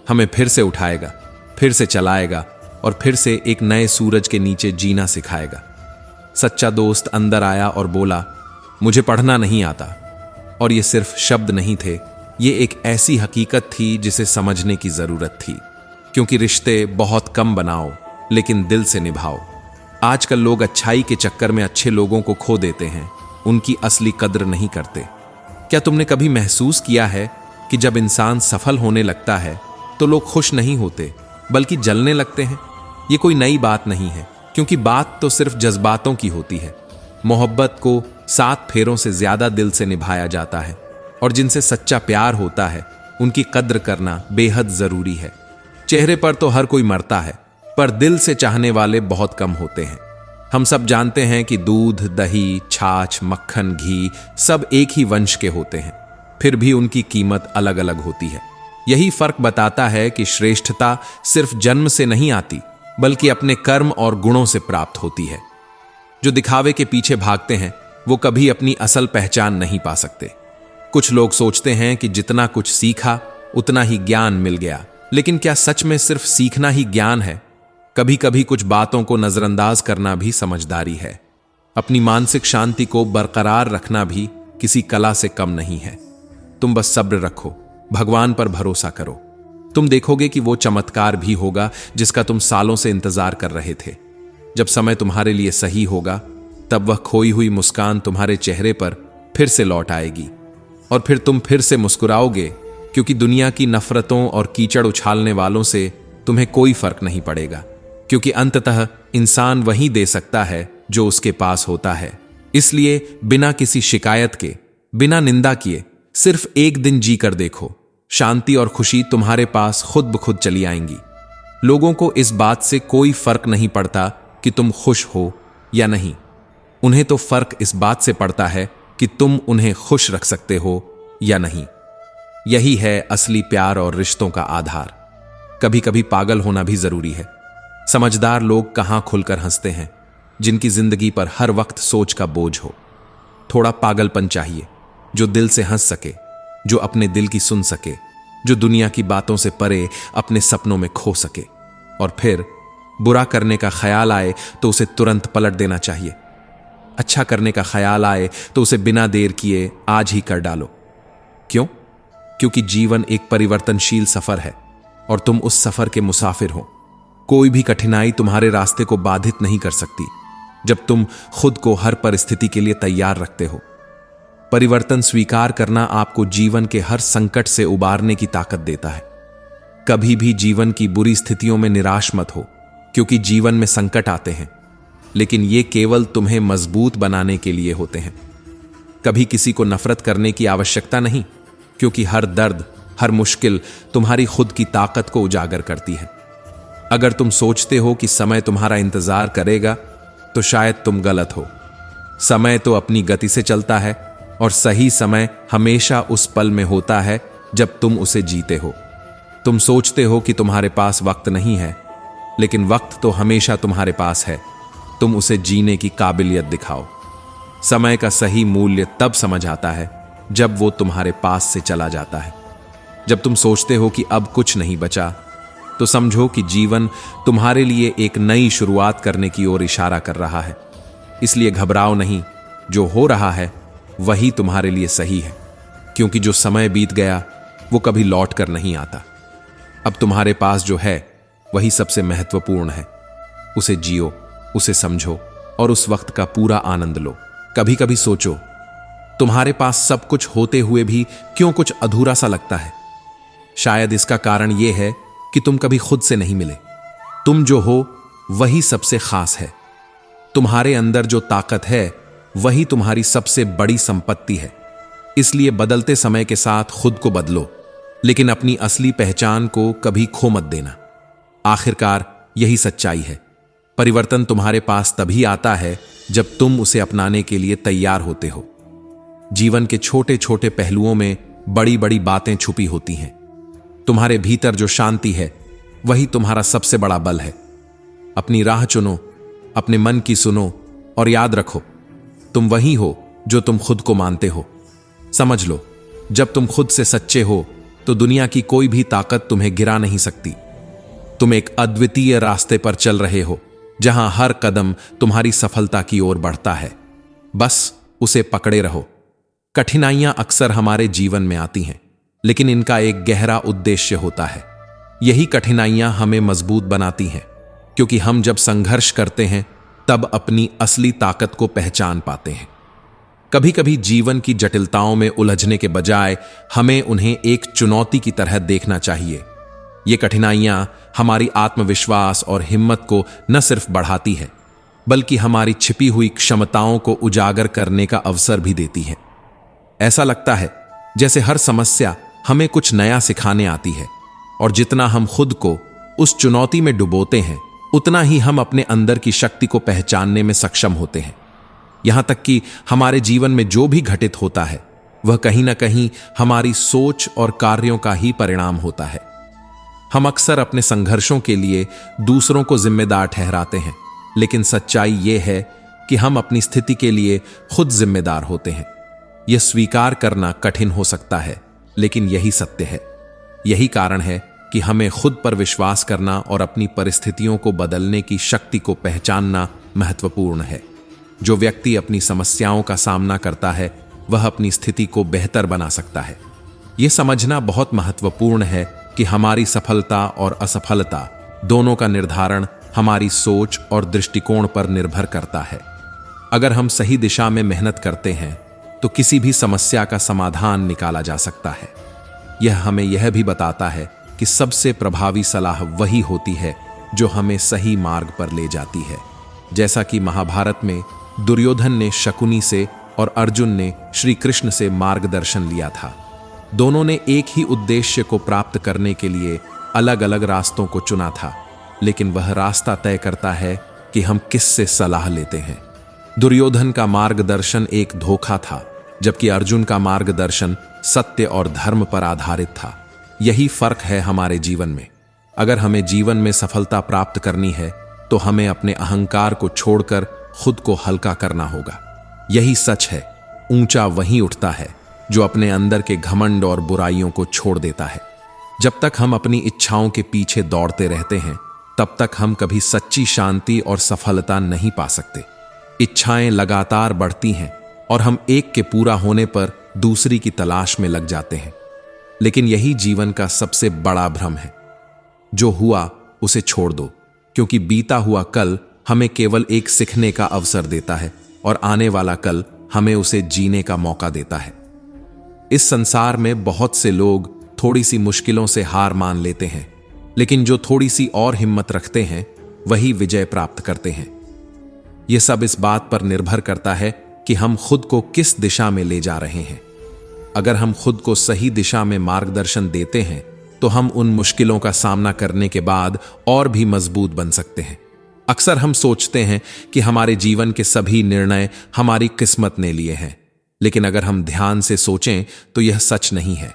हमें फिर से उठाएगा, फिर से चलाएगा, और फिर से एक नए सूरज के नीचे जीना सिखाएगा। सच्चा दोस्त अंदर आया और बोला, मुझे पढ़ना नहीं आता। और ये सिर्फ शब्द नहीं थे, ये एक ऐसी हकीकत थी जिसे समझने की जरूरत थी। क्योंकि रिश्ते बहुत कम बनाओ, लेकिन दिल से निभाओ। आजकल लोग अच्छाई के चक्कर में अच्छे लोगों को खो देते हैं, उनकी असली कद्र नहीं करते। क्या तुमने कभी महसूस किया है कि जब इंसान सफल होने लगता है तो लोग खुश नहीं होते, बल्कि जलने लगते हैं? ये कोई नई बात नहीं है, क्योंकि बात तो सिर्फ जज्बातों की होती है। मोहब्बत को 7 फेरों से ज्यादा दिल से निभाया जाता है, और जिनसे सच्चा प्यार होता है उनकी कद्र करना बेहद जरूरी है। चेहरे पर तो हर कोई मरता है, पर दिल से चाहने वाले बहुत कम होते हैं। हम सब जानते हैं कि दूध, दही, छाछ, मक्खन, घी सब एक ही वंश के होते हैं, फिर भी उनकी कीमत अलग अलग होती है। यही फर्क बताता है कि श्रेष्ठता सिर्फ जन्म से नहीं आती, बल्कि अपने कर्म और गुणों से प्राप्त होती है। जो दिखावे के पीछे भागते हैं वो कभी अपनी असल पहचान नहीं पा सकते। कुछ लोग सोचते हैं कि जितना कुछ सीखा उतना ही ज्ञान मिल गया, लेकिन क्या सच में सिर्फ सीखना ही ज्ञान है? कभी कभी कुछ बातों को नजरअंदाज करना भी समझदारी है। अपनी मानसिक शांति को बरकरार रखना भी किसी कला से कम नहीं है। तुम बस सब्र रखो, भगवान पर भरोसा करो। तुम देखोगे कि वो चमत्कार भी होगा जिसका तुम सालों से इंतजार कर रहे थे। जब समय तुम्हारे लिए सही होगा, तब वह खोई हुई मुस्कान तुम्हारे चेहरे पर फिर से लौट आएगी, और फिर तुम फिर से मुस्कुराओगे, क्योंकि दुनिया की नफरतों और कीचड़ उछालने वालों से तुम्हें कोई फर्क नहीं पड़ेगा। क्योंकि अंततः इंसान वही दे सकता है जो उसके पास होता है। इसलिए बिना किसी शिकायत के, बिना निंदा किए, सिर्फ एक दिन जी कर देखो, शांति और खुशी तुम्हारे पास खुद ब खुद चली आएंगी। लोगों को इस बात से कोई फर्क नहीं पड़ता कि तुम खुश हो या नहीं, उन्हें तो फर्क इस बात से पड़ता है कि तुम उन्हें खुश रख सकते हो या नहीं। यही है असली प्यार और रिश्तों का आधार। कभी कभी पागल होना भी जरूरी है। समझदार लोग कहां खुलकर हंसते हैं? जिनकी जिंदगी पर हर वक्त सोच का बोझ हो। थोड़ा पागलपन चाहिए, जो दिल से हंस सके, जो अपने दिल की सुन सके, जो दुनिया की बातों से परे अपने सपनों में खो सके। और फिर बुरा करने का ख्याल आए तो उसे तुरंत पलट देना चाहिए। अच्छा करने का ख्याल आए तो उसे बिना देर किए आज ही कर डालो। क्यों? क्योंकि जीवन एक परिवर्तनशील सफर है, और तुम उस सफर के मुसाफिर हो। कोई भी कठिनाई तुम्हारे रास्ते को बाधित नहीं कर सकती। जब तुम खुद को हर परिस्थिति के लिए तैयार रखते हो। परिवर्तन स्वीकार करना आपको जीवन के हर संकट से उबारने की ताकत देता है। कभी भी जीवन की बुरी स्थितियों में निराश मत हो, क्योंकि जीवन में संकट आते हैं, लेकिन ये केवल तुम्हें मजबूत बनाने के लिए होते हैं। कभी किसी को नफरत करने की आवश्यकता नहीं, क्योंकि हर दर्द, हर मुश्किल तुम्हारी खुद की ताकत को उजागर करती है। अगर तुम सोचते हो कि समय तुम्हारा इंतजार करेगा, तो शायद तुम गलत हो। समय तो अपनी गति से चलता है, और सही समय हमेशा उस पल में होता है जब तुम उसे जीते हो। तुम सोचते हो कि तुम्हारे पास वक्त नहीं है, लेकिन वक्त तो हमेशा तुम्हारे पास है। तुम उसे जीने की काबिलियत दिखाओ। समय का सही मूल्य तब समझ आता है जब वो तुम्हारे पास से चला जाता है। जब तुम सोचते हो कि अब कुछ नहीं बचा, तो समझो कि जीवन तुम्हारे लिए एक नई शुरुआत करने की ओर इशारा कर रहा है। इसलिए घबराओ नहीं, जो हो रहा है वही तुम्हारे लिए सही है, क्योंकि जो समय बीत गया वो कभी लौट कर नहीं आता। अब तुम्हारे पास जो है वही सबसे महत्वपूर्ण है। उसे जियो, उसे समझो और उस वक्त का पूरा आनंद लो। कभी कभी सोचो, तुम्हारे पास सब कुछ होते हुए भी क्यों कुछ अधूरा सा लगता है। शायद इसका कारण यह है कि तुम कभी खुद से नहीं मिले। तुम जो हो वही सबसे खास है। तुम्हारे अंदर जो ताकत है वही तुम्हारी सबसे बड़ी संपत्ति है। इसलिए बदलते समय के साथ खुद को बदलो, लेकिन अपनी असली पहचान को कभी खो मत देना। आखिरकार यही सच्चाई है। परिवर्तन तुम्हारे पास तभी आता है जब तुम उसे अपनाने के लिए तैयार होते हो। जीवन के छोटे छोटे पहलुओं में बड़ी बड़ी बातें छुपी होती हैं। तुम्हारे भीतर जो शांति है वही तुम्हारा सबसे बड़ा बल है। अपनी राह चुनो, अपने मन की सुनो और याद रखो, तुम वही हो जो तुम खुद को मानते हो। समझ लो, जब तुम खुद से सच्चे हो तो दुनिया की कोई भी ताकत तुम्हें गिरा नहीं सकती। तुम एक अद्वितीय रास्ते पर चल रहे हो, जहां हर कदम तुम्हारी सफलता की ओर बढ़ता है। बस उसे पकड़े रहो। कठिनाइयां अक्सर हमारे जीवन में आती हैं, लेकिन इनका एक गहरा उद्देश्य होता है। यही कठिनाइयां हमें मजबूत बनाती हैं, क्योंकि हम जब संघर्ष करते हैं तब अपनी असली ताकत को पहचान पाते हैं। कभी कभी जीवन की जटिलताओं में उलझने के बजाय हमें उन्हें एक चुनौती की तरह देखना चाहिए। ये कठिनाइयां हमारी आत्मविश्वास और हिम्मत को न सिर्फ बढ़ाती है, बल्कि हमारी छिपी हुई क्षमताओं को उजागर करने का अवसर भी देती है। ऐसा लगता है जैसे हर समस्या हमें कुछ नया सिखाने आती है, और जितना हम खुद को उस चुनौती में डुबोते हैं, उतना ही हम अपने अंदर की शक्ति को पहचानने में सक्षम होते हैं। यहां तक कि हमारे जीवन में जो भी घटित होता है वह कहीं ना कहीं हमारी सोच और कार्यों का ही परिणाम होता है। हम अक्सर अपने संघर्षों के लिए दूसरों को जिम्मेदार ठहराते हैं, लेकिन सच्चाई यह है कि हम अपनी स्थिति के लिए खुद जिम्मेदार होते हैं। यह स्वीकार करना कठिन हो सकता है, लेकिन यही सत्य है। यही कारण है कि हमें खुद पर विश्वास करना और अपनी परिस्थितियों को बदलने की शक्ति को पहचानना महत्वपूर्ण है। जो व्यक्ति अपनी समस्याओं का सामना करता है, वह अपनी स्थिति को बेहतर बना सकता है। यह समझना बहुत महत्वपूर्ण है कि हमारी सफलता और असफलता दोनों का निर्धारण हमारी सोच और दृष्टिकोण पर निर्भर करता है। अगर हम सही दिशा में मेहनत करते हैं तो किसी भी समस्या का समाधान निकाला जा सकता है। यह हमें यह भी बताता है कि सबसे प्रभावी सलाह वही होती है जो हमें सही मार्ग पर ले जाती है। जैसा कि महाभारत में दुर्योधन ने शकुनी से और अर्जुन ने श्री कृष्ण से मार्गदर्शन लिया था। दोनों ने एक ही उद्देश्य को प्राप्त करने के लिए अलग अलग रास्तों को चुना था, लेकिन वह रास्ता तय करता है कि हम किससे सलाह लेते हैं। दुर्योधन का मार्गदर्शन एक धोखा था, जबकि अर्जुन का मार्गदर्शन सत्य और धर्म पर आधारित था। यही फर्क है हमारे जीवन में। अगर हमें जीवन में सफलता प्राप्त करनी है तो हमें अपने अहंकार को छोड़कर खुद को हल्का करना होगा। यही सच है, ऊंचा वही उठता है जो अपने अंदर के घमंड और बुराइयों को छोड़ देता है। जब तक हम अपनी इच्छाओं के पीछे दौड़ते रहते हैं, तब तक हम कभी सच्ची शांति और सफलता नहीं पा सकते। इच्छाएं लगातार बढ़ती हैं और हम एक के पूरा होने पर दूसरी की तलाश में लग जाते हैं। लेकिन यही जीवन का सबसे बड़ा भ्रम है। जो हुआ उसे छोड़ दो, क्योंकि बीता हुआ कल हमें केवल एक सीखने का अवसर देता है और आने वाला कल हमें उसे जीने का मौका देता है। इस संसार में बहुत से लोग थोड़ी सी मुश्किलों से हार मान लेते हैं, लेकिन जो थोड़ी सी और हिम्मत रखते हैं वही विजय प्राप्त करते हैं। यह सब इस बात पर निर्भर करता है कि हम खुद को किस दिशा में ले जा रहे हैं। अगर हम खुद को सही दिशा में मार्गदर्शन देते हैं तो हम उन मुश्किलों का सामना करने के बाद और भी मजबूत बन सकते हैं। अक्सर हम सोचते हैं कि हमारे जीवन के सभी निर्णय हमारी किस्मत ने लिए हैं, लेकिन अगर हम ध्यान से सोचें तो यह सच नहीं है।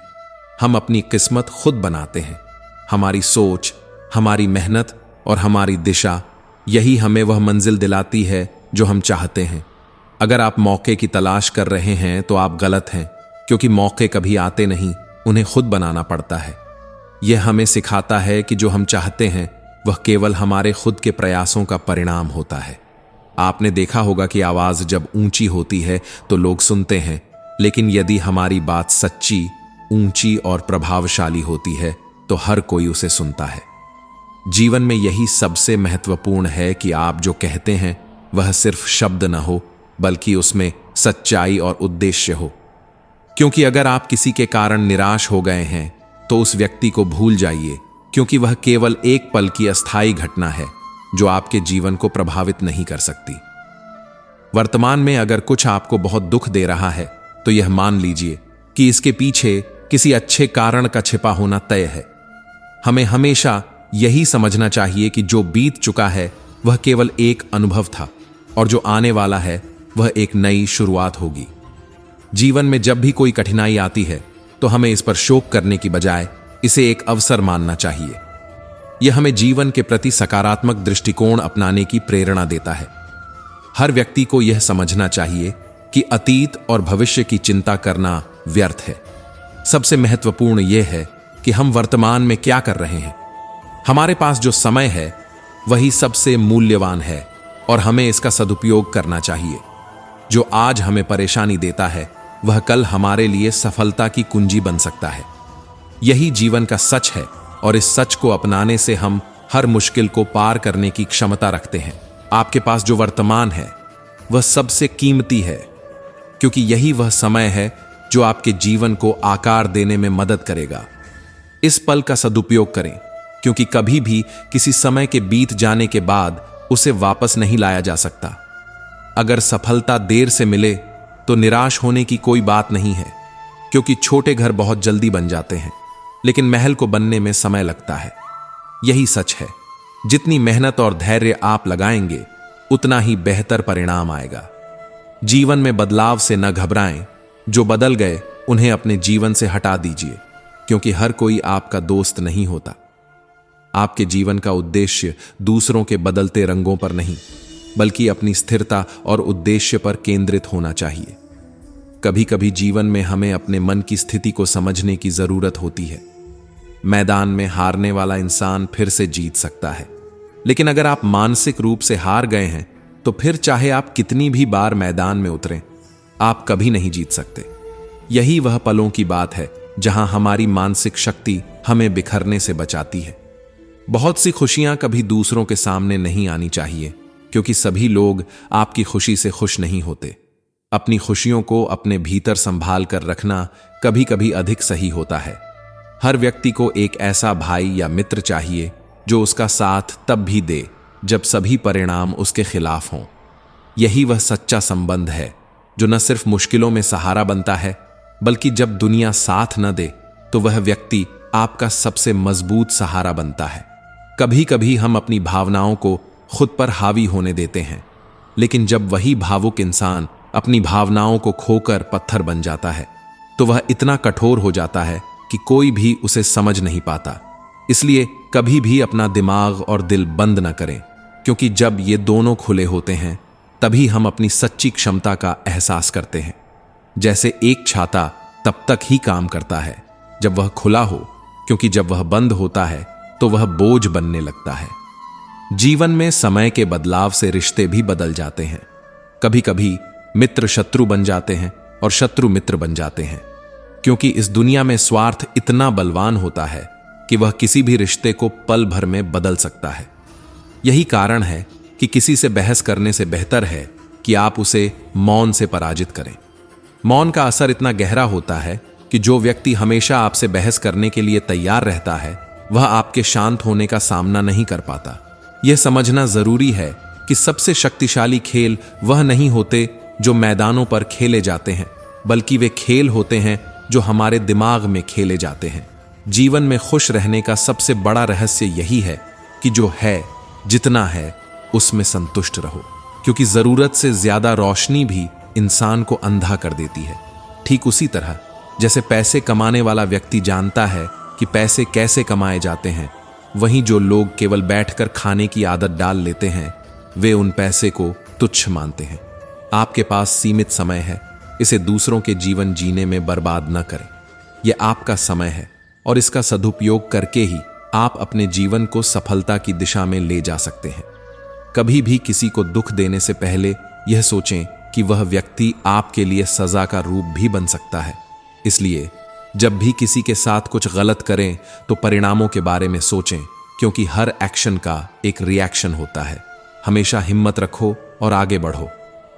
हम अपनी किस्मत खुद बनाते हैं। हमारी सोच, हमारी मेहनत और हमारी दिशा, यही हमें वह मंजिल दिलाती है जो हम चाहते हैं। अगर आप मौके की तलाश कर रहे हैं तो आप गलत हैं, क्योंकि मौके कभी आते नहीं, उन्हें खुद बनाना पड़ता है। यह हमें सिखाता है कि जो हम चाहते हैं वह केवल हमारे खुद के प्रयासों का परिणाम होता है। आपने देखा होगा कि आवाज जब ऊंची होती है तो लोग सुनते हैं, लेकिन यदि हमारी बात सच्ची, ऊंची और प्रभावशाली होती है तो हर कोई उसे सुनता है। जीवन में यही सबसे महत्वपूर्ण है कि आप जो कहते हैं वह सिर्फ शब्द न हो, बल्कि उसमें सच्चाई और उद्देश्य हो। क्योंकि अगर आप किसी के कारण निराश हो गए हैं तो उस व्यक्ति को भूल जाइए, क्योंकि वह केवल एक पल की अस्थायी घटना है जो आपके जीवन को प्रभावित नहीं कर सकती। वर्तमान में अगर कुछ आपको बहुत दुख दे रहा है तो यह मान लीजिए कि इसके पीछे किसी अच्छे कारण का छिपा होना तय है। हमें हमेशा यही समझना चाहिए कि जो बीत चुका है वह केवल एक अनुभव था और जो आने वाला है वह एक नई शुरुआत होगी। जीवन में जब भी कोई कठिनाई आती है तो हमें इस पर शोक करने की बजाय इसे एक अवसर मानना चाहिए। यह हमें जीवन के प्रति सकारात्मक दृष्टिकोण अपनाने की प्रेरणा देता है। हर व्यक्ति को यह समझना चाहिए कि अतीत और भविष्य की चिंता करना व्यर्थ है। सबसे महत्वपूर्ण यह है कि हम वर्तमान में क्या कर रहे हैं। हमारे पास जो समय है वही सबसे मूल्यवान है और हमें इसका सदुपयोग करना चाहिए। जो आज हमें परेशानी देता है वह कल हमारे लिए सफलता की कुंजी बन सकता है। यही जीवन का सच है और इस सच को अपनाने से हम हर मुश्किल को पार करने की क्षमता रखते हैं। आपके पास जो वर्तमान है वह सबसे कीमती है, क्योंकि यही वह समय है जो आपके जीवन को आकार देने में मदद करेगा। इस पल का सदुपयोग करें, क्योंकि कभी भी किसी समय के बीत जाने के बाद उसे वापस नहीं लाया जा सकता। अगर सफलता देर से मिले तो निराश होने की कोई बात नहीं है, क्योंकि छोटे घर बहुत जल्दी बन जाते हैं, लेकिन महल को बनने में समय लगता है। यही सच है, जितनी मेहनत और धैर्य आप लगाएंगे उतना ही बेहतर परिणाम आएगा। जीवन में बदलाव से न घबराएं। जो बदल गए उन्हें अपने जीवन से हटा दीजिए, क्योंकि हर कोई आपका दोस्त नहीं होता। आपके जीवन का उद्देश्य दूसरों के बदलते रंगों पर नहीं, बल्कि अपनी स्थिरता और उद्देश्य पर केंद्रित होना चाहिए। कभी कभी जीवन में हमें अपने मन की स्थिति को समझने की जरूरत होती है। मैदान में हारने वाला इंसान फिर से जीत सकता है, लेकिन अगर आप मानसिक रूप से हार गए हैं तो फिर चाहे आप कितनी भी बार मैदान में उतरें, आप कभी नहीं जीत सकते। यही वह पलों की बात है जहां हमारी मानसिक शक्ति हमें बिखरने से बचाती है। बहुत सी खुशियां कभी दूसरों के सामने नहीं आनी चाहिए, क्योंकि सभी लोग आपकी खुशी से खुश नहीं होते। अपनी खुशियों को अपने भीतर संभाल कर रखना कभी कभी अधिक सही होता है। हर व्यक्ति को एक ऐसा भाई या मित्र चाहिए जो उसका साथ तब भी दे जब सभी परिणाम उसके खिलाफ हों। यही वह सच्चा संबंध है जो न सिर्फ मुश्किलों में सहारा बनता है, बल्कि जब दुनिया साथ न दे तो वह व्यक्ति आपका सबसे मजबूत सहारा बनता है। कभी कभी हम अपनी भावनाओं को खुद पर हावी होने देते हैं, लेकिन जब वही भावुक इंसान अपनी भावनाओं को खोकर पत्थर बन जाता है तो वह इतना कठोर हो जाता है कि कोई भी उसे समझ नहीं पाता। इसलिए कभी भी अपना दिमाग और दिल बंद न करें, क्योंकि जब ये दोनों खुले होते हैं तभी हम अपनी सच्ची क्षमता का एहसास करते हैं। जैसे एक छाता तब तक ही काम करता है जब वह खुला हो, क्योंकि जब वह बंद होता है तो वह बोझ बनने लगता है। जीवन में समय के बदलाव से रिश्ते भी बदल जाते हैं। कभी कभी मित्र शत्रु बन जाते हैं और शत्रु मित्र बन जाते हैं, क्योंकि इस दुनिया में स्वार्थ इतना बलवान होता है कि वह किसी भी रिश्ते को पल भर में बदल सकता है। यही कारण है कि किसी से बहस करने से बेहतर है कि आप उसे मौन से पराजित करें। मौन का असर इतना गहरा होता है कि जो व्यक्ति हमेशा आपसे बहस करने के लिए तैयार रहता है वह आपके शांत होने का सामना नहीं कर पाता। यह समझना जरूरी है कि सबसे शक्तिशाली खेल वह नहीं होते जो मैदानों पर खेले जाते हैं, बल्कि वे खेल होते हैं जो हमारे दिमाग में खेले जाते हैं। जीवन में खुश रहने का सबसे बड़ा रहस्य यही है कि जो है, जितना है, उसमें संतुष्ट रहो, क्योंकि जरूरत से ज्यादा रोशनी भी इंसान को अंधा कर देती है। ठीक उसी तरह जैसे पैसे कमाने वाला व्यक्ति जानता है कि पैसे कैसे कमाए जाते हैं, वहीं जो लोग केवल बैठकर खाने की आदत डाल लेते हैं वे उन पैसे को तुच्छ मानते हैं। आपके पास सीमित समय है, इसे दूसरों के जीवन जीने में बर्बाद न करें। यह आपका समय है और इसका सदुपयोग करके ही आप अपने जीवन को सफलता की दिशा में ले जा सकते हैं। कभी भी किसी को दुख देने से पहले यह सोचें कि वह व्यक्ति आपके लिए सजा का रूप भी बन सकता है। इसलिए जब भी किसी के साथ कुछ गलत करें तो परिणामों के बारे में सोचें, क्योंकि हर एक्शन का एक रिएक्शन होता है। हमेशा हिम्मत रखो और आगे बढ़ो।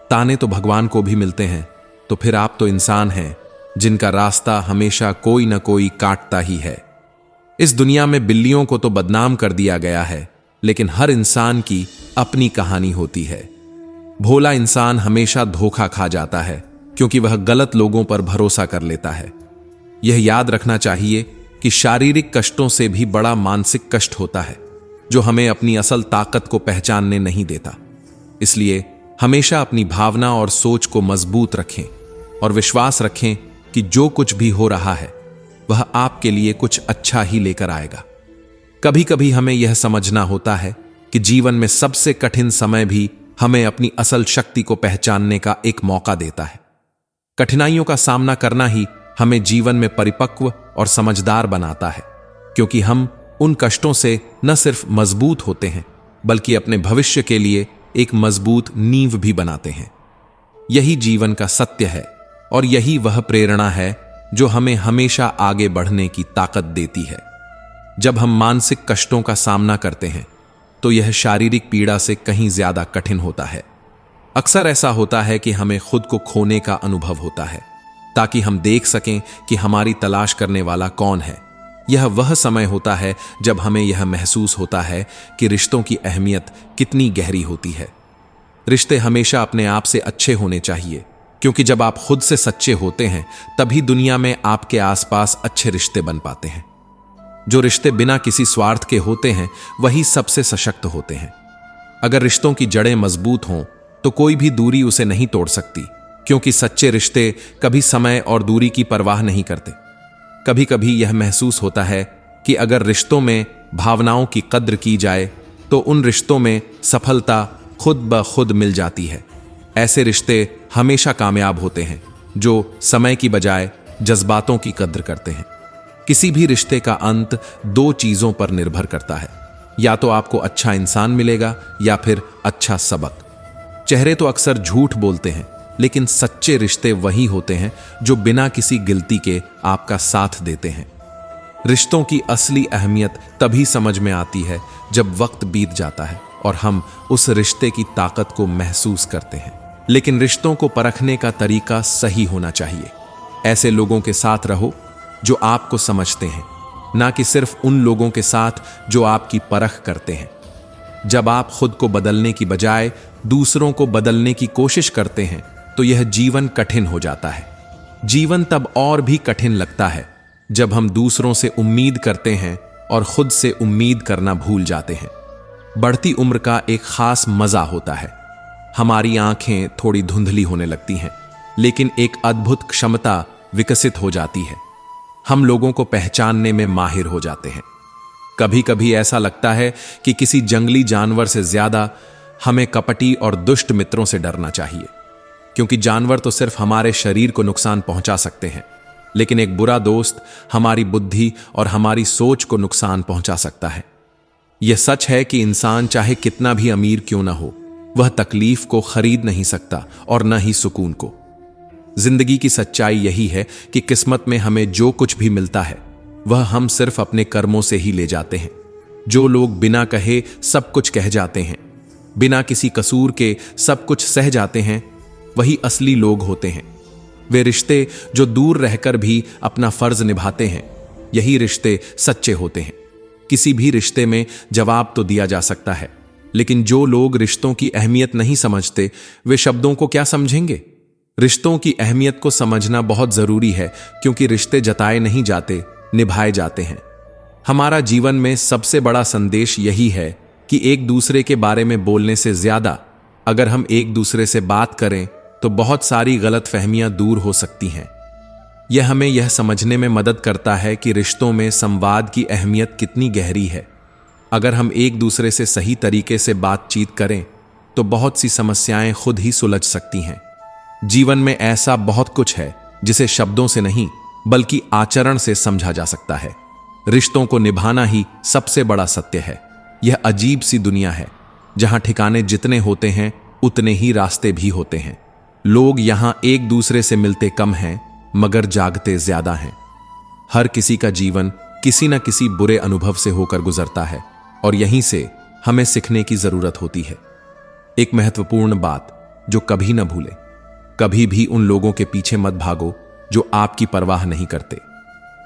ताने तो भगवान को भी मिलते हैं, तो फिर आप तो इंसान हैं जिनका रास्ता हमेशा कोई न कोई काटता ही है। इस दुनिया में बिल्लियों को तो बदनाम कर दिया गया है, लेकिन हर इंसान की अपनी कहानी होती है। भोला इंसान हमेशा धोखा खा जाता है क्योंकि वह गलत लोगों पर भरोसा कर लेता है। यह याद रखना चाहिए कि शारीरिक कष्टों से भी बड़ा मानसिक कष्ट होता है जो हमें अपनी असल ताकत को पहचानने नहीं देता। इसलिए हमेशा अपनी भावना और सोच को मजबूत रखें और विश्वास रखें कि जो कुछ भी हो रहा है वह आपके लिए कुछ अच्छा ही लेकर आएगा। कभी कभी हमें यह समझना होता है कि जीवन में सबसे कठिन समय भी हमें अपनी असल शक्ति को पहचानने का एक मौका देता है। कठिनाइयों का सामना करना ही हमें जीवन में परिपक्व और समझदार बनाता है, क्योंकि हम उन कष्टों से न सिर्फ मजबूत होते हैं बल्कि अपने भविष्य के लिए एक मजबूत नींव भी बनाते हैं। यही जीवन का सत्य है और यही वह प्रेरणा है जो हमें हमेशा आगे बढ़ने की ताकत देती है। जब हम मानसिक कष्टों का सामना करते हैं तो यह शारीरिक पीड़ा से कहीं ज्यादा कठिन होता है। अक्सर ऐसा होता है कि हमें खुद को खोने का अनुभव होता है ताकि हम देख सकें कि हमारी तलाश करने वाला कौन है। यह वह समय होता है जब हमें यह महसूस होता है कि रिश्तों की अहमियत कितनी गहरी होती है। रिश्ते हमेशा अपने आप से अच्छे होने चाहिए, क्योंकि जब आप खुद से सच्चे होते हैं तभी दुनिया में आपके आसपास अच्छे रिश्ते बन पाते हैं। जो रिश्ते बिना किसी स्वार्थ के होते हैं वही सबसे सशक्त होते हैं। अगर रिश्तों की जड़ें मजबूत हों तो कोई भी दूरी उसे नहीं तोड़ सकती, क्योंकि सच्चे रिश्ते कभी समय और दूरी की परवाह नहीं करते। कभी कभी यह महसूस होता है कि अगर रिश्तों में भावनाओं की कद्र की जाए तो उन रिश्तों में सफलता खुद ब खुद मिल जाती है। ऐसे रिश्ते हमेशा कामयाब होते हैं जो समय की बजाय जज्बातों की कद्र करते हैं। किसी भी रिश्ते का अंत दो चीजों पर निर्भर करता है, या तो आपको अच्छा इंसान मिलेगा या फिर अच्छा सबक। चेहरे तो अक्सर झूठ बोलते हैं, लेकिन सच्चे रिश्ते वही होते हैं जो बिना किसी गिल्टी के आपका साथ देते हैं। रिश्तों की असली अहमियत तभी समझ में आती है जब वक्त बीत जाता है और हम उस रिश्ते की ताकत को महसूस करते हैं। लेकिन रिश्तों को परखने का तरीका सही होना चाहिए। ऐसे लोगों के साथ रहो जो आपको समझते हैं, ना कि सिर्फ उन लोगों के साथ जो आपकी परख करते हैं। जब आप खुद को बदलने की बजाय दूसरों को बदलने की कोशिश करते हैं तो यह जीवन कठिन हो जाता है। जीवन तब और भी कठिन लगता है जब हम दूसरों से उम्मीद करते हैं और खुद से उम्मीद करना भूल जाते हैं। बढ़ती उम्र का एक खास मजा होता है। हमारी आंखें थोड़ी धुंधली होने लगती हैं, लेकिन एक अद्भुत क्षमता विकसित हो जाती है। हम लोगों को पहचानने में माहिर हो जाते हैं। कभी कभी ऐसा लगता है कि किसी जंगली जानवर से ज्यादा हमें कपटी और दुष्ट मित्रों से डरना चाहिए, क्योंकि जानवर तो सिर्फ हमारे शरीर को नुकसान पहुंचा सकते हैं, लेकिन एक बुरा दोस्त हमारी बुद्धि और हमारी सोच को नुकसान पहुंचा सकता है। यह सच है कि इंसान चाहे कितना भी अमीर क्यों ना हो, वह तकलीफ को खरीद नहीं सकता और न ही सुकून को। जिंदगी की सच्चाई यही है कि किस्मत में हमें जो कुछ भी मिलता है वह हम सिर्फ अपने कर्मों से ही ले जाते हैं। जो लोग बिना कहे सब कुछ कह जाते हैं बिना किसी कसूर के सब कुछ सह जाते हैं, वही असली लोग होते हैं। वे रिश्ते जो दूर रहकर भी अपना फर्ज निभाते हैं, यही रिश्ते सच्चे होते हैं। किसी भी रिश्ते में जवाब तो दिया जा सकता है, लेकिन जो लोग रिश्तों की अहमियत नहीं समझते, वे शब्दों को क्या समझेंगे। रिश्तों की अहमियत को समझना बहुत जरूरी है, क्योंकि रिश्ते जताए नहीं जाते, निभाए जाते हैं। हमारा जीवन में सबसे बड़ा संदेश यही है कि एक दूसरे के बारे में बोलने से ज्यादा अगर हम एक दूसरे से बात करें तो बहुत सारी गलतफहमियां दूर हो सकती हैं। यह हमें यह समझने में मदद करता है कि रिश्तों में संवाद की अहमियत कितनी गहरी है। अगर हम एक दूसरे से सही तरीके से बातचीत करें तो बहुत सी समस्याएं खुद ही सुलझ सकती हैं। जीवन में ऐसा बहुत कुछ है जिसे शब्दों से नहीं बल्कि आचरण से समझा जा सकता है। रिश्तों को निभाना ही सबसे बड़ा सत्य है। यह अजीब सी दुनिया है जहां ठिकाने जितने होते हैं उतने ही रास्ते भी होते हैं। लोग यहां एक दूसरे से मिलते कम हैं, मगर जागते ज्यादा हैं। हर किसी का जीवन किसी न किसी बुरे अनुभव से होकर गुजरता है और यहीं से हमें सीखने की जरूरत होती है। एक महत्वपूर्ण बात जो कभी न भूलें, कभी भी उन लोगों के पीछे मत भागो जो आपकी परवाह नहीं करते।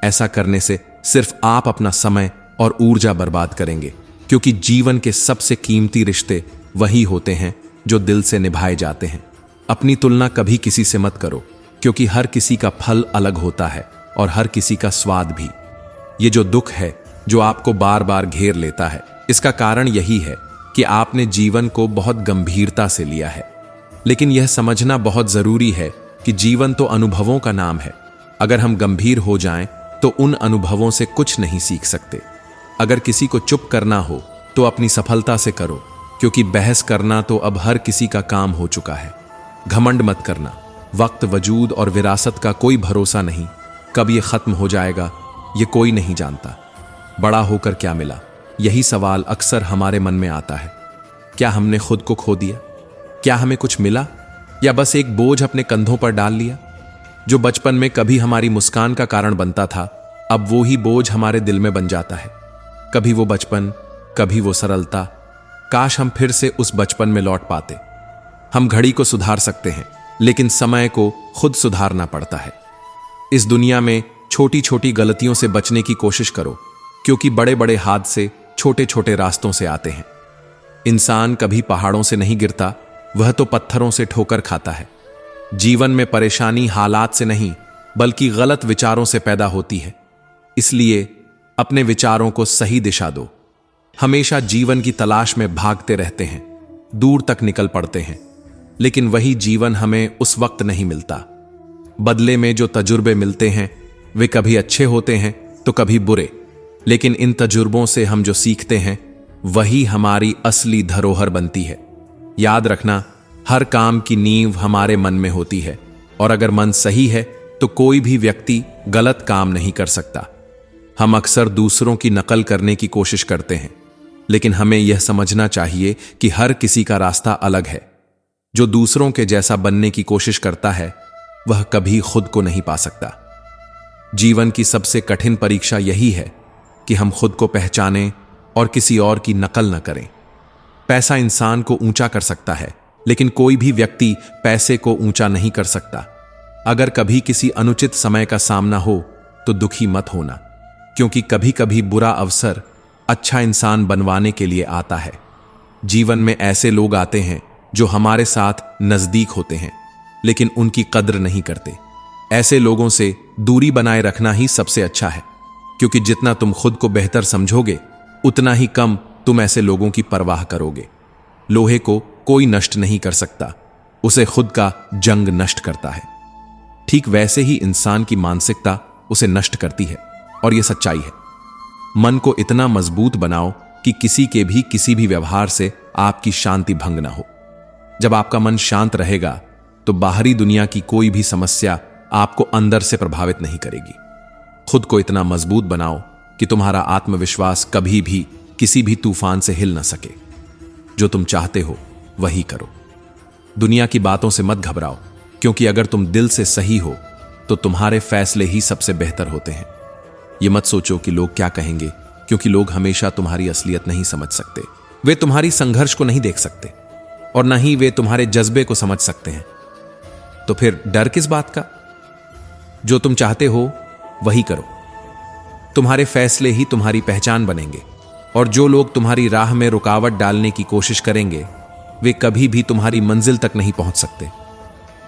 ऐसा करने से सिर्फ आप अपना समय और ऊर्जा बर्बाद करेंगे, क्योंकि जीवन के सबसे कीमती रिश्ते वही होते हैं जो दिल से निभाए जाते हैं। अपनी तुलना कभी किसी से मत करो, क्योंकि हर किसी का फल अलग होता है और हर किसी का स्वाद भी। ये जो दुख है जो आपको बार बार घेर लेता है, इसका कारण यही है कि आपने जीवन को बहुत गंभीरता से लिया है। लेकिन यह समझना बहुत जरूरी है कि जीवन तो अनुभवों का नाम है। अगर हम गंभीर हो जाएं तो उन अनुभवों से कुछ नहीं सीख सकते। अगर किसी को चुप करना हो तो अपनी सफलता से करो, क्योंकि बहस करना तो अब हर किसी का काम हो चुका है। घमंड मत करना। वक्त, वजूद और विरासत का कोई भरोसा नहीं। कब ये खत्म हो जाएगा ये कोई नहीं जानता। बड़ा होकर क्या मिला, यही सवाल अक्सर हमारे मन में आता है। क्या हमने खुद को खो दिया? क्या हमें कुछ मिला, या बस एक बोझ अपने कंधों पर डाल लिया? जो बचपन में कभी हमारी मुस्कान का कारण बनता था, अब वो ही बोझ हमारे दिल में बन जाता है। कभी वो बचपन, कभी वो सरलता। काश हम फिर से उस बचपन में लौट पाते। हम घड़ी को सुधार सकते हैं, लेकिन समय को खुद सुधारना पड़ता है। इस दुनिया में छोटी छोटी गलतियों से बचने की कोशिश करो, क्योंकि बड़े बड़े हादसे छोटे छोटे रास्तों से आते हैं। इंसान कभी पहाड़ों से नहीं गिरता, वह तो पत्थरों से ठोकर खाता है। जीवन में परेशानी हालात से नहीं बल्कि गलत विचारों से पैदा होती है। इसलिए अपने विचारों को सही दिशा दो। हमेशा जीवन की तलाश में भागते रहते हैं, दूर तक निकल पड़ते हैं, लेकिन वही जीवन हमें उस वक्त नहीं मिलता। बदले में जो तजुर्बे मिलते हैं वे कभी अच्छे होते हैं तो कभी बुरे, लेकिन इन तजुर्बों से हम जो सीखते हैं वही हमारी असली धरोहर बनती है। याद रखना, हर काम की नींव हमारे मन में होती है, और अगर मन सही है तो कोई भी व्यक्ति गलत काम नहीं कर सकता। हम अक्सर दूसरों की नकल करने की कोशिश करते हैं, लेकिन हमें यह समझना चाहिए कि हर किसी का रास्ता अलग है। जो दूसरों के जैसा बनने की कोशिश करता है वह कभी खुद को नहीं पा सकता। जीवन की सबसे कठिन परीक्षा यही है कि हम खुद को पहचानें और किसी और की नकल न करें। पैसा इंसान को ऊंचा कर सकता है, लेकिन कोई भी व्यक्ति पैसे को ऊंचा नहीं कर सकता। अगर कभी किसी अनुचित समय का सामना हो तो दुखी मत होना, क्योंकि कभी कभी बुरा अवसर अच्छा इंसान बनवाने के लिए आता है। जीवन में ऐसे लोग आते हैं जो हमारे साथ नजदीक होते हैं, लेकिन उनकी कद्र नहीं करते। ऐसे लोगों से दूरी बनाए रखना ही सबसे अच्छा है, क्योंकि जितना तुम खुद को बेहतर समझोगे उतना ही कम तुम ऐसे लोगों की परवाह करोगे। लोहे को कोई नष्ट नहीं कर सकता, उसे खुद का जंग नष्ट करता है। ठीक वैसे ही इंसान की मानसिकता उसे नष्ट करती है, और यह सच्चाई है। मन को इतना मजबूत बनाओ कि किसी के भी किसी भी व्यवहार से आपकी शांति भंग ना हो। जब आपका मन शांत रहेगा तो बाहरी दुनिया की कोई भी समस्या आपको अंदर से प्रभावित नहीं करेगी। खुद को इतना मजबूत बनाओ कि तुम्हारा आत्मविश्वास कभी भी किसी भी तूफान से हिल न सके। जो तुम चाहते हो वही करो। दुनिया की बातों से मत घबराओ, क्योंकि अगर तुम दिल से सही हो तो तुम्हारे फैसले ही सबसे बेहतर होते हैं। ये मत सोचो कि लोग क्या कहेंगे, क्योंकि लोग हमेशा तुम्हारी असलियत नहीं समझ सकते। वे तुम्हारी संघर्ष को नहीं देख सकते और न ही वे तुम्हारे जज्बे को समझ सकते हैं। तो फिर डर किस बात का? जो तुम चाहते हो वही करो। तुम्हारे फैसले ही तुम्हारी पहचान बनेंगे और जो लोग तुम्हारी राह में रुकावट डालने की कोशिश करेंगे वे कभी भी तुम्हारी मंजिल तक नहीं पहुंच सकते,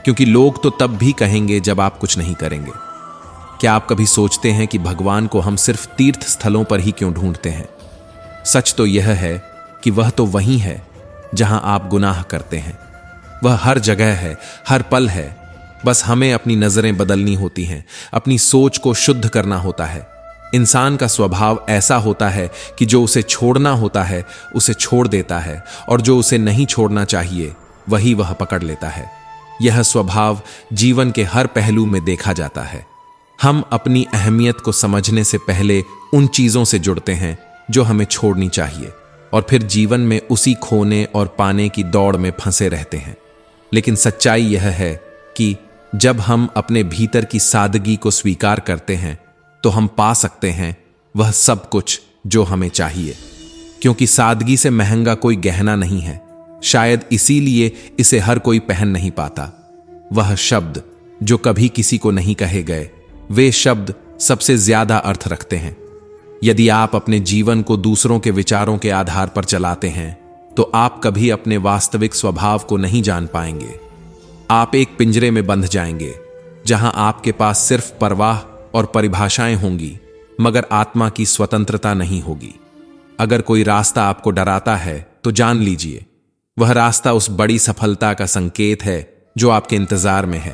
क्योंकि लोग तो तब भी कहेंगे जब आप कुछ नहीं करेंगे। क्या आप कभी सोचते हैं कि भगवान को हम सिर्फ तीर्थ स्थलों पर ही क्यों ढूंढते हैं? सच तो यह है कि वह तो वहीं है जहां आप गुनाह करते हैं। वह हर जगह है, हर पल है। बस हमें अपनी नजरें बदलनी होती हैं, अपनी सोच को शुद्ध करना होता है। इंसान का स्वभाव ऐसा होता है कि जो उसे छोड़ना होता है उसे छोड़ देता है और जो उसे नहीं छोड़ना चाहिए वही वह पकड़ लेता है। यह स्वभाव जीवन के हर पहलू में देखा जाता है। हम अपनी अहमियत को समझने से पहले उन चीजों से जुड़ते हैं जो हमें छोड़नी चाहिए और फिर जीवन में उसी खोने और पाने की दौड़ में फंसे रहते हैं। लेकिन सच्चाई यह है कि जब हम अपने भीतर की सादगी को स्वीकार करते हैं तो हम पा सकते हैं वह सब कुछ जो हमें चाहिए, क्योंकि सादगी से महंगा कोई गहना नहीं है। शायद इसीलिए इसे हर कोई पहन नहीं पाता। वह शब्द जो कभी किसी को नहीं कहे गए, वे शब्द सबसे ज्यादा अर्थ रखते हैं। यदि आप अपने जीवन को दूसरों के विचारों के आधार पर चलाते हैं तो आप कभी अपने वास्तविक स्वभाव को नहीं जान पाएंगे। आप एक पिंजरे में बंध जाएंगे जहां आपके पास सिर्फ परवाह और परिभाषाएं होंगी, मगर आत्मा की स्वतंत्रता नहीं होगी। अगर कोई रास्ता आपको डराता है तो जान लीजिए वह रास्ता उस बड़ी सफलता का संकेत है जो आपके इंतजार में है।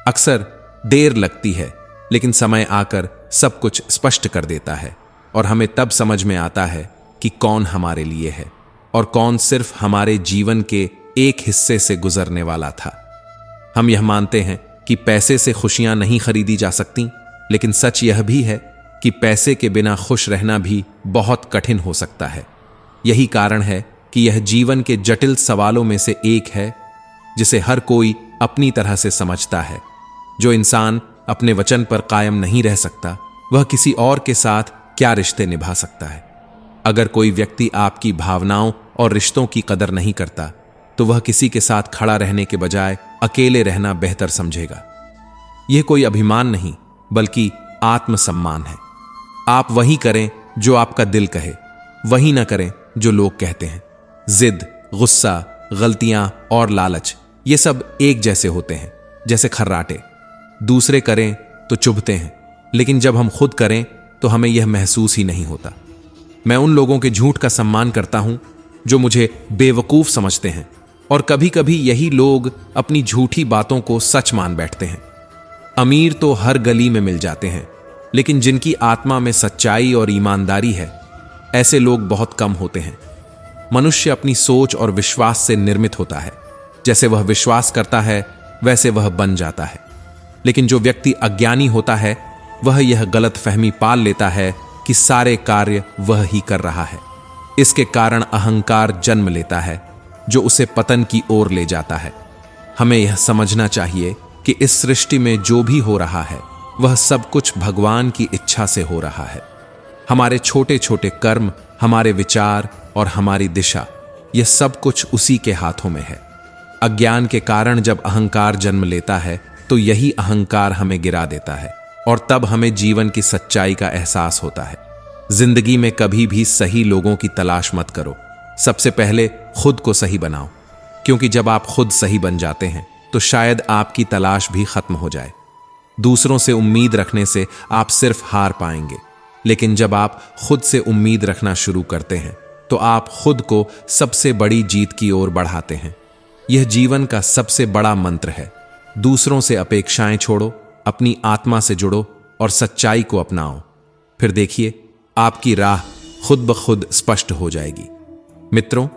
अक्सर देर लगती है, लेकिन समय आकर सब कुछ स्पष्ट कर देता है और हमें तब समझ में आता है कि कौन हमारे लिए है और कौन सिर्फ हमारे जीवन के एक हिस्से से गुजरने वाला था। हम यह मानते हैं कि पैसे से खुशियां नहीं खरीदी जा सकती, लेकिन सच यह भी है कि पैसे के बिना खुश रहना भी बहुत कठिन हो सकता है। यही कारण है कि यह जीवन के जटिल सवालों में से एक है जिसे हर कोई अपनी तरह से समझता है। जो इंसान अपने वचन पर कायम नहीं रह सकता वह किसी और के साथ क्या रिश्ते निभा सकता है? अगर कोई व्यक्ति आपकी भावनाओं और रिश्तों की कदर नहीं करता तो वह किसी के साथ खड़ा रहने के बजाय अकेले रहना बेहतर समझेगा। यह कोई अभिमान नहीं बल्कि आत्मसम्मान है। आप वही करें जो आपका दिल कहे, वही ना करें जो लोग कहते हैं। जिद, गुस्सा, गलतियां और लालच ये सब एक जैसे होते हैं, जैसे खर्राटे। दूसरे करें तो चुभते हैं, लेकिन जब हम खुद करें तो हमें यह महसूस ही नहीं होता। मैं उन लोगों के झूठ का सम्मान करता हूं जो मुझे बेवकूफ समझते हैं और कभी कभी यही लोग अपनी झूठी बातों को सच मान बैठते हैं। अमीर तो हर गली में मिल जाते हैं, लेकिन जिनकी आत्मा में सच्चाई और ईमानदारी है ऐसे लोग बहुत कम होते हैं। मनुष्य अपनी सोच और विश्वास से निर्मित होता है। जैसे वह विश्वास करता है वैसे वह बन जाता है। लेकिन जो व्यक्ति अज्ञानी होता है वह यह गलतफहमी पाल लेता है कि सारे कार्य वह ही कर रहा है। इसके कारण अहंकार जन्म लेता है जो उसे पतन की ओर ले जाता है। हमें यह समझना चाहिए कि इस सृष्टि में जो भी हो रहा है वह सब कुछ भगवान की इच्छा से हो रहा है। हमारे छोटे छोटे कर्म, हमारे विचार और हमारी दिशा, यह सब कुछ उसी के हाथों में है। अज्ञान के कारण जब अहंकार जन्म लेता है तो यही अहंकार हमें गिरा देता है और तब हमें जीवन की सच्चाई का एहसास होता है। जिंदगी में कभी भी सही लोगों की तलाश मत करो। सबसे पहले खुद को सही बनाओ, क्योंकि जब आप खुद सही बन जाते हैं तो शायद आपकी तलाश भी खत्म हो जाए। दूसरों से उम्मीद रखने से आप सिर्फ हार पाएंगे, लेकिन जब आप खुद से उम्मीद रखना शुरू करते हैं तो आप खुद को सबसे बड़ी जीत की ओर बढ़ाते हैं। यह जीवन का सबसे बड़ा मंत्र है। दूसरों से अपेक्षाएं छोड़ो, अपनी आत्मा से जुड़ो और सच्चाई को अपनाओ। फिर देखिए आपकी राह खुद ब खुद स्पष्ट हो जाएगी। मित्रों,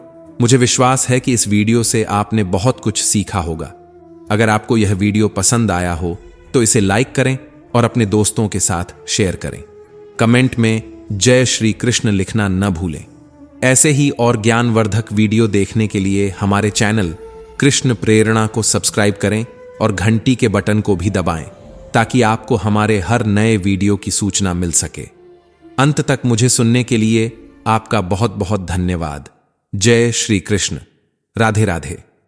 मुझे विश्वास है कि इस वीडियो से आपने बहुत कुछ सीखा होगा। अगर आपको यह वीडियो पसंद आया हो तो इसे लाइक करें और अपने दोस्तों के साथ शेयर करें। कमेंट में जय श्री कृष्ण लिखना न भूलें। ऐसे ही और ज्ञानवर्धक वीडियो देखने के लिए हमारे चैनल कृष्ण प्रेरणा को सब्सक्राइब करें और घंटी के बटन को भी दबाएं ताकि आपको हमारे हर नए वीडियो की सूचना मिल सके। अंत तक मुझे सुनने के लिए आपका बहुत बहुत धन्यवाद। जय श्री कृष्ण। राधे राधे।